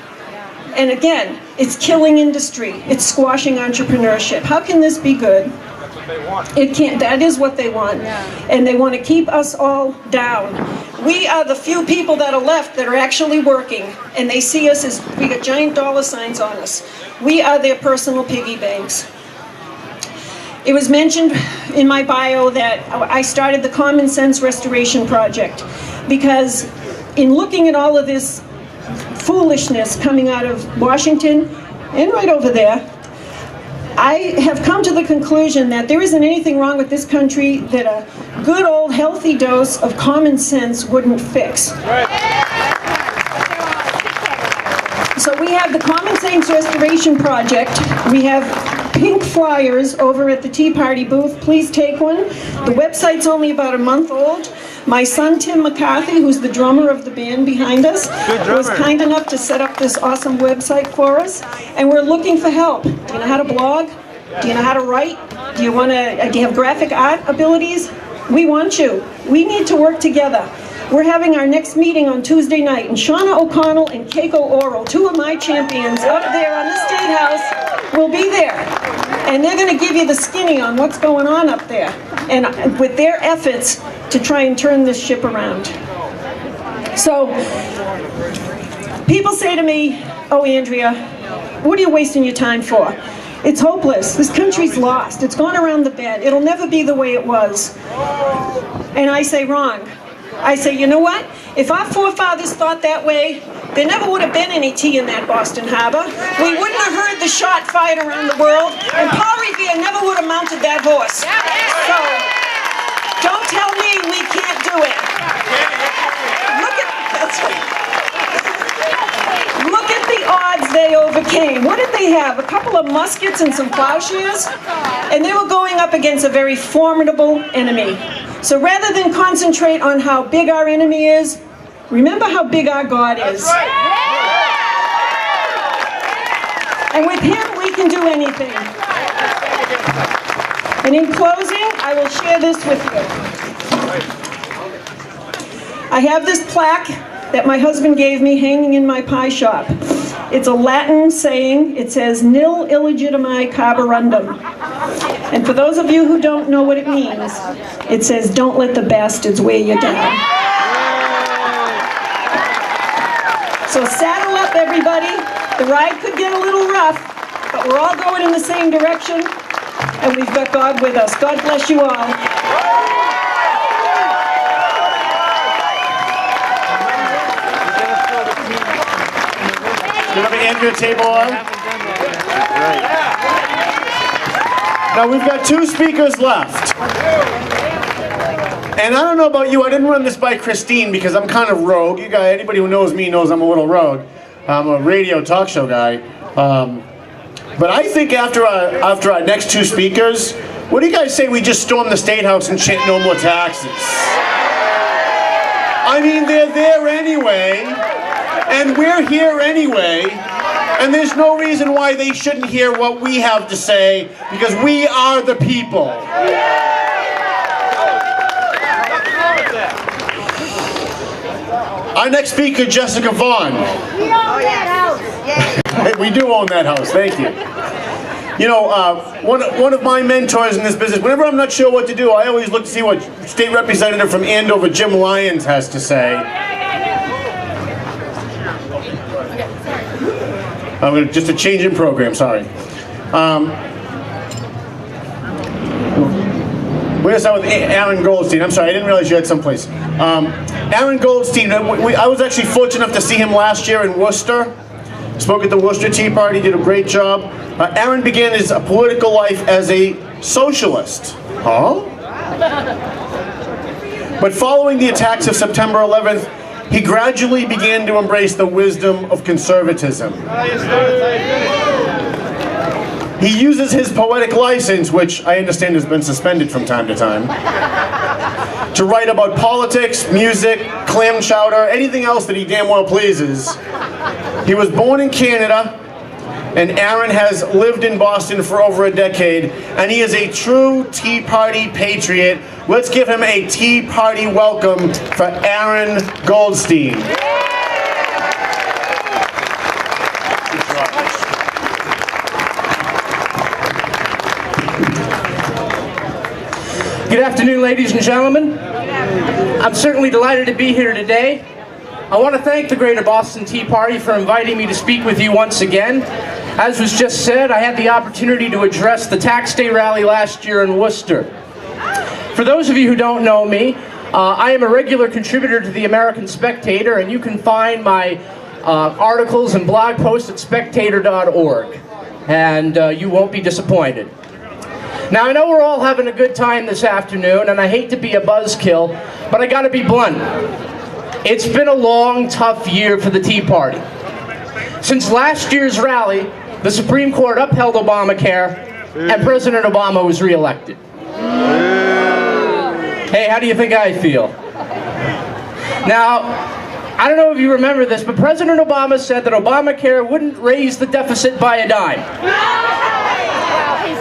And again, it's killing industry. It's squashing entrepreneurship. How can this be good? It can't. That is what they want. And they want to keep us all down. We are the few people that are left that are actually working. And they see us as, we got giant dollar signs on us. We are their personal piggy banks. It was mentioned in my bio that I started the Common Sense Restoration Project because in looking at all of this foolishness coming out of Washington and right over there, I have come to the conclusion that there isn't anything wrong with this country that a good old healthy dose of common sense wouldn't fix. So we have the Common Sense Restoration Project. We have pink flyers over at the Tea Party booth. Please take one. The website's only about a month old. My son, Tim McCarthy, who's the drummer of the band behind us, was kind enough to set up this awesome website for us. And we're looking for help. Do you know how to blog? Do you know how to write? Do you have graphic art abilities? We want you. We need to work together. We're having our next meeting on Tuesday night, and Shauna O'Connell and Keiko Oral, two of my champions up there on the State House, will be there. And they're going to give you the skinny on what's going on up there, and with their efforts to try and turn this ship around. So, people say to me, oh, Andrea, what are you wasting your time for? It's hopeless. This country's lost. It's gone around the bend. It'll never be the way it was. And I say, wrong. I say, you know what? If our forefathers thought that way, there never would have been any tea in that Boston Harbor. We wouldn't have heard the shot fired around the world, and Paul Revere never would have mounted that horse. So, don't tell me we can't do it. Look at the odds they overcame. What did they have? A couple of muskets and some plowshares? And they were going up against a very formidable enemy. So rather than concentrate on how big our enemy is, remember how big our God is. And with Him, we can do anything. And in closing, I will share this with you. I have this plaque that my husband gave me hanging in my pie shop. It's a Latin saying. It says, nil illegitimi carborundum. And for those of you who don't know what it means, it says, don't let the bastards wear you down. So saddle up, everybody. The ride could get a little rough, but we're all going in the same direction, and we've got God with us. God bless you all. Do you have an Andrea table on? Now we've got two speakers left. And I don't know about you, I didn't run this by Christine because I'm kind of rogue. You guys, anybody who knows me knows I'm a little rogue. I'm a radio talk show guy. But I think after our next two speakers, what do you guys say we just storm the State House and chant no more taxes? I mean, they're there anyway, and we're here anyway, and there's no reason why they shouldn't hear what we have to say, because we are the people. Our next speaker, Jessica Vaughan. We own that house. We do own that house, thank you. You know, one of my mentors in this business, whenever I'm not sure what to do, I always look to see what State Representative from Andover, Jim Lyons, has to say. I'm going to, just a change in program, sorry. We're going to start with Aaron Goldstein. I'm sorry, I didn't realize you had someplace. Aaron Goldstein, I was actually fortunate enough to see him last year in Worcester. Spoke at the Worcester Tea Party, did a great job. Aaron began his political life as a socialist. Huh? But following the attacks of September 11th, he gradually began to embrace the wisdom of conservatism. He uses his poetic license, which I understand has been suspended from time to time, to write about politics, music, clam chowder, anything else that he damn well pleases. He was born in Canada, and Aaron has lived in Boston for over a decade, and he is a true Tea Party patriot. Let's give him a Tea Party welcome for Aaron Goldstein. Good afternoon, ladies and gentlemen. I'm certainly delighted to be here today. I want to thank the Greater Boston Tea Party for inviting me to speak with you once again. As was just said, I had the opportunity to address the Tax Day rally last year in Worcester. For those of you who don't know me, I am a regular contributor to the American Spectator, and you can find my articles and blog posts at Spectator.org, and you won't be disappointed. Now, I know we're all having a good time this afternoon, and I hate to be a buzzkill, but I gotta be blunt. It's been a long, tough year for the Tea Party. Since last year's rally, the Supreme Court upheld Obamacare, and President Obama was reelected. Hey, how do you think I feel? Now, I don't know if you remember this, but President Obama said that Obamacare wouldn't raise the deficit by a dime.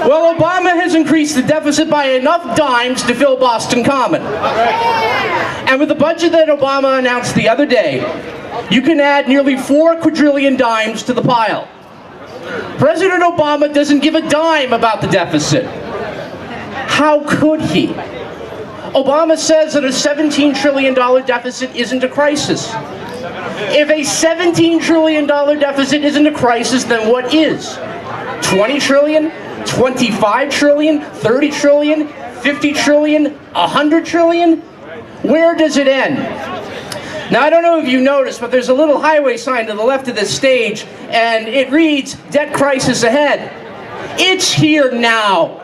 Well, Obama has increased the deficit by enough dimes to fill Boston Common. And with the budget that Obama announced the other day, you can add nearly 4 quadrillion dimes to the pile. President Obama doesn't give a dime about the deficit. How could he? Obama says that a $17 trillion deficit isn't a crisis. If a $17 trillion deficit isn't a crisis, then what is? 20 trillion? 25 trillion? 30 trillion? 50 trillion? 100 trillion? Where does it end? Now, I don't know if you noticed, but there's a little highway sign to the left of this stage, and it reads, "Debt crisis ahead." It's here now.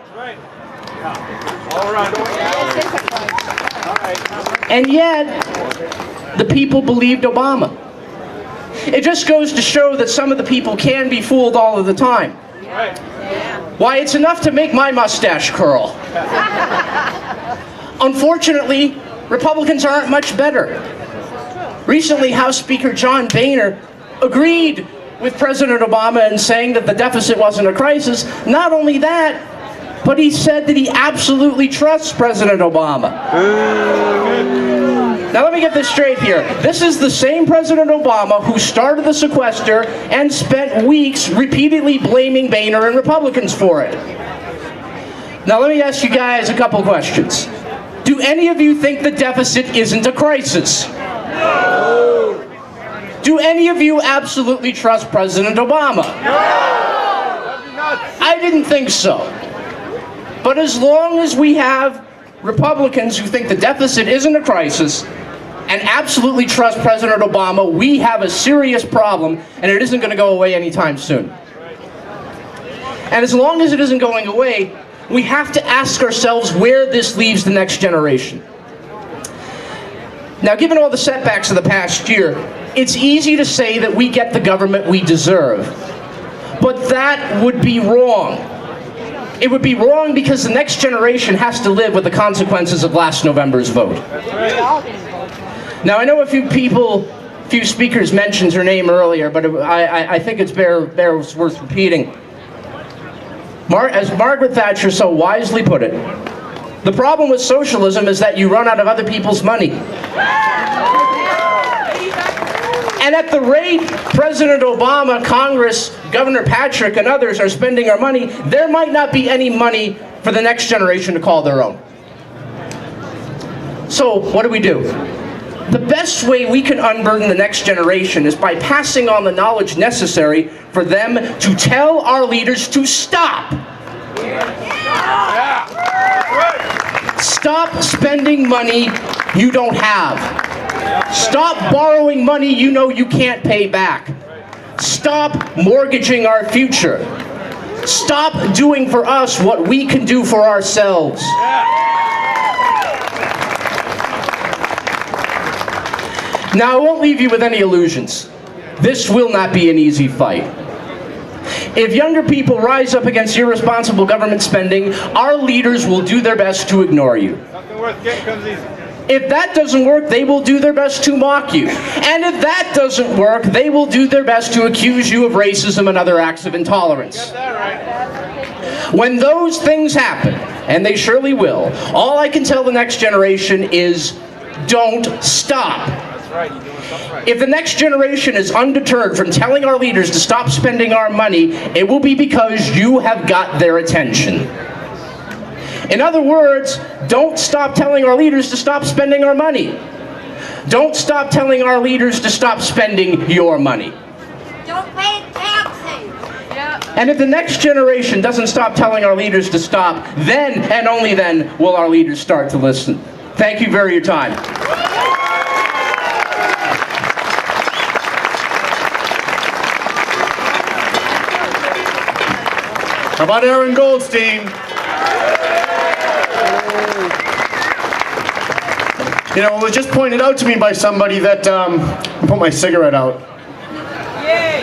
And yet, the people believed Obama. It just goes to show that some of the people can be fooled all of the time. Why, it's enough to make my mustache curl. Unfortunately, Republicans aren't much better. Recently, House Speaker John Boehner agreed with President Obama in saying that the deficit wasn't a crisis. Not only that, but he said that he absolutely trusts President Obama. Now let me get this straight here. This is the same President Obama who started the sequester and spent weeks repeatedly blaming Boehner and Republicans for it. Now let me ask you guys a couple questions. Do any of you think the deficit isn't a crisis? No. Do any of you absolutely trust President Obama? No. I didn't think so. But as long as we have Republicans who think the deficit isn't a crisis and absolutely trust President Obama, we have a serious problem, and it isn't going to go away anytime soon. And as long as it isn't going away, we have to ask ourselves where this leaves the next generation. Now, given all the setbacks of the past year, it's easy to say that we get the government we deserve. But that would be wrong. It would be wrong because the next generation has to live with the consequences of last November's vote. Now, I know a few speakers mentioned her name earlier, but I think it's worth repeating. As Margaret Thatcher so wisely put it, the problem with socialism is that you run out of other people's money. And at the rate President Obama, Congress, Governor Patrick, and others are spending our money, there might not be any money for the next generation to call their own. So, what do? The best way we can unburden the next generation is by passing on the knowledge necessary for them to tell our leaders to stop. Stop spending money you don't have. Stop borrowing money you know you can't pay back. Stop mortgaging our future. Stop doing for us what we can do for ourselves. Now, I won't leave you with any illusions. This will not be an easy fight. If younger people rise up against irresponsible government spending, our leaders will do their best to ignore you. If that doesn't work, they will do their best to mock you. And if that doesn't work, they will do their best to accuse you of racism and other acts of intolerance. When those things happen, and they surely will, all I can tell the next generation is, don't stop. If the next generation is undeterred from telling our leaders to stop spending our money, it will be because you have got their attention. In other words, don't stop telling our leaders to stop spending our money. Don't stop telling our leaders to stop spending your money. Don't pay taxes. And if the next generation doesn't stop telling our leaders to stop, then and only then will our leaders start to listen. Thank you for your time. How about Aaron Goldstein? You know, it was just pointed out to me by somebody that, put my cigarette out.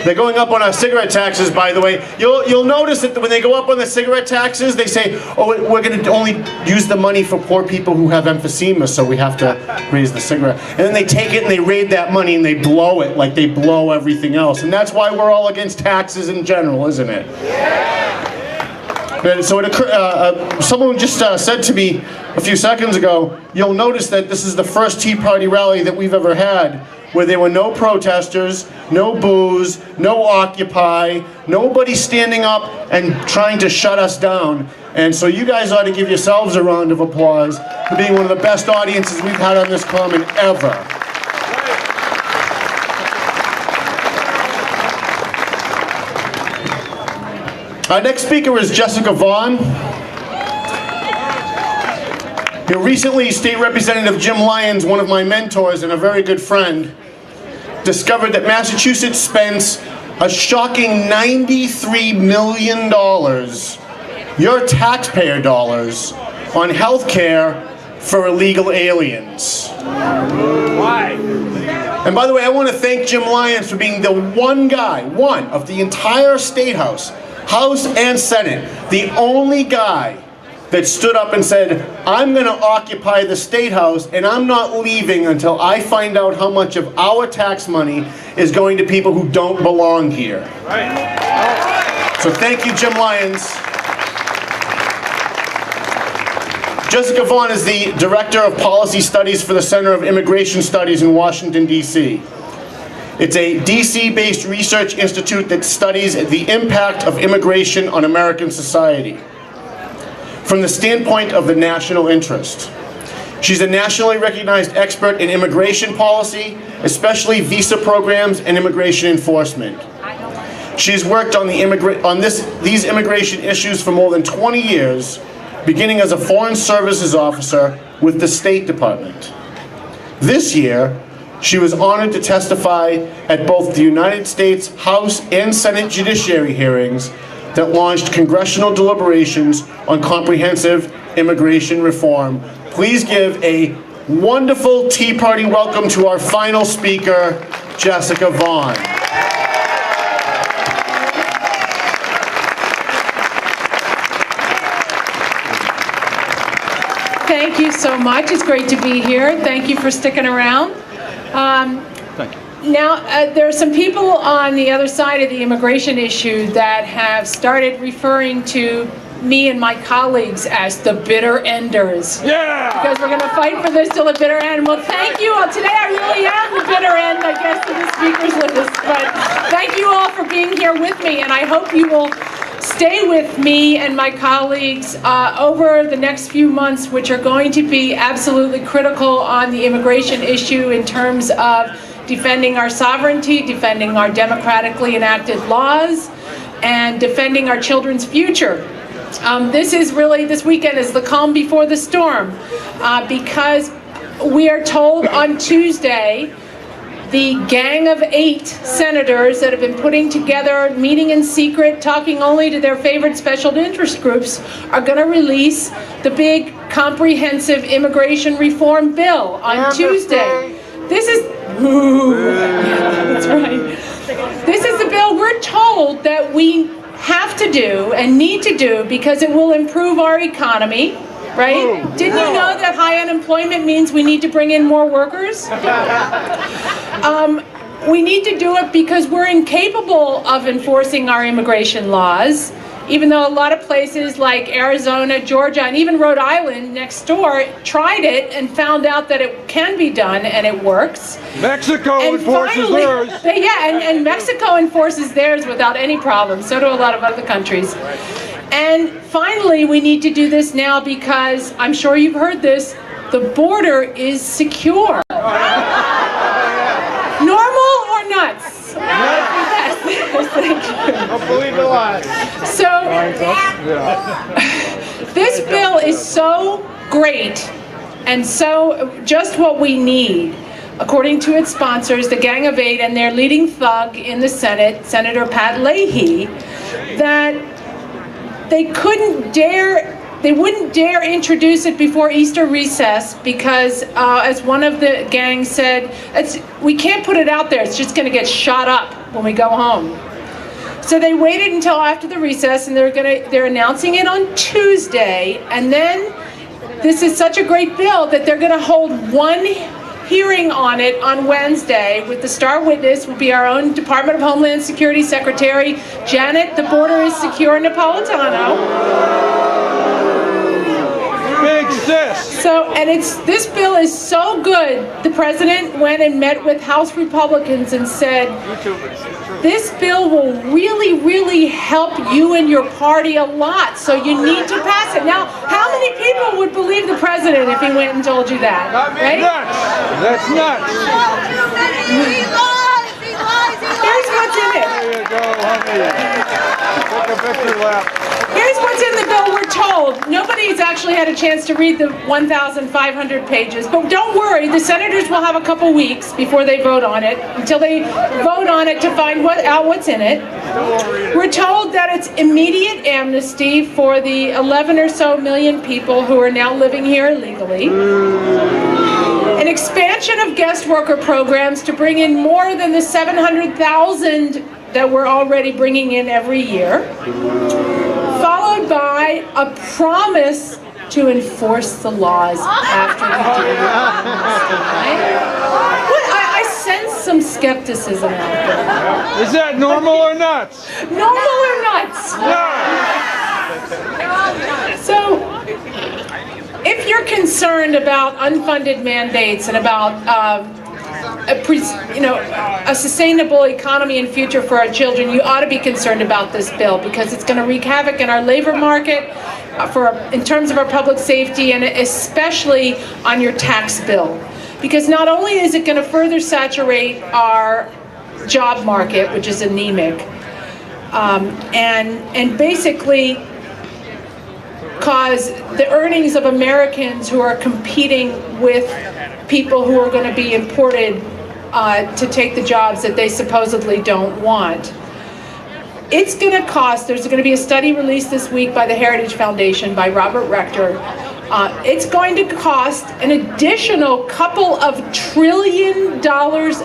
They're going up on our cigarette taxes, by the way. You'll notice that when they go up on the cigarette taxes, they say, oh, we're going to only use the money for poor people who have emphysema, so we have to raise the cigarette. And then they take it and they raid that money and they blow it like they blow everything else. And that's why we're all against taxes in general, isn't it? And so someone just said to me a few seconds ago, you'll notice that this is the first Tea Party rally that we've ever had where there were no protesters, no boos, no Occupy, nobody standing up and trying to shut us down. And so you guys ought to give yourselves a round of applause for being one of the best audiences we've had on this Common ever. Our next speaker is Jessica Vaughan. Recently, State Representative Jim Lyons, one of my mentors and a very good friend, discovered that Massachusetts spends a shocking $93 million, your taxpayer dollars, on health care for illegal aliens. Why? And by the way, I want to thank Jim Lyons for being the one of the entire State House and Senate, the only guy that stood up and said, I'm going to occupy the State House and I'm not leaving until I find out how much of our tax money is going to people who don't belong here. Right. So thank you, Jim Lyons. Jessica Vaughan is the Director of Policy Studies for the Center of Immigration Studies in Washington, D.C. It's a DC-based research institute that studies the impact of immigration on American society from the standpoint of the national interest. She's a nationally recognized expert in immigration policy, especially visa programs and immigration enforcement. She's worked on these immigration issues for more than 20 years, beginning as a Foreign Services Officer with the State Department. This year, she was honored to testify at both the United States House and Senate Judiciary hearings that launched congressional deliberations on comprehensive immigration reform. Please give a wonderful Tea Party welcome to our final speaker, Jessica Vaughan. Thank you so much. It's great to be here. Thank you for sticking around. Thank you. Now, there are some people on the other side of the immigration issue that have started referring to me and my colleagues as the bitter enders. Yeah! Because we're going to fight for this till the bitter end. Well, thank you all. Today I really am the bitter end, I guess, to the speaker's list. But thank you all for being here with me, and I hope you will stay with me and my colleagues over the next few months, which are going to be absolutely critical on the immigration issue in terms of defending our sovereignty, defending our democratically enacted laws, and defending our children's future. This weekend is the calm before the storm, because we are told on Tuesday the gang of 8 senators that have been putting together, meeting in secret, talking only to their favorite special interest groups, are going to release the big comprehensive immigration reform bill on Tuesday. This is, that's right. This is the bill we're told that we have to do and need to do because it will improve our economy, right? Didn't you know that high unemployment means we need to bring in more workers? We need to do it because we're incapable of enforcing our immigration laws, even though a lot of places like Arizona, Georgia, and even Rhode Island next door tried it and found out that it can be done and it works. Mexico enforces theirs. And Mexico enforces theirs without any problem. So do a lot of other countries. And finally, we need to do this now because, I'm sure you've heard this, the border is secure. Normal or nuts? Yes, thank you. Don't believe the lies. So, this bill is so great and so just what we need, according to its sponsors, the Gang of 8 and their leading thug in the Senate, Senator Pat Leahy, that they couldn't dare they wouldn't dare introduce it before Easter recess because, as one of the gang said, we can't put it out there, it's just going to get shot up when we go home. So they waited until after the recess, and they're announcing it on Tuesday, and then this is such a great bill that they're going to hold one hearing on it on Wednesday, with the star witness will be our own Department of Homeland Security Secretary Janet, the border is secure, Napolitano. Big sis. So, and this bill is so good, the president went and met with House Republicans and said, this bill will really, really help you and your party a lot, so you need to pass it. Now, how many people would believe the president if he went and told you that? Right? Nuts. That's nuts. He lies. Here's what's in it. There you go, honey. Take a victory lap. Here's what's in the bill, we're told. Nobody's actually had a chance to read the 1,500 pages, but don't worry, the senators will have a couple weeks before they vote on it, until they vote on it to find out what's in it. We're told that it's immediate amnesty for the 11 or so million people who are now living here illegally. An expansion of guest worker programs to bring in more than the 700,000 that we're already bringing in every year. Followed by a promise to enforce the laws after we do it. I sense some skepticism out there. Is that normal or nuts? Normal or nuts? So, if you're concerned about unfunded mandates and about a sustainable economy and future for our children, you ought to be concerned about this bill, because it's going to wreak havoc in our labor market, in terms of our public safety, and especially on your tax bill. Because not only is it going to further saturate our job market, which is anemic, and basically cause the earnings of Americans who are competing with people who are going to be imported to take the jobs that they supposedly don't want. It's going to cost, there's going to be a study released this week by the Heritage Foundation by Robert Rector. It's going to cost an additional couple of $1 trillion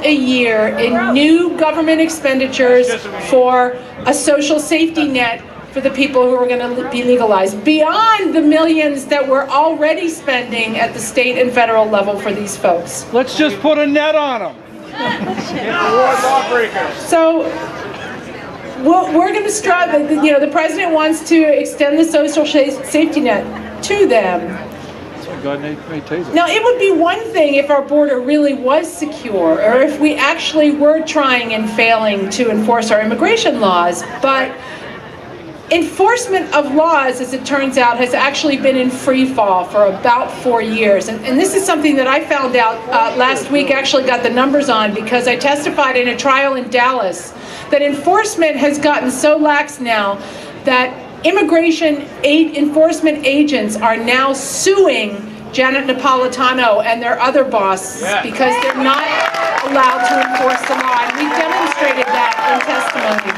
a year in new government expenditures for a social safety net for the people who are going to be legalized, beyond the millions that we're already spending at the state and federal level for these folks. Let's just put a net on them. So we're going to strive. The president wants to extend the social safety net to them. Now, it would be one thing if our border really was secure, or if we actually were trying and failing to enforce our immigration laws, but enforcement of laws, as it turns out, has actually been in free fall for about 4 years. And this is something that I found out last week, actually got the numbers on, because I testified in a trial in Dallas, that enforcement has gotten so lax now that immigration enforcement agents are now suing Janet Napolitano and their other boss because they're not allowed to enforce the law. And we demonstrated that in testimony.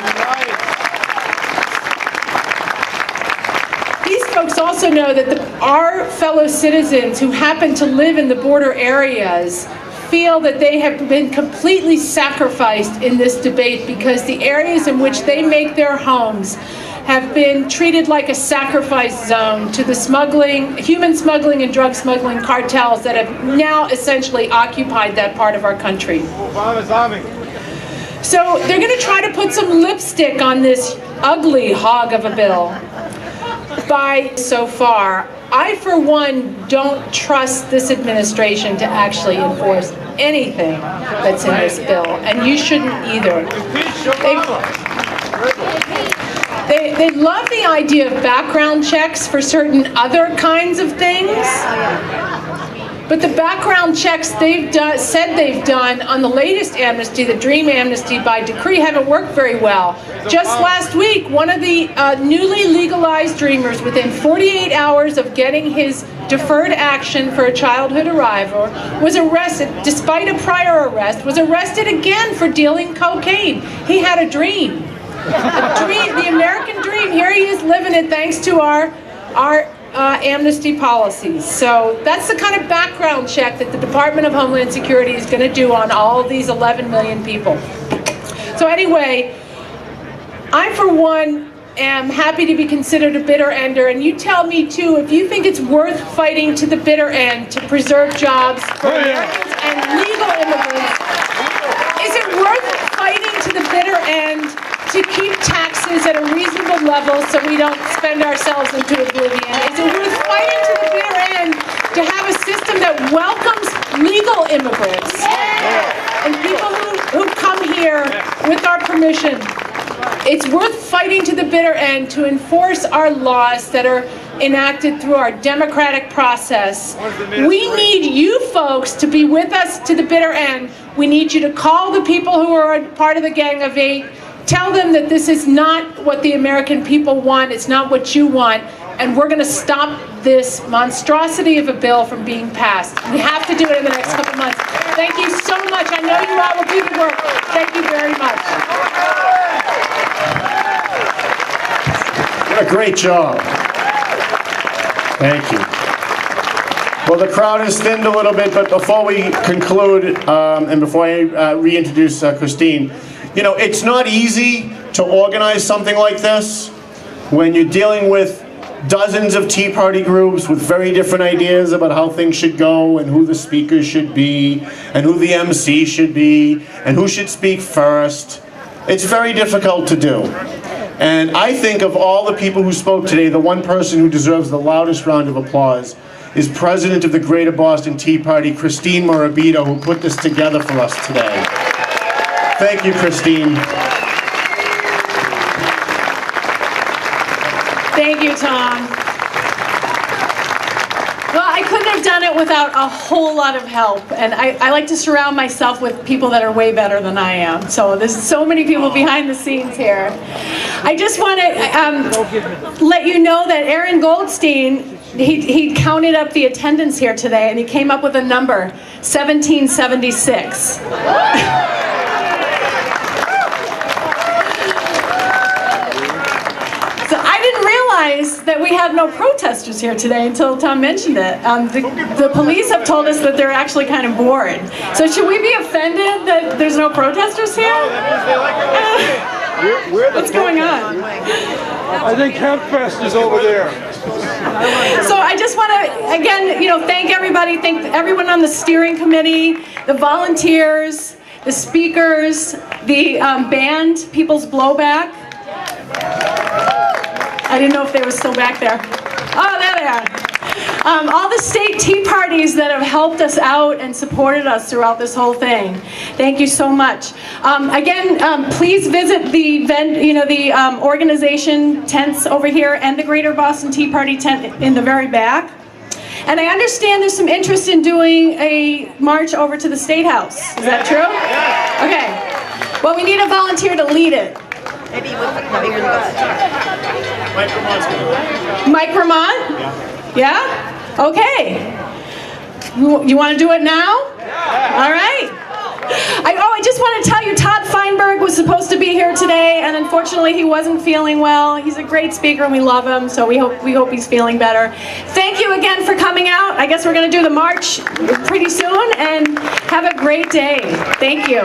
These folks also know that our fellow citizens who happen to live in the border areas feel that they have been completely sacrificed in this debate, because the areas in which they make their homes have been treated like a sacrifice zone to the human smuggling and drug smuggling cartels that have now essentially occupied that part of our country. So they're going to try to put some lipstick on this ugly hog of a bill. So far, I, for one, don't trust this administration to actually enforce anything that's in this bill, and you shouldn't either. They love the idea of background checks for certain other kinds of things, but the background checks said they've done on the latest amnesty, the Dream Amnesty by decree, haven't worked very well. Just last week, one of the newly legalized Dreamers, within 48 hours of getting his deferred action for a childhood arrival, was arrested, despite a prior arrest, was arrested again for dealing cocaine. He had a dream. The American dream. Here he is living it thanks to our amnesty policies. So that's the kind of background check that the Department of Homeland Security is going to do on all of these 11 million people. So anyway, I for one am happy to be considered a bitter ender, and you tell me too if you think it's worth fighting to the bitter end to preserve jobs for Americans and legal immigrants. Is it worth fighting to the bitter end to keep taxes at a reasonable level so we don't spend ourselves into oblivion? Is it worth fighting to the bitter end to have a system that welcomes legal immigrants and people who come here with our permission? It's worth fighting to the bitter end to enforce our laws that are enacted through our democratic process. We need you folks to be with us to the bitter end. We need you to call the people who are part of the Gang of Eight. Tell them that this is not what the American people want. It's not what you want. And we're going to stop this monstrosity of a bill from being passed. We have to do it in the next couple months. Thank you so much. I know you all will do the work. Thank you very much. What a great job. Thank you. Well, the crowd has thinned a little bit, but before we conclude, and before I reintroduce Christine, you know, it's not easy to organize something like this when you're dealing with dozens of Tea Party groups with very different ideas about how things should go and who the speakers should be and who the MC should be and who should speak first. It's very difficult to do. And I think of all the people who spoke today, the one person who deserves the loudest round of applause is President of the Greater Boston Tea Party, Christine Morabito, who put this together for us today. Thank you, Christine. Thank you, Tom. Well, I couldn't have done it without a whole lot of help, and I like to surround myself with people that are way better than I am. So there's so many people behind the scenes here. I just want to let you know that Aaron Goldstein, he counted up the attendance here today, and he came up with a number, 1776. That we had no protesters here today until Tom mentioned it. The police have told us that they're actually kind of bored. So should we be offended that there's no protesters here? What's going on? I think Hempfest is over there. So I just want to, again, thank everybody. Thank everyone on the steering committee, the volunteers, the speakers, the band, People's Blowback. I didn't know if they were still back there. Oh, there they are. All the state Tea Parties that have helped us out and supported us throughout this whole thing. Thank you so much. Again, please visit the organization tents over here and the Greater Boston Tea Party tent in the very back. And I understand there's some interest in doing a march over to the State House. Is that true? Okay. Well, we need a volunteer to lead it. Mike Vermont? Yeah? Okay. You want to do it now? All right. I just want to tell you, Todd Feinberg was supposed to be here today, and unfortunately he wasn't feeling well. He's a great speaker and we love him, so we hope he's feeling better. Thank you again for coming out. I guess we're going to do the march pretty soon, and have a great day. Thank you.